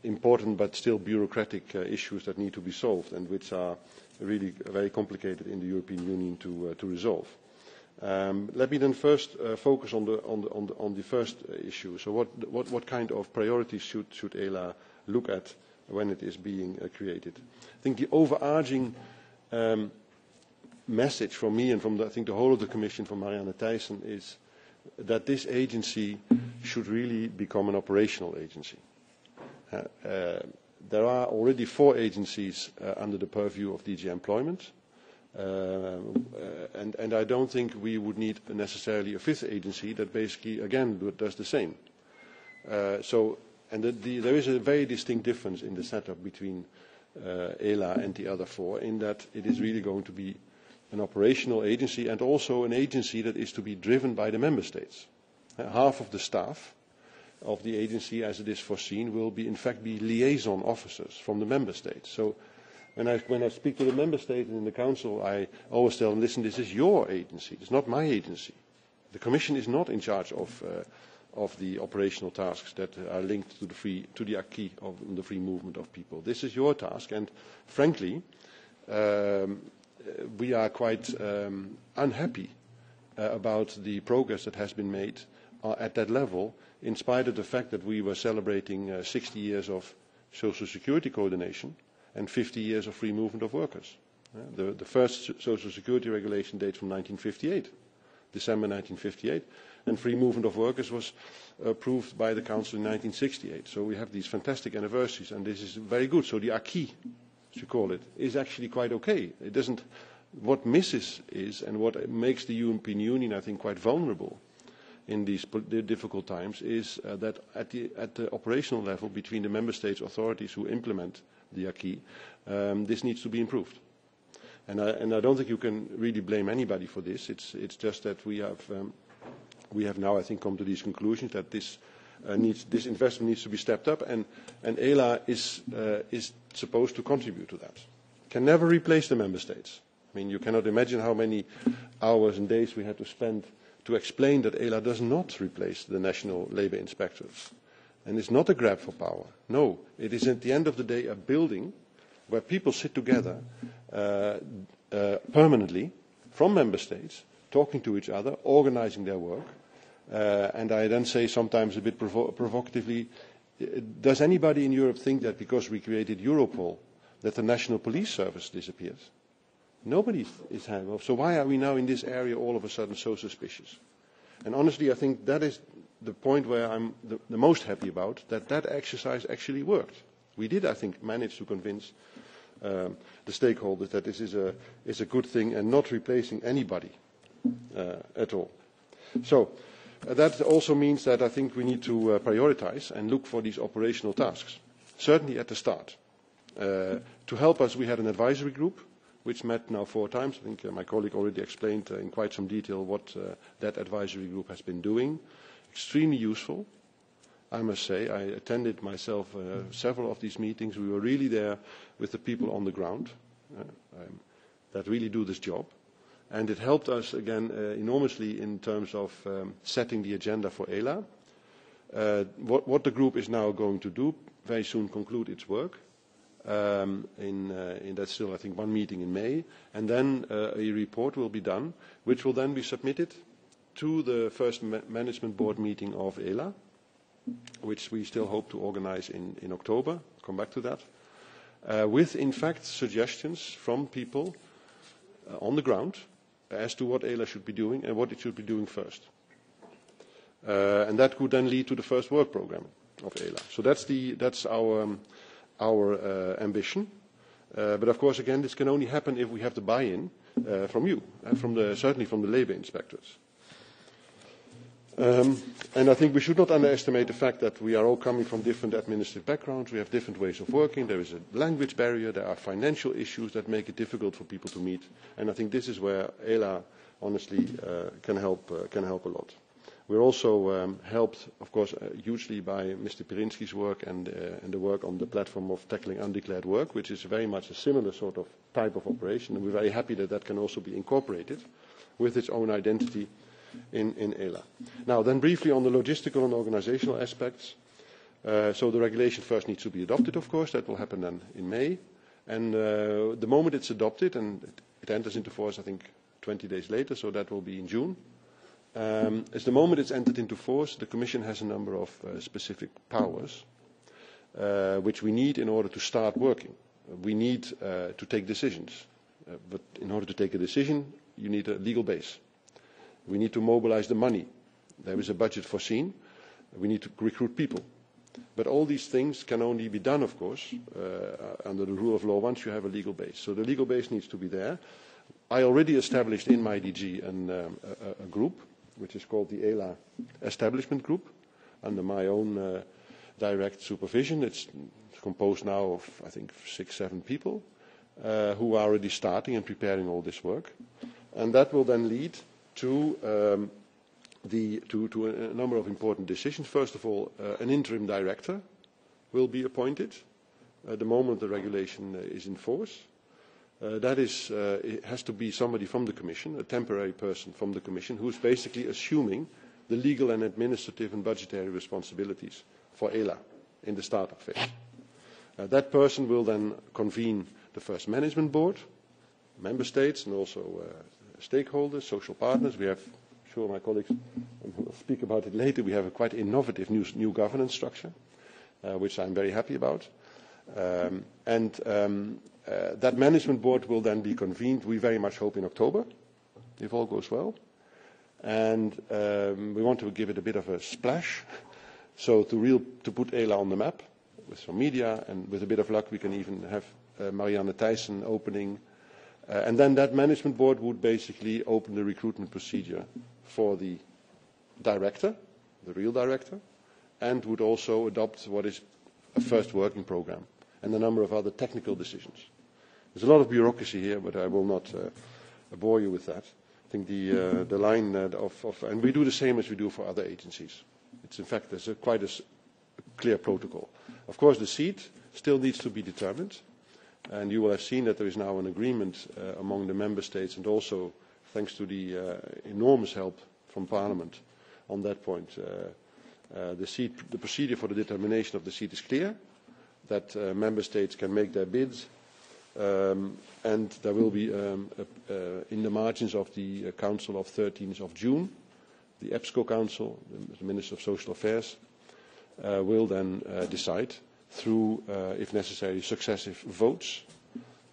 important but still bureaucratic issues that need to be solved and which are really very complicated in the European Union to resolve. Let me then first focus on the first issue. So what kind of priorities should ELA look at when it is being created? I think the overarching message from me and from I think the whole of the Commission, from Marianne Thyssen, is that this agency should really become an operational agency. There are already 4 agencies under the purview of DG Employment, and I don't think we would need necessarily a 5th agency that basically, again, does the same. There is a very distinct difference in the setup between ELA and the other 4, in that it is really going to be an operational agency and also an agency that is to be driven by the member states. Half of the staff of the agency, as it is foreseen, will in fact be liaison officers from the member states. So when I speak to the member state and in the council, I always tell them, listen, this is your agency, it's not my agency. The Commission is not in charge of the operational tasks that are linked to the acquis of the free movement of people. This is your task, and frankly, we are quite unhappy about the progress that has been made at that level, in spite of the fact that we were celebrating 60 years of social security coordination, and 50 years of free movement of workers. The first social security regulation dates from 1958, December 1958, and free movement of workers was approved by the Council in 1968. So we have these fantastic anniversaries, and this is very good. So the acquis, as you call it, is actually quite okay. It doesn't. What misses is, and what makes the European Union, I think, quite vulnerable in these difficult times, is that at the operational level, between the member states' authorities who implement the acquis, this needs to be improved. And I don't think you can really blame anybody for this. It's just that we have now, I think, come to these conclusions that this investment needs to be stepped up, and ELA is supposed to contribute to that. Can never replace the member states. I mean, you cannot imagine how many hours and days we had to spend to explain that ELA does not replace the national labour inspectors. And it's not a grab for power. No, it is at the end of the day a building where people sit together permanently from member states, talking to each other, organising their work. And I then say sometimes a bit provocatively, does anybody in Europe think that because we created Europol, that the national police service disappears? Nobody is having. So why are we now in this area all of a sudden so suspicious? And honestly, I think that is the point where I'm the most happy about, that exercise actually worked. We did, I think, manage to convince the stakeholders that this is a good thing and not replacing anybody at all. So that also means that I think we need to prioritise and look for these operational tasks, certainly at the start. To help us, we had an advisory group which met now 4 times. I think my colleague already explained in quite some detail what that advisory group has been doing. Extremely useful, I must say. I attended myself several of these meetings. We were really there with the people on the ground that really do this job. And it helped us, again, enormously in terms of setting the agenda for ELA. What the group is now going to do, very soon conclude its work. That's still, I think, 1 meeting in May, and then a report will be done, which will then be submitted to the first management board meeting of ELA, which we still hope to organise in October. I'll come back to that, with, in fact, suggestions from people on the ground as to what ELA should be doing and what it should be doing first. And that could then lead to the first work programme of ELA. So that's our ambition. But of course, again, this can only happen if we have the buy-in from you, certainly from the labour inspectors. And I think we should not underestimate the fact that we are all coming from different administrative backgrounds. We have different ways of working. There is a language barrier. There are financial issues that make it difficult for people to meet. And I think this is where ELA, honestly, can help a lot. We're also helped, of course, hugely by Mr. Pirinski's work and the work on the platform of tackling undeclared work, which is very much a similar sort of type of operation. And we're very happy that that can also be incorporated with its own identity in ELA. Now, then briefly on the logistical and organisational aspects. So the regulation first needs to be adopted, of course. That will happen then in May. And the moment it's adopted, and it enters into force, I think, 20 days later, so that will be in June. As the moment it's entered into force, the Commission has a number of specific powers which we need in order to start working. We need to take decisions. But in order to take a decision, you need a legal base. We need to mobilise the money. There is a budget foreseen. We need to recruit people. But all these things can only be done, of course, under the rule of law once you have a legal base. So the legal base needs to be there. I already established in my DG a group, which is called the ELA Establishment Group, under my own direct supervision. It's composed now of, I think, 6-7 people who are already starting and preparing all this work. And that will then lead to a number of important decisions. First of all, an interim director will be appointed the moment the regulation is in force. It has to be somebody from the Commission, a temporary person from the Commission, who is basically assuming the legal and administrative and budgetary responsibilities for ELA in the start-up phase. That person will then convene the first management board, member states and also stakeholders, social partners. We have, I'm sure my colleagues will speak about it later, we have a quite innovative new governance structure, which I'm very happy about. That management board will then be convened, we very much hope, in October, if all goes well. And we want to give it a bit of a splash, so to put ELA on the map with some media, and with a bit of luck we can even have Marianne Thijssen opening. And then that management board would basically open the recruitment procedure for the director, the real director, and would also adopt what is a first working programme and a number of other technical decisions. There's a lot of bureaucracy here, but I will not bore you with that. I think the line and we do the same as we do for other agencies. It's in fact there's quite a clear protocol. Of course, the seat still needs to be determined, and you will have seen that there is now an agreement among the member states, and also thanks to the enormous help from Parliament on that point. The procedure for the determination of the seat is clear, that member states can make their bids, and there will be in the margins of the Council of 13th of June, the EPSCO Council, the Minister of Social Affairs, will then decide through, if necessary, successive votes,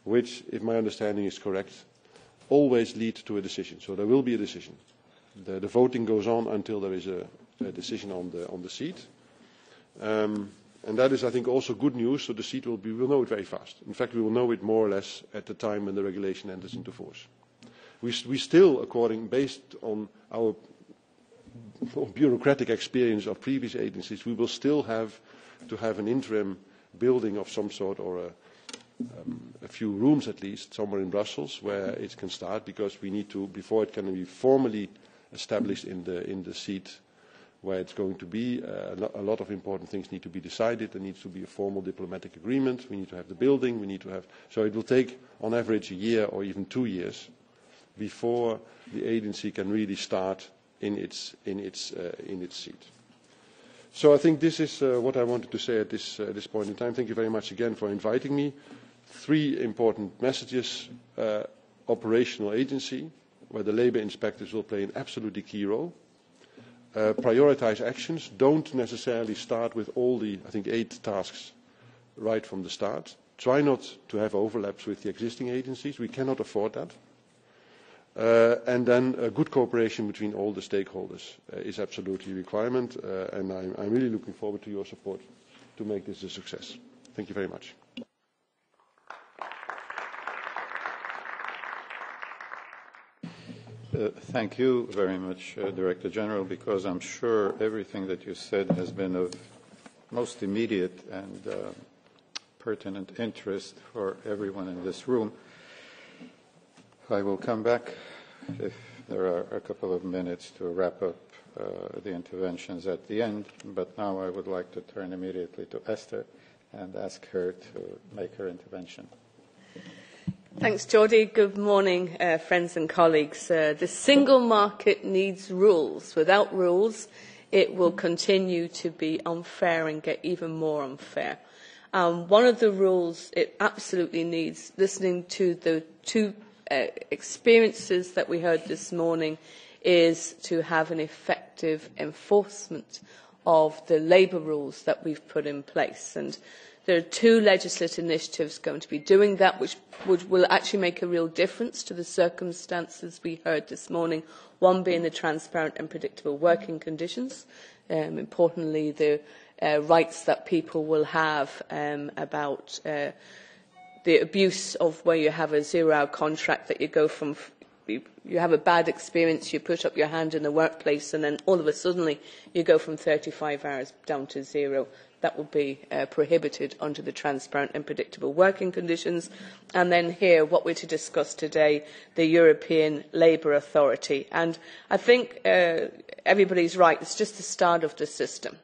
which, if my understanding is correct, always lead to a decision. So there will be a decision. The voting goes on until there is a decision on the seat. And that is, I think, also good news. So the seat we will know it very fast. In fact, we will know it more or less at the time when the regulation enters into force. We still, based on our bureaucratic experience of previous agencies, we will still have to have an interim building of some sort, or a few rooms at least, somewhere in Brussels where it can start, because we need to, before it can be formally established in the seat where it's going to be, a lot of important things need to be decided. There needs to be a formal diplomatic agreement. We need to have the building. We need to have. So it will take, on average, a year or even 2 years before the agency can really start in its seat. So I think this is what I wanted to say at this point in time. Thank you very much again for inviting me. 3 important messages: operational agency, where the labour inspectors will play an absolutely key role. Prioritise actions. Don't necessarily start with all the, I think, 8 tasks right from the start. Try not to have overlaps with the existing agencies. We cannot afford that. And then good cooperation between all the stakeholders is absolutely a requirement. And I'm really looking forward to your support to make this a success. Thank you very much. Thank you very much, Director General, because I'm sure everything that you said has been of most immediate and pertinent interest for everyone in this room. I will come back, if there are a couple of minutes, to wrap up the interventions at the end, but now I would like to turn immediately to Esther and ask her to make her intervention. Thanks, Jordi. Good morning, friends and colleagues. The single market needs rules. Without rules, it will continue to be unfair and get even more unfair. One of the rules it absolutely needs, listening to the 2 experiences that we heard this morning, is to have an effective enforcement of the labour rules that we've put in place. And there are 2 legislative initiatives going to be doing that, which will actually make a real difference to the circumstances we heard this morning. One being the transparent and predictable working conditions. Importantly, the rights that people will have about the abuse of where you have a 0-hour contract, that you go from, you have a bad experience, you put up your hand in the workplace, and then all of a sudden you go from 35 hours down to 0. That will be prohibited under the transparent and predictable working conditions. And then here, what we're to discuss today, the European Labour Authority. And I think everybody's right, it's just the start of the system.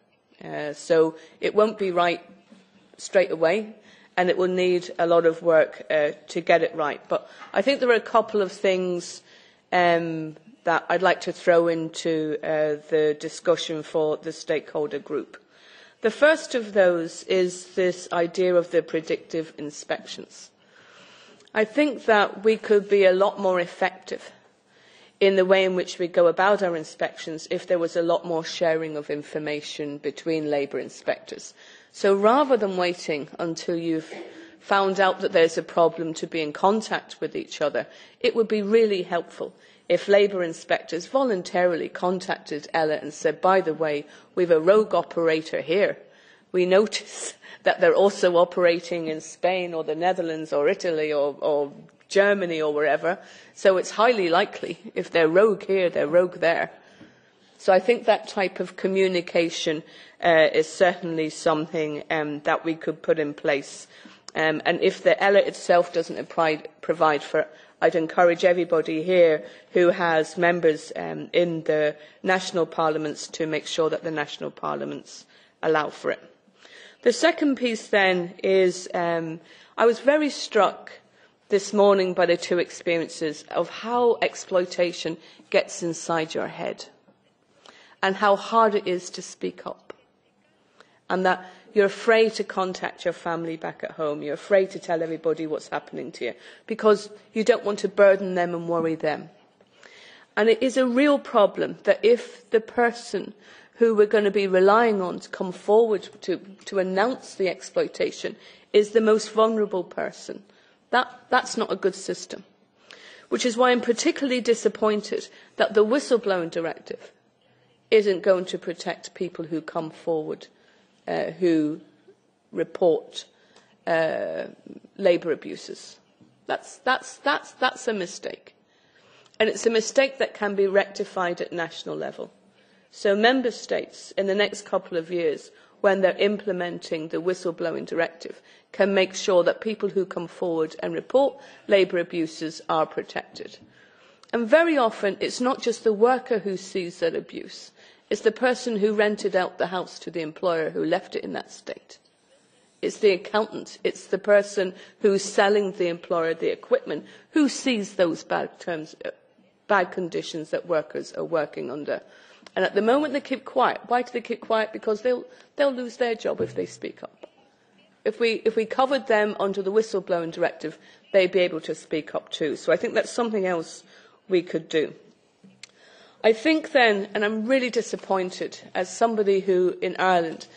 So it won't be right straight away, and it will need a lot of work to get it right. But I think there are a couple of things that I'd like to throw into the discussion for the stakeholder group. The first of those is this idea of the predictive inspections. I think that we could be a lot more effective in the way in which we go about our inspections if there was a lot more sharing of information between labour inspectors. So rather than waiting until you've found out that there's a problem to be in contact with each other, it would be really helpful if labour inspectors voluntarily contacted Ella and said, by the way, we've a rogue operator here. We notice that they're also operating in Spain or the Netherlands or Italy or Germany or wherever. So it's highly likely if they're rogue here, they're rogue there. So I think that type of communication is certainly something that we could put in place. And if the ELA itself doesn't provide for it, I'd encourage everybody here who has members in the national parliaments to make sure that the national parliaments allow for it. The second piece then is I was very struck this morning by the two experiences of how exploitation gets inside your head and how hard it is to speak up, and that you're afraid to contact your family back at home. You're afraid to tell everybody what's happening to you because you don't want to burden them and worry them. And it is a real problem that if the person who we're going to be relying on to come forward to announce the exploitation is the most vulnerable person, that's not a good system. Which is why I'm particularly disappointed that the whistleblowing directive isn't going to protect people who come forward who report labour abuses. That's a mistake. And it's a mistake that can be rectified at national level. So member states, in the next couple of years, when they're implementing the whistleblowing directive, can make sure that people who come forward and report labour abuses are protected. And very often, it's not just the worker who sees that abuse. It's the person who rented out the house to the employer who left it in that state. It's the accountant. It's the person who's selling the employer the equipment who sees those bad conditions that workers are working under. And at the moment they keep quiet. Why do they keep quiet? Because they'll lose their job if they speak up. If we covered them under the whistleblowing directive, they'd be able to speak up too. So I think that's something else we could do. I think then, and I'm really disappointed, as somebody who in Ireland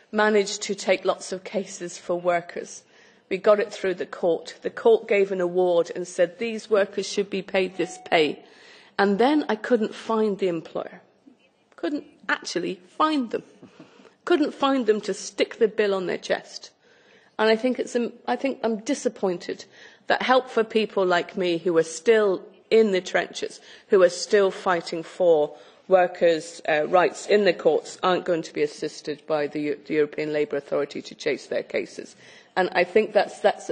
managed to take lots of cases for workers, we got it through the court. The court gave an award and said these workers should be paid this pay. And then I couldn't find the employer. Couldn't actually find them. Couldn't find them to stick the bill on their chest. And I think I'm disappointed that help for people like me who are still in the trenches, who are still fighting for workers' rights in the courts, aren't going to be assisted by the European Labour Authority to chase their cases. And I think that's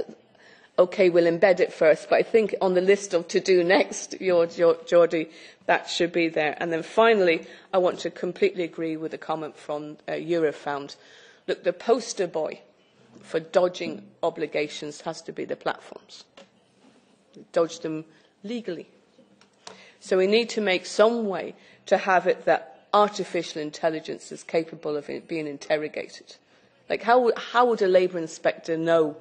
okay, we'll embed it first, but I think on the list of to do next, Jordi, that should be there. And then finally, I want to completely agree with a comment from Eurofound. Look, the poster boy for dodging obligations has to be the platforms. Dodge them legally. So we need to make some way to have it that artificial intelligence is capable of being interrogated. Like how would a labour inspector know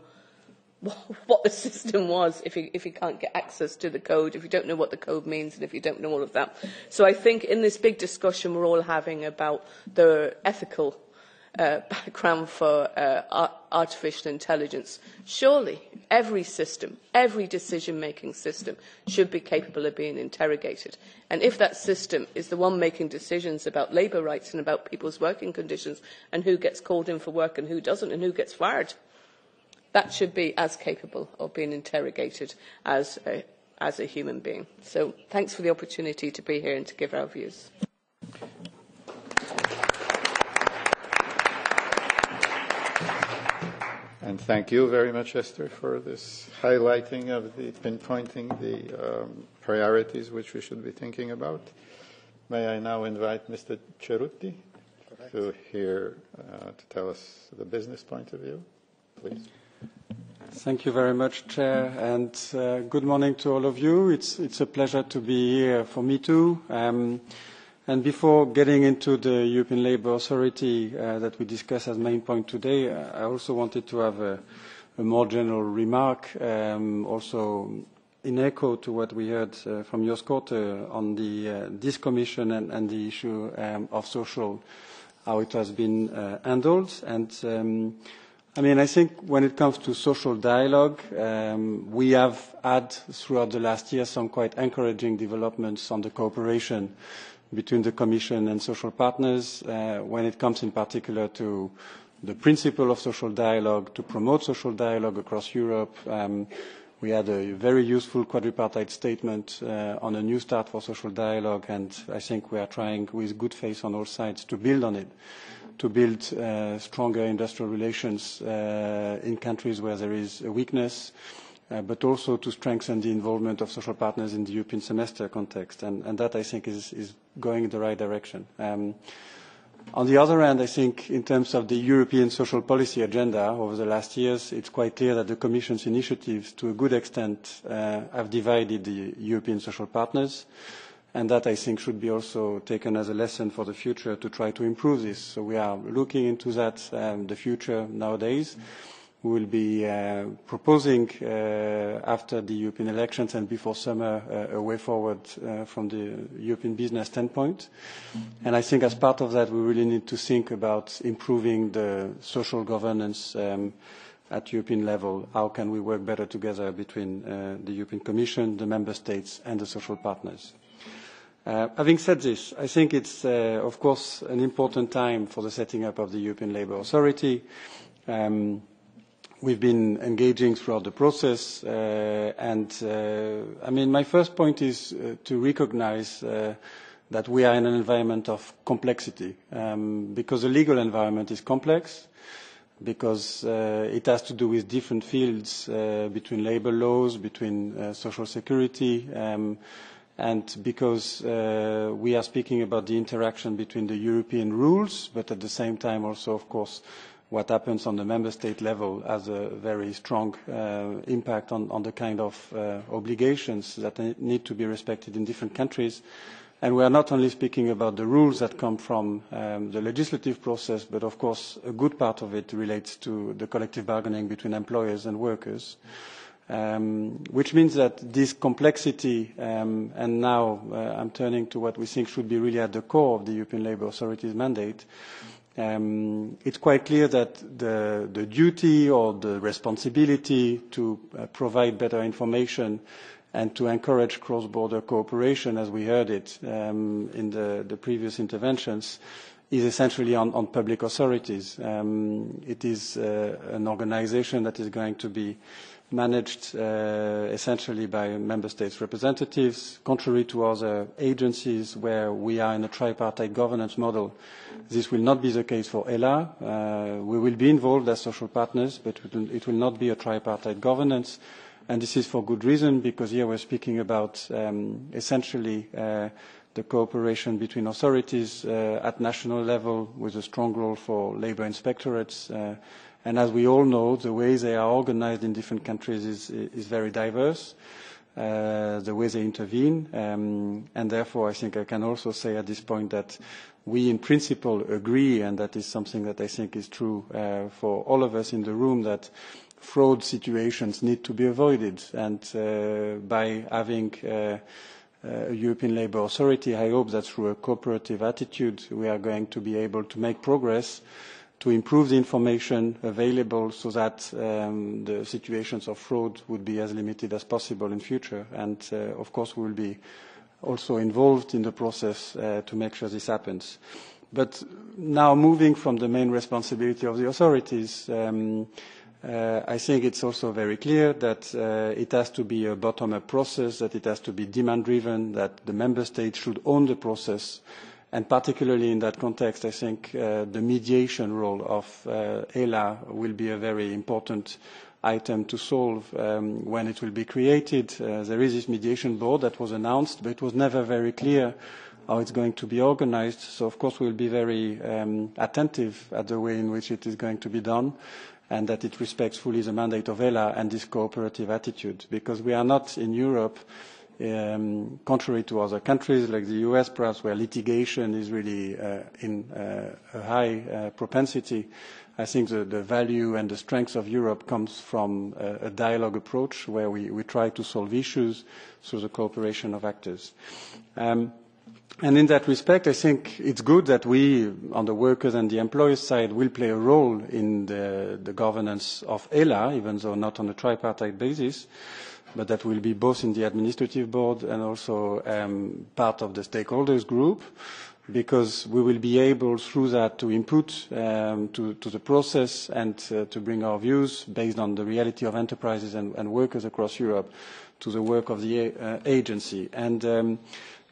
what the system was if you can't get access to the code, if you don't know what the code means, and if you don't know all of that? So I think in this big discussion we're all having about the ethical background for artificial intelligence, surely every system, every decision-making system should be capable of being interrogated. And if that system is the one making decisions about labour rights and about people's working conditions and who gets called in for work and who doesn't and who gets fired, that should be as capable of being interrogated as a human being. So thanks for the opportunity to be here and to give our views. And thank you very much, Esther, for this highlighting of pinpointing the priorities which we should be thinking about. May I now invite Mr. Cerutti to tell us the business point of view, please. Thank you very much, Chair, and good morning to all of you. It's a pleasure to be here for me too. And before getting into the European Labour Authority that we discussed as main point today, I also wanted to have a more general remark, also in echo to what we heard from your Scott on this Commission and the issue of social how it has been handled. And I mean, I think when it comes to social dialogue, we have had throughout the last year some quite encouraging developments on the cooperation between the Commission and social partners when it comes in particular to the principle of social dialogue, to promote social dialogue across Europe. We had a very useful quadripartite statement on a new start for social dialogue, and I think we are trying with good faith on all sides to build on it, to build stronger industrial relations in countries where there is a weakness, but also to strengthen the involvement of social partners in the European semester context. And that, I think, is going in the right direction. On the other hand, I think in terms of the European social policy agenda over the last years, it's quite clear that the Commission's initiatives, to a good extent, have divided the European social partners. And that, I think, should be also taken as a lesson for the future to try to improve this. So we are looking into that, the future nowadays. We will be proposing after the European elections and before summer a way forward from the European business standpoint. And I think as part of that, we really need to think about improving the social governance at European level. How can we work better together between the European Commission, the Member States, and the social partners? Having said this, I think it's, of course, an important time for the setting up of the European Labour Authority. We've been engaging throughout the process, and I mean, my first point is to recognize that we are in an environment of complexity, because the legal environment is complex, because it has to do with different fields between labour laws, between social security, and because we are speaking about the interaction between the European rules, but at the same time also, of course, what happens on the member state level has a very strong impact on the kind of obligations that need to be respected in different countries. And we are not only speaking about the rules that come from the legislative process, but of course a good part of it relates to the collective bargaining between employers and workers. Which means that this complexity, and now I'm turning to what we think should be really at the core of the European Labour Authority's mandate, it's quite clear that the duty or the responsibility to provide better information and to encourage cross-border cooperation, as we heard it in the previous interventions, is essentially on public authorities. It is an organization that is going to be managed essentially by member states' representatives, contrary to other agencies where we are in a tripartite governance model. This will not be the case for ELA. We will be involved as social partners, but it will not be a tripartite governance. And this is for good reason, because here we're speaking about essentially the cooperation between authorities at national level with a strong role for labour inspectorates. And as we all know, the way they are organized in different countries is very diverse, the way they intervene. And therefore, I think I can also say at this point that we in principle agree, and that is something that I think is true for all of us in the room, that fraud situations need to be avoided. And by having a European Labour Authority, I hope that through a cooperative attitude, we are going to be able to make progress to improve the information available so that the situations of fraud would be as limited as possible in future. And of course, we will be also involved in the process to make sure this happens. But now moving from the main responsibility of the authorities, I think it's also very clear that it has to be a bottom-up process, that it has to be demand-driven, that the member states should own the process. And particularly in that context, I think the mediation role of ELA will be a very important item to solve when it will be created. There is this mediation board that was announced, but it was never very clear how it's going to be organized. So, of course, we'll be very attentive at the way in which it is going to be done, and that it respects fully the mandate of ELA and this cooperative attitude. Because we are not in Europe, contrary to other countries like the US, perhaps, where litigation is really in a high propensity. I think the value and the strength of Europe comes from a dialogue approach where we try to solve issues through the cooperation of actors. And in that respect, I think it's good that we, on the workers and the employers side, will play a role in the governance of ELA, even though not on a tripartite basis, but that will be both in the administrative board and also part of the stakeholders group, because we will be able, through that, to input to the process and to bring our views based on the reality of enterprises and workers across Europe to the work of the agency. And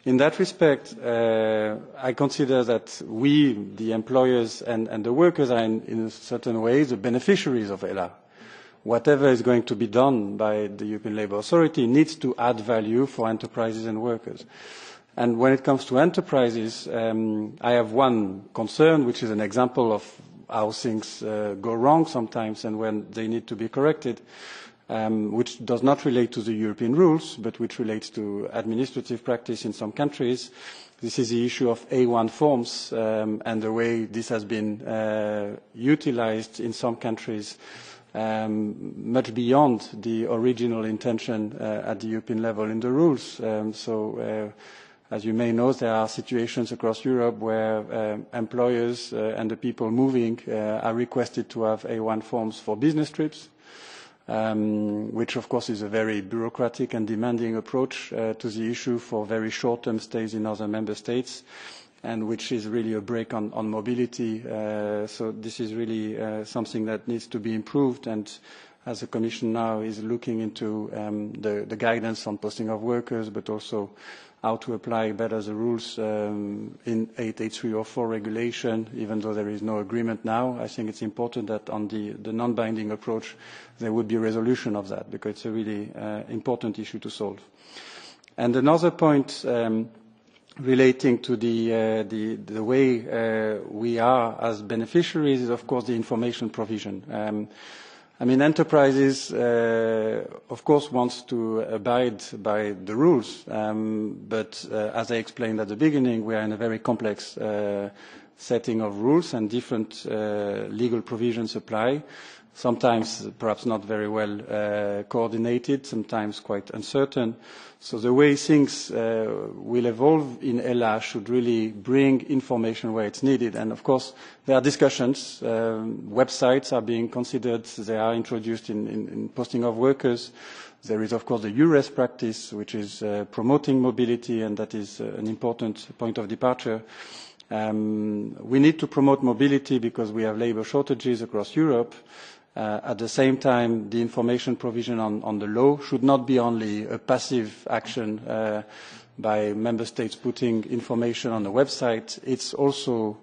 in that respect, I consider that we, the employers and the workers, are in a certain way the beneficiaries of ELA. Whatever is going to be done by the European Labour Authority needs to add value for enterprises and workers. And when it comes to enterprises, I have one concern, which is an example of how things go wrong sometimes and when they need to be corrected, which does not relate to the European rules, but which relates to administrative practice in some countries. This is the issue of A1 forms and the way this has been utilized in some countries much beyond the original intention at the European level in the rules. As you may know, there are situations across Europe where employers and the people moving are requested to have A1 forms for business trips, which of course is a very bureaucratic and demanding approach to the issue for very short-term stays in other member states, and which is really a brake on mobility. So this is really something that needs to be improved, and as the Commission now is looking into the guidance on posting of workers, but also how to apply better the rules in 883/04 regulation, even though there is no agreement now. I think it's important that on the non-binding approach there would be a resolution of that, because it's a really important issue to solve. And another point relating to the way we are as beneficiaries is, of course, the information provision. I mean, enterprises, of course, want to abide by the rules, but as I explained at the beginning, we are in a very complex setting of rules, and different legal provisions apply, sometimes perhaps not very well coordinated, sometimes quite uncertain. So the way things will evolve in ELA should really bring information where it's needed. And of course, there are discussions. Websites are being considered. They are introduced in posting of workers. There is, of course, the EURES practice, which is promoting mobility, and that is an important point of departure. We need to promote mobility because we have labour shortages across Europe. At the same time, the information provision on the law should not be only a passive action by member states putting information on the website. It's also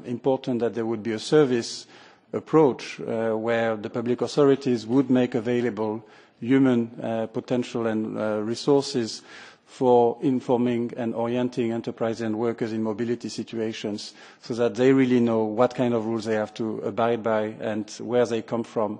important that there would be a service approach where the public authorities would make available human potential and resources for informing and orienting enterprises and workers in mobility situations, so that they really know what kind of rules they have to abide by and where they come from.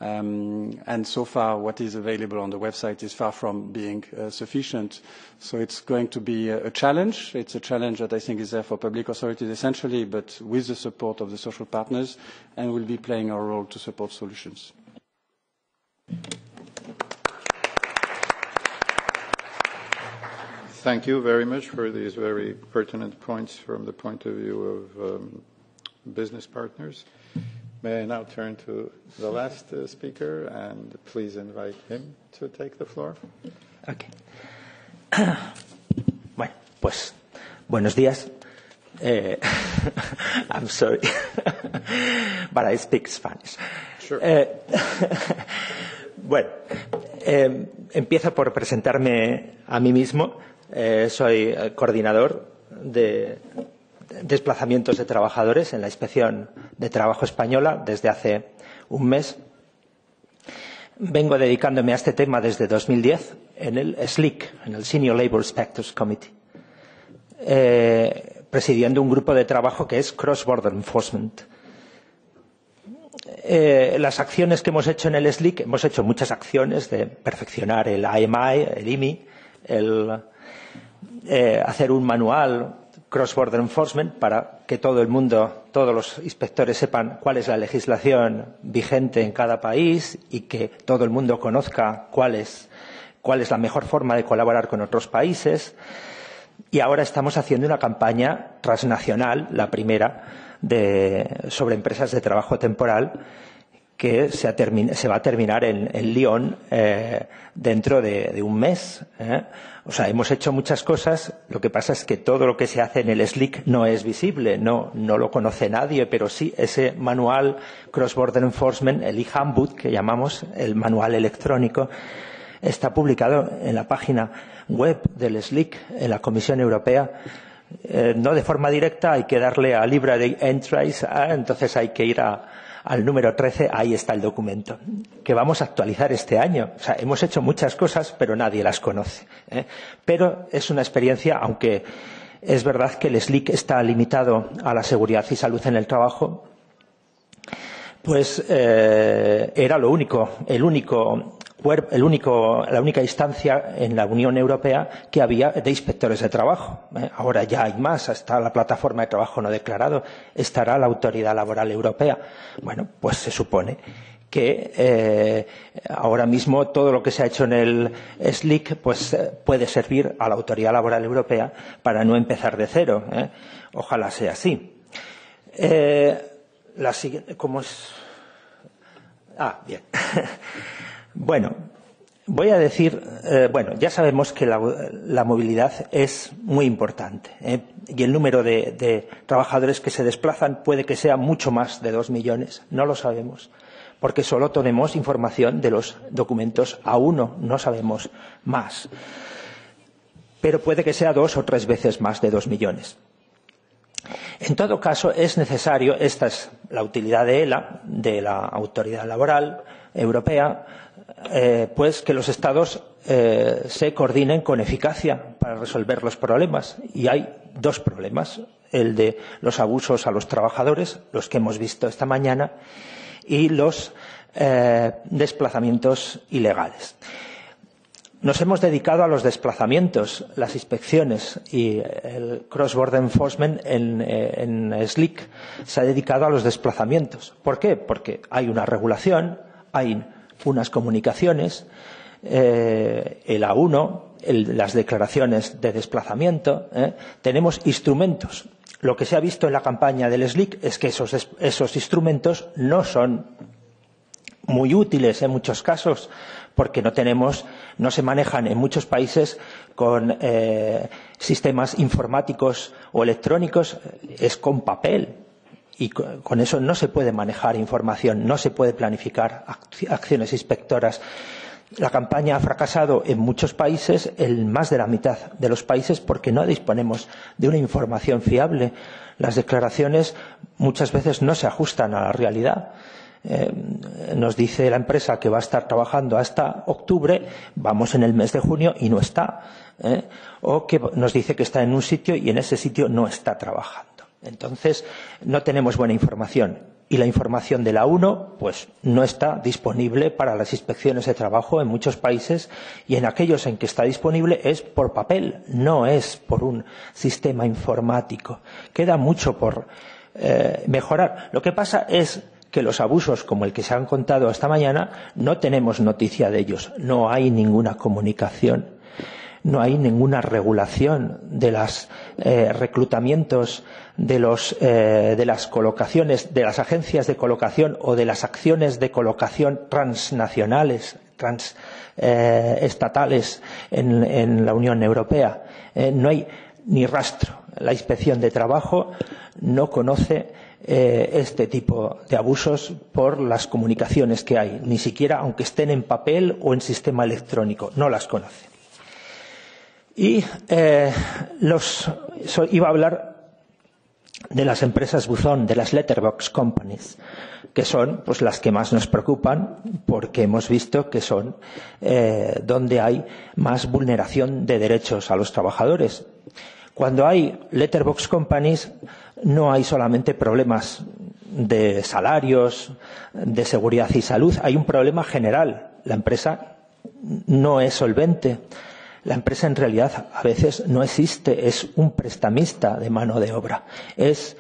And so far, what is available on the website is far from being sufficient. So it's going to be a challenge. It's a challenge that I think is there for public authorities essentially, but with the support of the social partners, and we'll be playing our role to support solutions. Thank you very much for these very pertinent points from the point of view of business partners. May I now turn to the last speaker, and please invite him to take the floor. Okay. Bueno, pues, buenos días. I'm sorry, but I speak Spanish. Sure. Bueno, empiezo por presentarme a mí mismo. Soy coordinador de desplazamientos de trabajadores en la Inspección de Trabajo española desde hace un mes. Vengo dedicándome a este tema desde 2010 en el SLIC, en el Senior Labour Inspectors Committee, presidiendo un grupo de trabajo que es Cross Border Enforcement. Las acciones que hemos hecho en el SLIC, hemos hecho muchas acciones de perfeccionar el IMI, el IMI, hacer un manual cross-border enforcement para que todo el mundo, todos los inspectores sepan cuál es la legislación vigente en cada país y que todo el mundo conozca cuál es la mejor forma de colaborar con otros países. Y ahora estamos haciendo una campaña transnacional, la primera, sobre empresas de trabajo temporal, que se va a terminar en Lyon dentro de un mes. O sea, hemos hecho muchas cosas. Lo que pasa es que todo lo que se hace en el SLIC no es visible, no lo conoce nadie, pero sí ese manual Cross-Border Enforcement, el e-handbook que llamamos, el manual electrónico, está publicado en la página web del SLIC, en la Comisión Europea. No de forma directa, hay que darle a Library Entries, entonces hay que ir al número 13, ahí está el documento, que vamos a actualizar este año. O sea, hemos hecho muchas cosas, pero nadie las conoce. Pero es una experiencia, aunque es verdad que el SLIC está limitado a la seguridad y salud en el trabajo, pues era la única instancia en la Unión Europea que había de inspectores de trabajo. Ahora ya hay más, está la plataforma de trabajo no declarado, estará la Autoridad Laboral Europea. Bueno, pues se supone que ahora mismo todo lo que se ha hecho en el SLIC pues puede servir a la Autoridad Laboral Europea para no empezar de cero. Ojalá sea así. La siguiente, ¿cómo es? Bien. Bueno, voy a decir, ya sabemos que la movilidad es muy importante, y el número de trabajadores que se desplazan puede que sea mucho más de 2 millones, no lo sabemos, porque solo tenemos información de los documentos A1, no sabemos más, pero puede que sea 2 o 3 veces más de 2 millones. En todo caso, es necesario, esta es la utilidad de ELA, de la Autoridad Laboral Europea, pues que los Estados se coordinen con eficacia para resolver los problemas. Y hay 2 problemas, el de los abusos a los trabajadores, los que hemos visto esta mañana, y los desplazamientos ilegales. Nos hemos dedicado a los desplazamientos, las inspecciones, y el Cross-Border Enforcement en SLIC se ha dedicado a los desplazamientos. ¿Por qué? Porque hay una regulación, hay unas comunicaciones, el A1, las declaraciones de desplazamiento, tenemos instrumentos. Lo que se ha visto en la campaña del SLIC es que esos instrumentos no son muy útiles en muchos casos, porque no se manejan en muchos países con sistemas informáticos o electrónicos, es con papel. Y con eso no se puede manejar información, no se puede planificar acciones inspectoras. La campaña ha fracasado en muchos países, en más de la mitad de los países, porque no disponemos de una información fiable. Las declaraciones muchas veces no se ajustan a la realidad. Nos dice la empresa que va a estar trabajando hasta octubre, vamos en el mes de junio y no está. O que nos dice que está en un sitio y en ese sitio no está trabajando. Entonces, no tenemos buena información. Y la información de la A1, pues, no está disponible para las inspecciones de trabajo en muchos países, y en aquellos en que está disponible es por papel, no es por un sistema informático. Queda mucho por mejorar. Lo que pasa es que los abusos, como el que se han contado esta mañana, no tenemos noticia de ellos. No hay ninguna comunicación. No hay ninguna regulación de los reclutamientos, de las colocaciones, de las agencias de colocación o de las acciones de colocación transnacionales, estatales en la Unión Europea. No hay ni rastro. La Inspección de Trabajo no conoce este tipo de abusos por las comunicaciones que hay, ni siquiera aunque estén en papel o en sistema electrónico, no las conoce. Y iba a hablar de las empresas buzón, de las letterbox companies, que son pues las que más nos preocupan, porque hemos visto que son donde hay más vulneración de derechos a los trabajadores. Cuando hay letterbox companies no hay solamente problemas de salarios, de seguridad y salud, hay un problema general. La empresa no es solvente. La empresa en realidad a veces no existe, es un prestamista de mano de obra, es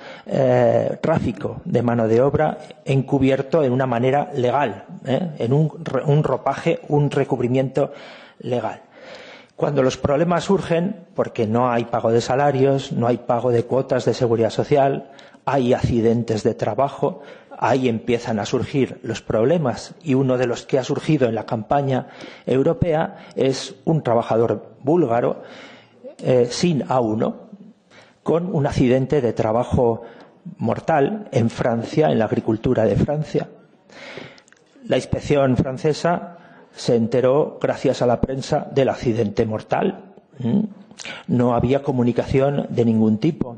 tráfico de mano de obra encubierto de una manera legal, en un ropaje, un recubrimiento legal. Cuando los problemas surgen, porque no hay pago de salarios, no hay pago de cuotas de seguridad social, hay accidentes de trabajo, ahí empiezan a surgir los problemas, y uno de los que ha surgido en la campaña europea es un trabajador búlgaro sin A1, con un accidente de trabajo mortal en Francia, en la agricultura de Francia. La inspección francesa se enteró, gracias a la prensa, del accidente mortal. No había comunicación de ningún tipo.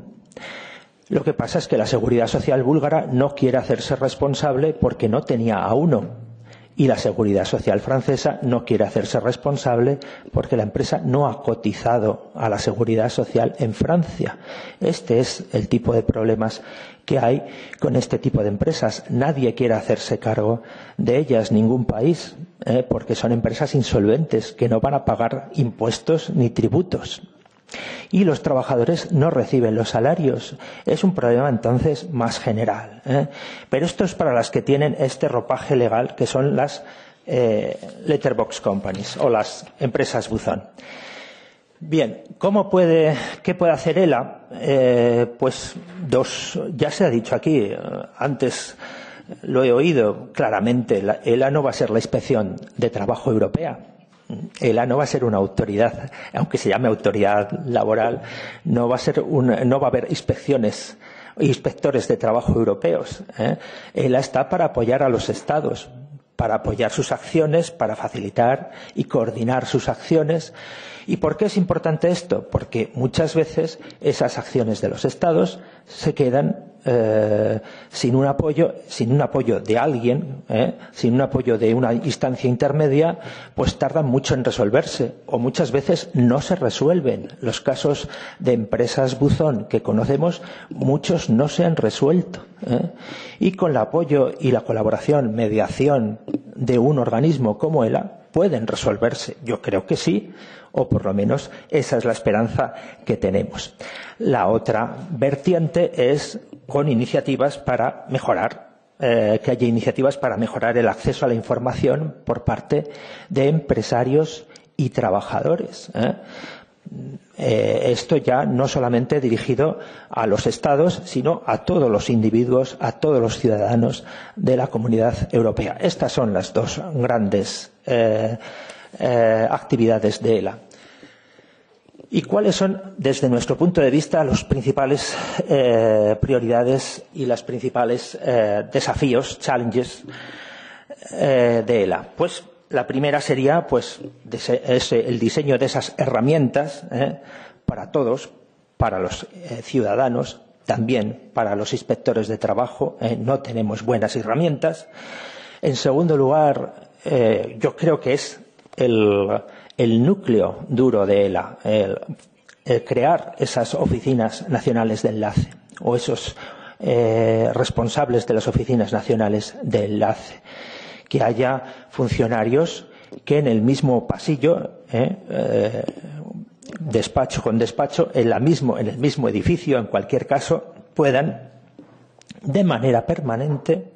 Lo que pasa es que la Seguridad Social búlgara no quiere hacerse responsable porque no tenía A1. Y la Seguridad Social francesa no quiere hacerse responsable porque la empresa no ha cotizado a la Seguridad Social en Francia. Este es el tipo de problemas que hay con este tipo de empresas. Nadie quiere hacerse cargo de ellas, ningún país, porque son empresas insolventes que no van a pagar impuestos ni tributos. Y los trabajadores no reciben los salarios. Es un problema entonces más general, Pero esto es para las que tienen este ropaje legal, que son las letterbox companies o las empresas buzón. Bien, ¿qué puede hacer ELA? Pues ya se ha dicho aquí, antes lo he oído claramente, ELA no va a ser la Inspección de Trabajo Europea. ELA no va a ser una autoridad, aunque se llame Autoridad Laboral, no va a haber inspecciones o inspectores de trabajo europeos. ELA está para apoyar a los Estados, para apoyar sus acciones, para facilitar y coordinar sus acciones. ¿Y por qué es importante esto? Porque muchas veces esas acciones de los Estados se quedan sin un apoyo de alguien, sin un apoyo de una instancia intermedia, pues tardan mucho en resolverse, o muchas veces no se resuelven. Los casos de empresas buzón que conocemos, muchos no se han resuelto, y con el apoyo y la colaboración, mediación de un organismo como ELA, pueden resolverse. Yo creo que sí, o por lo menos esa es la esperanza que tenemos. La otra vertiente es con iniciativas para mejorar, que haya iniciativas para mejorar el acceso a la información por parte de empresarios y trabajadores. Esto ya no solamente dirigido a los Estados, sino a todos los individuos, a todos los ciudadanos de la Comunidad Europea. Estas son las dos grandes actividades de ELA. ¿Y cuáles son, desde nuestro punto de vista, los principales prioridades y los principales desafíos, challenges de ELA? Pues la primera sería el diseño de esas herramientas para todos, para los ciudadanos, también para los inspectores de trabajo. No tenemos buenas herramientas. En segundo lugar, yo creo que es el núcleo duro de ELA, el crear esas oficinas nacionales de enlace o esos responsables de las oficinas nacionales de enlace. Que haya funcionarios que en el mismo pasillo, despacho con despacho, en el mismo edificio, en cualquier caso, puedan de manera permanente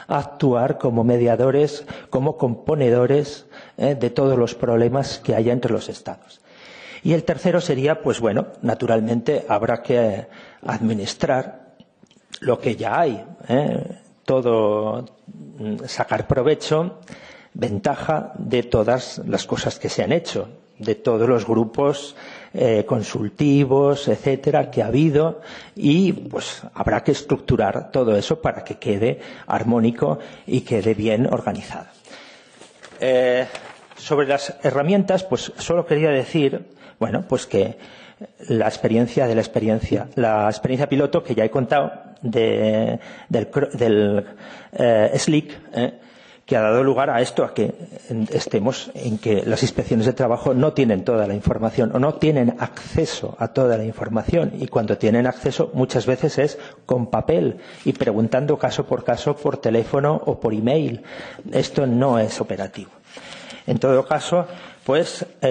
actuar como mediadores, como componedores de todos los problemas que haya entre los Estados. Y el tercero sería, naturalmente habrá que administrar lo que ya hay, sacar provecho, ventaja de todas las cosas que se han hecho, de todos los grupos consultivos, etcétera, que ha habido, y pues habrá que estructurar todo eso para que quede armónico y quede bien organizado. Sobre las herramientas, pues solo quería decir, que la experiencia piloto que ya he contado del SLIC, que ha dado lugar a esto, a que estemos en que las inspecciones de trabajo no tienen toda la información o no tienen acceso a toda la información, y cuando tienen acceso muchas veces es con papel y preguntando caso por caso por teléfono o por email. Esto no es operativo. En todo caso,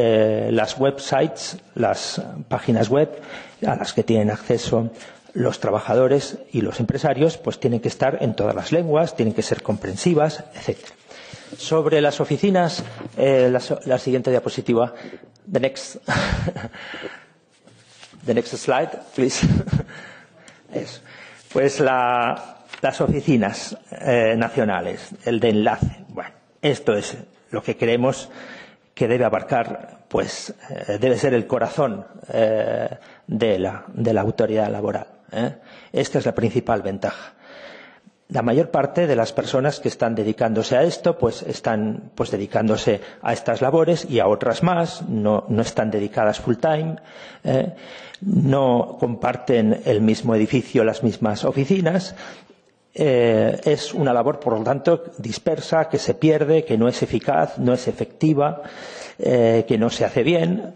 las websites, las páginas web a las que tienen acceso los trabajadores y los empresarios, pues tienen que estar en todas las lenguas, tienen que ser comprensivas, etc. Sobre las oficinas, la siguiente diapositiva, The next, the next slide, please. Eso. Pues las oficinas nacionales, el de enlace. Bueno, esto es lo que creemos que debe abarcar, pues debe ser el corazón de la autoridad laboral. Esta es la principal ventaja. La mayor parte de las personas que están dedicándose a esto, pues están dedicándose a estas labores y a otras más, no están dedicadas full time, no comparten el mismo edificio, las mismas oficinas. Es una labor, por lo tanto, dispersa, que se pierde, que no es eficaz, no es efectiva, que no se hace bien.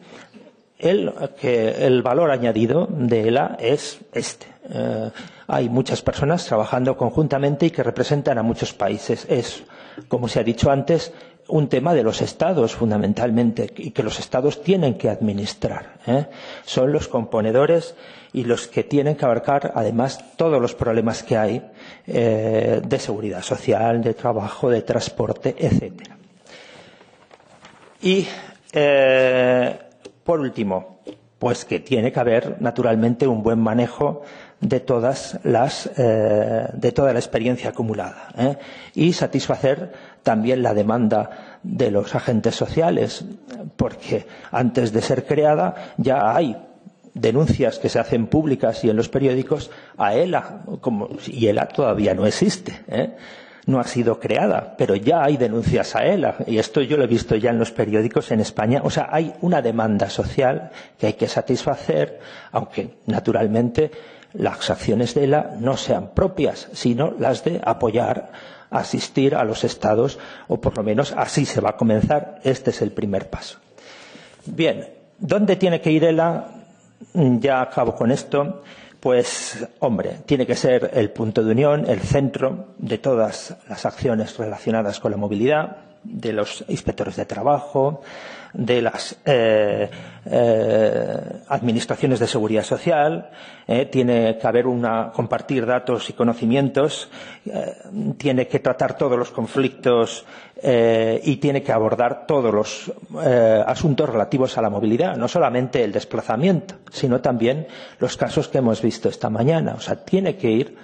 El valor añadido de ELA es este. Hay muchas personas trabajando conjuntamente y que representan a muchos países. Es, como se ha dicho antes, un tema de los Estados, fundamentalmente, y que los Estados tienen que administrar. Son los componedores y los que tienen que abarcar, además, todos los problemas que hay de seguridad social, de trabajo, de transporte, etcétera. Y, por último, pues que tiene que haber, naturalmente, un buen manejo de toda la experiencia acumulada y satisfacer también la demanda de los agentes sociales, porque antes de ser creada ya hay denuncias que se hacen públicas y en los periódicos a ELA, y ELA todavía no existe, no ha sido creada, pero ya hay denuncias a ELA, y esto yo lo he visto ya en los periódicos en España. O sea, hay una demanda social que hay que satisfacer, aunque naturalmente las acciones de ELA no sean propias, sino las de apoyar, asistir a los Estados, o por lo menos así se va a comenzar. Este es el primer paso. Bien, ¿dónde tiene que ir ELA? Ya acabo con esto. Pues, hombre, tiene que ser el punto de unión, el centro de todas las acciones relacionadas con la movilidad, de los inspectores de trabajo, de las administraciones de seguridad social. Tiene que haber compartir datos y conocimientos, tiene que tratar todos los conflictos y tiene que abordar todos los asuntos relativos a la movilidad, no solamente el desplazamiento, sino también los casos que hemos visto esta mañana. O sea, tiene que ir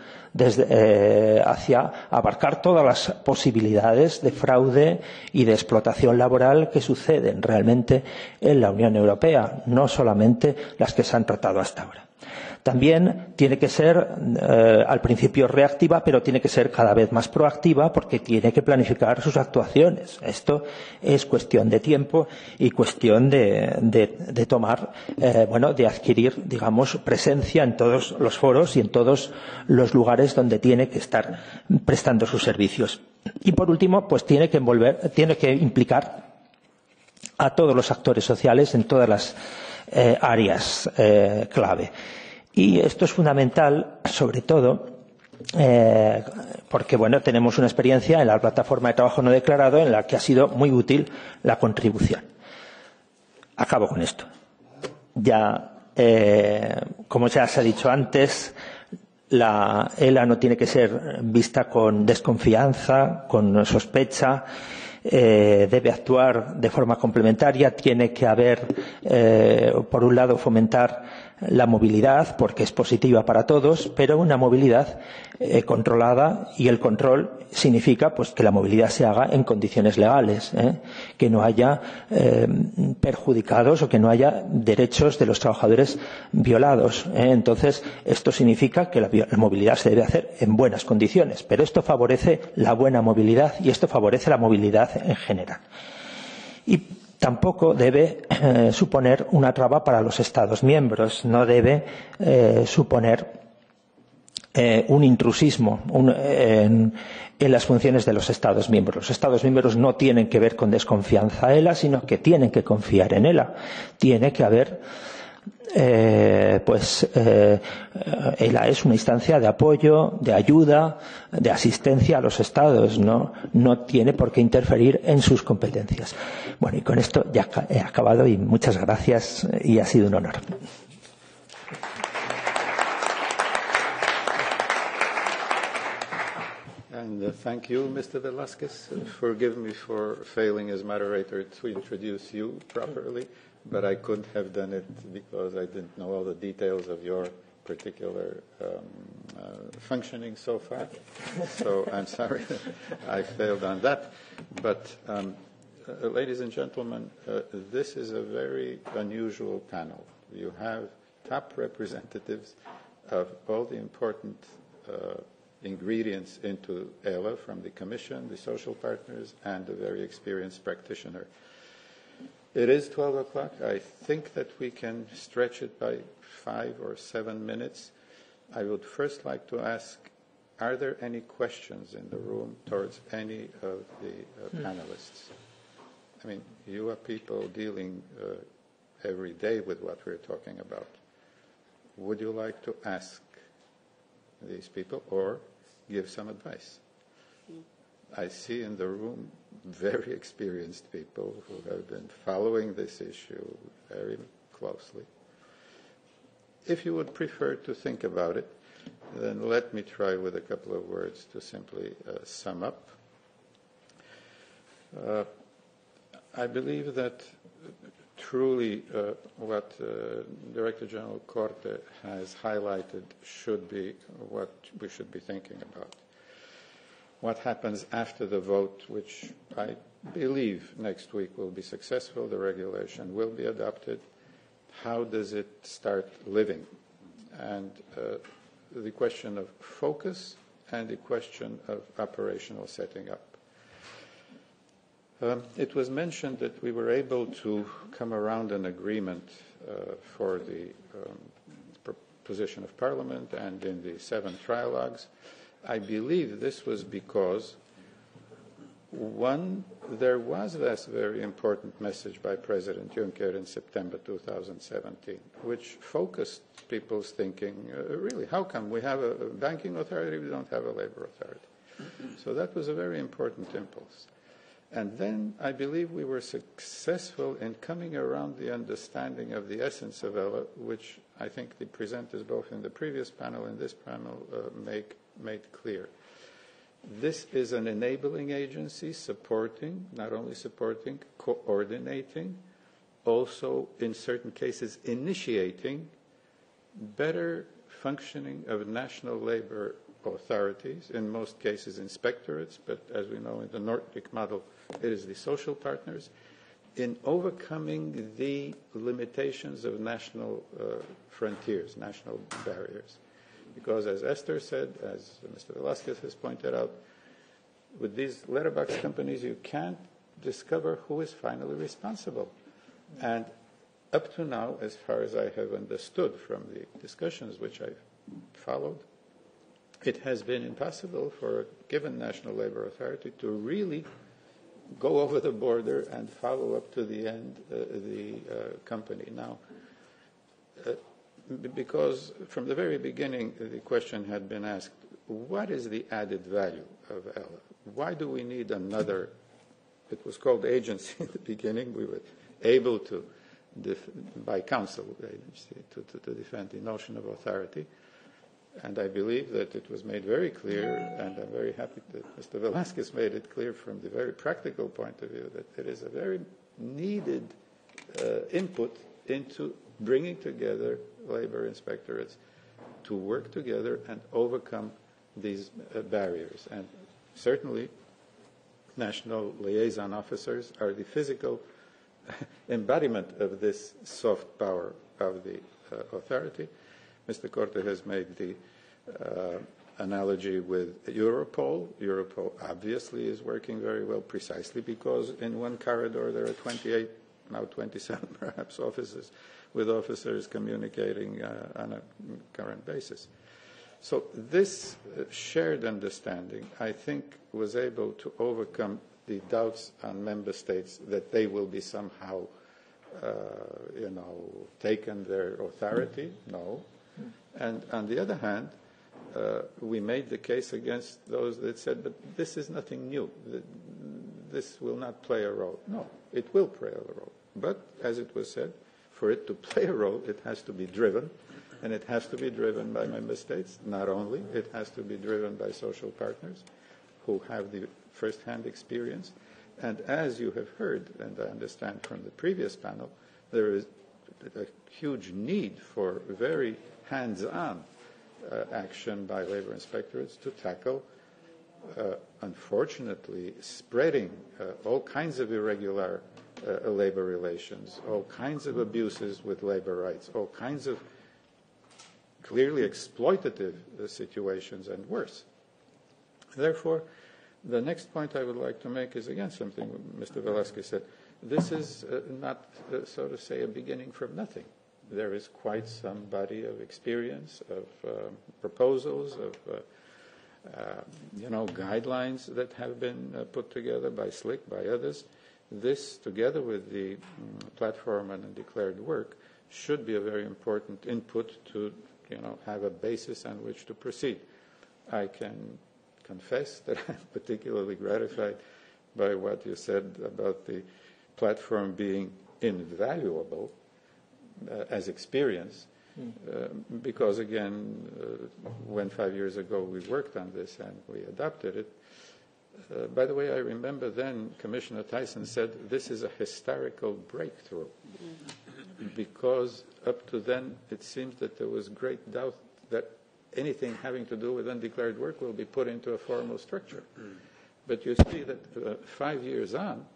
hacia abarcar todas las posibilidades de fraude y de explotación laboral que suceden realmente en la Unión Europea, no solamente las que se han tratado hasta ahora. También tiene que ser, al principio, reactiva, pero tiene que ser cada vez más proactiva, porque tiene que planificar sus actuaciones. Esto es cuestión de tiempo y cuestión de tomar, de adquirir, digamos, presencia en todos los foros y en todos los lugares donde tiene que estar prestando sus servicios. Y, por último, pues tiene que implicar a todos los actores sociales en todas las áreas clave. Y esto es fundamental, sobre todo, porque tenemos una experiencia en la plataforma de trabajo no declarado en la que ha sido muy útil la contribución. Acabo con esto. Ya, como ya se ha dicho antes, la ELA no tiene que ser vista con desconfianza, con sospecha. Debe actuar de forma complementaria. Tiene que haber, por un lado, fomentar la movilidad, porque es positiva para todos, pero una movilidad controlada, y el control significa pues que la movilidad se haga en condiciones legales, que no haya perjudicados o que no haya derechos de los trabajadores violados. Entonces, esto significa que la movilidad se debe hacer en buenas condiciones, pero esto favorece la buena movilidad y esto favorece la movilidad en general. Y tampoco debe suponer una traba para los Estados miembros, no debe suponer un intrusismo en las funciones de los Estados miembros. Los Estados miembros no tienen que ver con desconfianza a ELA, sino que tienen que confiar en ELA. Tiene que haber ELA es una instancia de apoyo, de ayuda, de asistencia a los Estados, no tiene por qué interferir en sus competencias. Bueno, y con esto ya he acabado y muchas gracias y ha sido un honor. And thank you, Mr. Velasquez. Forgive me for failing as moderator to introduce you properly. but I couldn't have done it because I didn't know all the details of your particular functioning so far. So I'm sorry I failed on that. But ladies and gentlemen, this is a very unusual panel. You have top representatives of all the important ingredients into ELA from the Commission, the social partners, and a very experienced practitioner. It is 12 o'clock. I think that we can stretch it by 5 or 7 minutes. I would first like to ask, are there any questions in the room towards any of the panelists? I mean, you are people dealing every day with what we're talking about. Would you like to ask these people or give some advice? I see in the room very experienced people who have been following this issue very closely. If you would prefer to think about it, then let me try with a couple of words to simply sum up. I believe that truly what Director General Corte has highlighted should be what we should be thinking about. What happens after the vote, which I believe next week will be successful, the regulation will be adopted. How does it start living? And the question of focus and the question of operational setting up. It was mentioned that we were able to come around an agreement for the position of Parliament and in the 7 trilogues. I believe this was because, one, there was this very important message by President Juncker in September 2017, which focused people's thinking, really, how come we have a banking authority, we don't have a labor authority? So that was a very important impulse. And then I believe we were successful in coming around the understanding of the essence of ELA, which I think the presenters both in the previous panel and this panel made clear. This is an enabling agency supporting, not only supporting, coordinating, also in certain cases initiating better functioning of national labor authorities, in most cases inspectorates, but as we know in the Nordic model, it is the social partners, in overcoming the limitations of national frontiers, national barriers. Because as Esther said, as Mr. Velasquez has pointed out, with these letterbox companies, you can't discover who is finally responsible. And up to now, as far as I have understood from the discussions which I've followed, it has been impossible for a given national labor authority to really go over the border and follow up to the end the company. Now, because from the very beginning the question had been asked, what is the added value of ELA? Why do we need another, it was called agency in the beginning, we were able to, by council agency, to defend the notion of authority. And I believe that it was made very clear, and I'm very happy that Mr. Velasquez made it clear from the very practical point of view, that there is a very needed input into bringing together labor inspectorates to work together and overcome these barriers. And certainly, national liaison officers are the physical embodiment of this soft power of the authority. Mr. Corte has made the analogy with Europol. Europol obviously is working very well precisely because in one corridor there are 28, now 27 perhaps, offices, with officers communicating on a current basis. So this shared understanding, I think, was able to overcome the doubts on member states that they will be somehow, taken their authority. No. And on the other hand, we made the case against those that said, but this is nothing new. This will not play a role. No, it will play a role. But, as it was said, for it to play a role, it has to be driven, and it has to be driven by member states. Not only, it has to be driven by social partners who have the first-hand experience. And as you have heard, and I understand from the previous panel, there is a huge need for very hands-on action by labor inspectorates to tackle, unfortunately, spreading all kinds of irregular labor relations, all kinds of abuses with labor rights, all kinds of clearly exploitative situations and worse. Therefore, the next point I would like to make is, again, something Mr. Velasquez said. This is not, so to say, a beginning from nothing. There is quite some body of experience, of proposals, of guidelines that have been put together by SLIC, by others. This, together with the platform and undeclared work, should be a very important input to, have a basis on which to proceed. I can confess that I'm particularly gratified by what you said about the platform being invaluable as experience, because, again, when 5 years ago we worked on this and we adopted it, by the way, I remember then Commissioner Tyson said this is a historical breakthrough, because up to then it seems that there was great doubt that anything having to do with undeclared work will be put into a formal structure. But you see that 5 years on,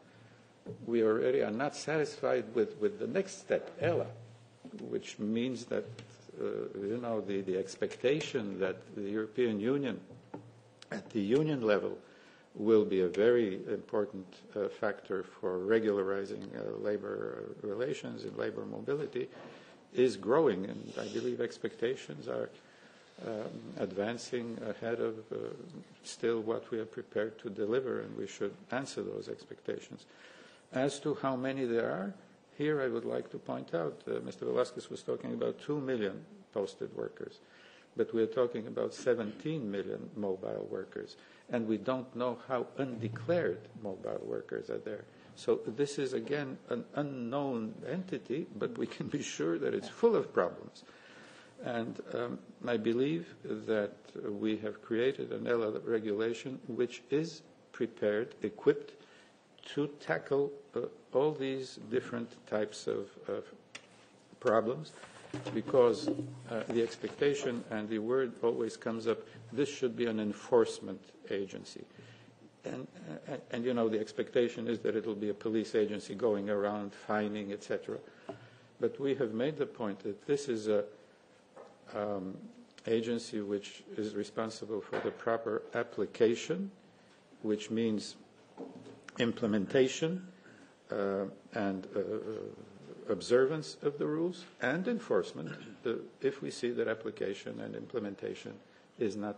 we already are not satisfied with the next step, ELA, which means that, the expectation that the European Union, at the union level, will be a very important factor for regularizing labor relations and labor mobility is growing, and I believe expectations are advancing ahead of still what we are prepared to deliver, and we should answer those expectations. As to how many there are, here I would like to point out, Mr. Velasquez was talking about 2 million posted workers, but we are talking about 17 million mobile workers, and we don't know how undeclared mobile workers are there. So this is, again, an unknown entity, but we can be sure that it's full of problems. And I believe that we have created an ELA regulation which is prepared, equipped to tackle all these different types of problems, because the expectation and the word always comes up, this should be an enforcement agency. And the expectation is that it will be a police agency going around fining, etc. But we have made the point that this is a agency which is responsible for the proper application, which means implementation and observance of the rules and enforcement if we see that application and implementation is not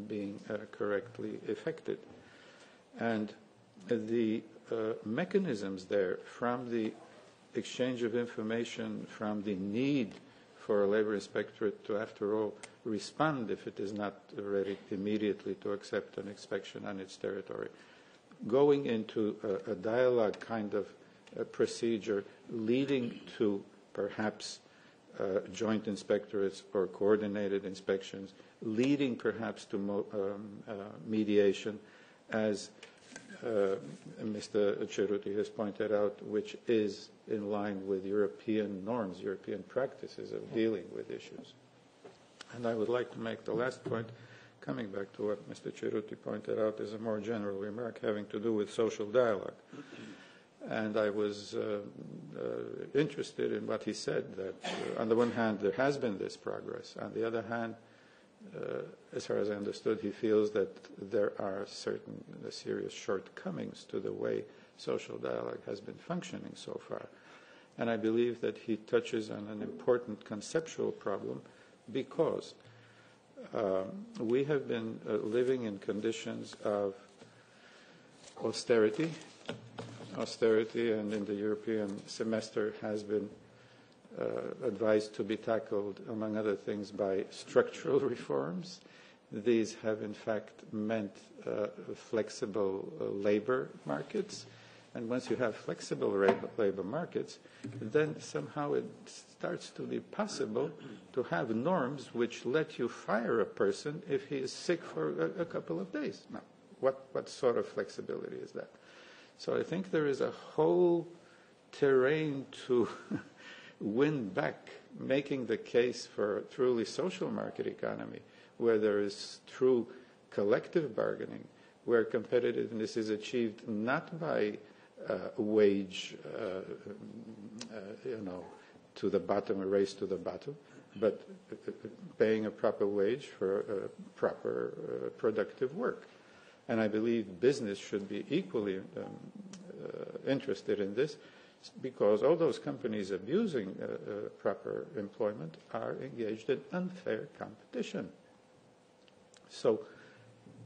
being correctly effected. And the mechanisms there, from the exchange of information, from the need for a labor inspectorate to, after all, respond if it is not ready immediately to accept an inspection on its territory, going into a dialogue kind of procedure leading to perhaps joint inspectorates or coordinated inspections, leading perhaps to mediation, as Mr. Cerruti has pointed out, which is in line with European norms, European practices of dealing with issues. And I would like to make the last point, coming back to what Mr. Cerruti pointed out, is a more general remark having to do with social dialogue. And I was interested in what he said, that on the one hand there has been this progress, on the other hand, as far as I understood, he feels that there are certain serious shortcomings to the way social dialogue has been functioning so far. And I believe that he touches on an important conceptual problem, because we have been living in conditions of austerity, and in the European semester has been advised to be tackled, among other things, by structural reforms. These have, in fact, meant flexible labor markets. And once you have flexible labor markets, then somehow it starts to be possible to have norms which let you fire a person if he is sick for a couple of days. Now, what sort of flexibility is that? So I think there is a whole terrain to win back, making the case for a truly social market economy, where there is true collective bargaining, where competitiveness is achieved not by wage, to the bottom, a race to the bottom, but paying a proper wage for proper productive work. And I believe business should be equally interested in this, because all those companies abusing proper employment are engaged in unfair competition. So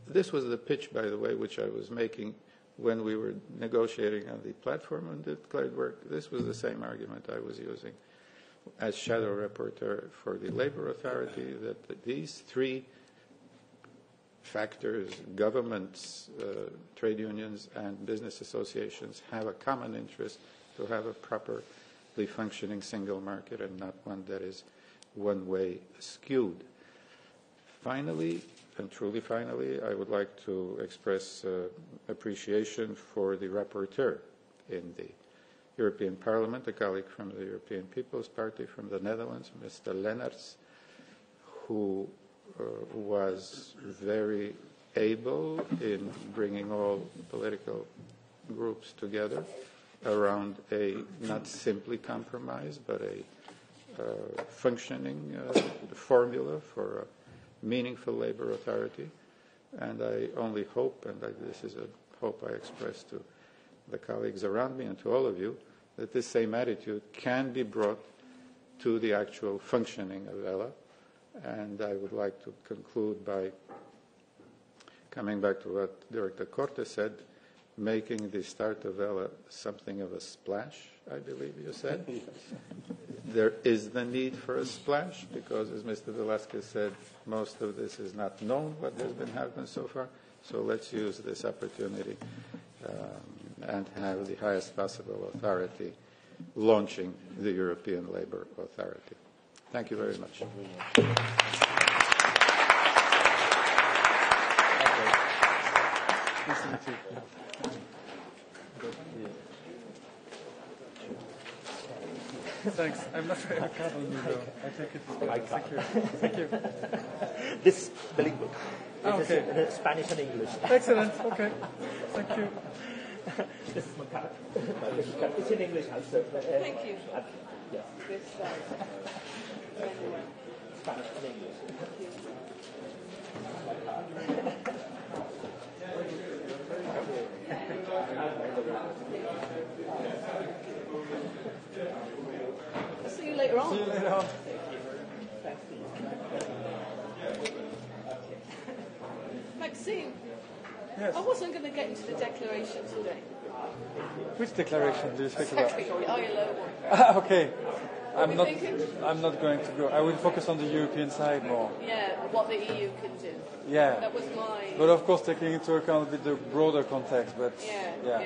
this was the pitch, by the way, which I was making when we were negotiating on the platform on declared work. This was the same argument I was using as shadow rapporteur for the Labour Authority, that these three factors, governments, trade unions, and business associations, have a common interest to have a properly functioning single market and not one that is one-way skewed. Finally, and truly finally, I would like to express appreciation for the rapporteur in the European Parliament, a colleague from the European People's Party from the Netherlands, Mr. Leynaerts, who was very able in bringing all political groups together around a not simply compromise, but a functioning formula for a meaningful labor authority. And I only hope, and this is a hope I express to the colleagues around me and to all of you, that this same attitude can be brought to the actual functioning of ELA. And I would like to conclude by coming back to what Director Cortes said, making the start of ELA something of a splash, I believe you said. There is the need for a splash because, as Mr. Velasquez said, most of this is not known what has been happening so far. So let's use this opportunity and have the highest possible authority launching the European Labour Authority. Thank you very much. Thanks. I'm not sure I have a card on me, though. I take it. Thank you. Thank you. This is bilingual. This okay. is Spanish and English. Excellent. Okay. Thank you. This is my card. It's in English also. Thank you. Yes. This Spanish and English. I'll see you later on. See you later on. Maxime, yes. I wasn't going to get into the declaration today. Which declaration do you speak about? Exactly, the ILO one. Okay. I'm thinking? not going to go. I will focus on the European side more. Yeah, what the EU can do. Yeah. That was my... But of course, taking into account the broader context. But Yeah.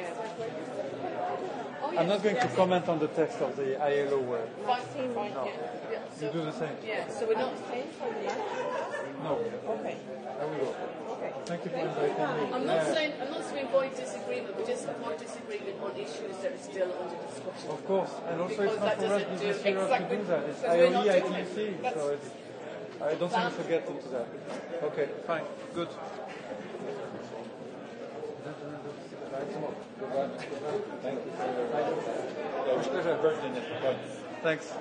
Oh, I'm not going to comment on the text of the ILO word. Fine, No. yeah. So, You do the same. Yeah, so we're not saying for the No. Okay. I will go. Okay. Thank you for inviting me. I'm not saying avoid disagreement, but just avoid disagreement on issues that are still under discussion. Of course, and also Because it's not that for us doesn't business do Europe to exactly- do that. It's because we're not IOE, doing it. ITC, so it's, I don't think we should get into that. Okay, fine, good. Thank you. Thanks.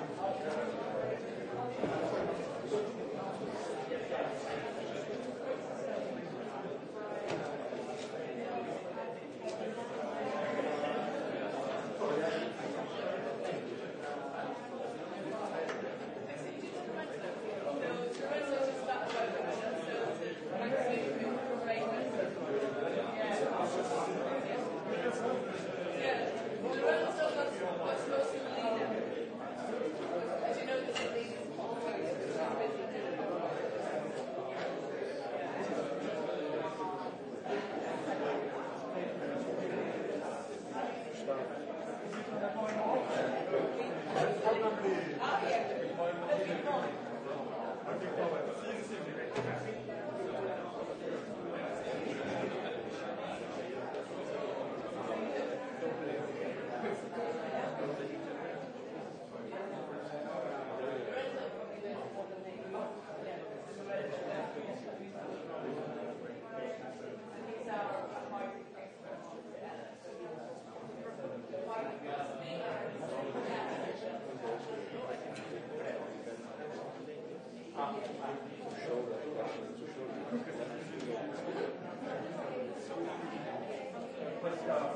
Questa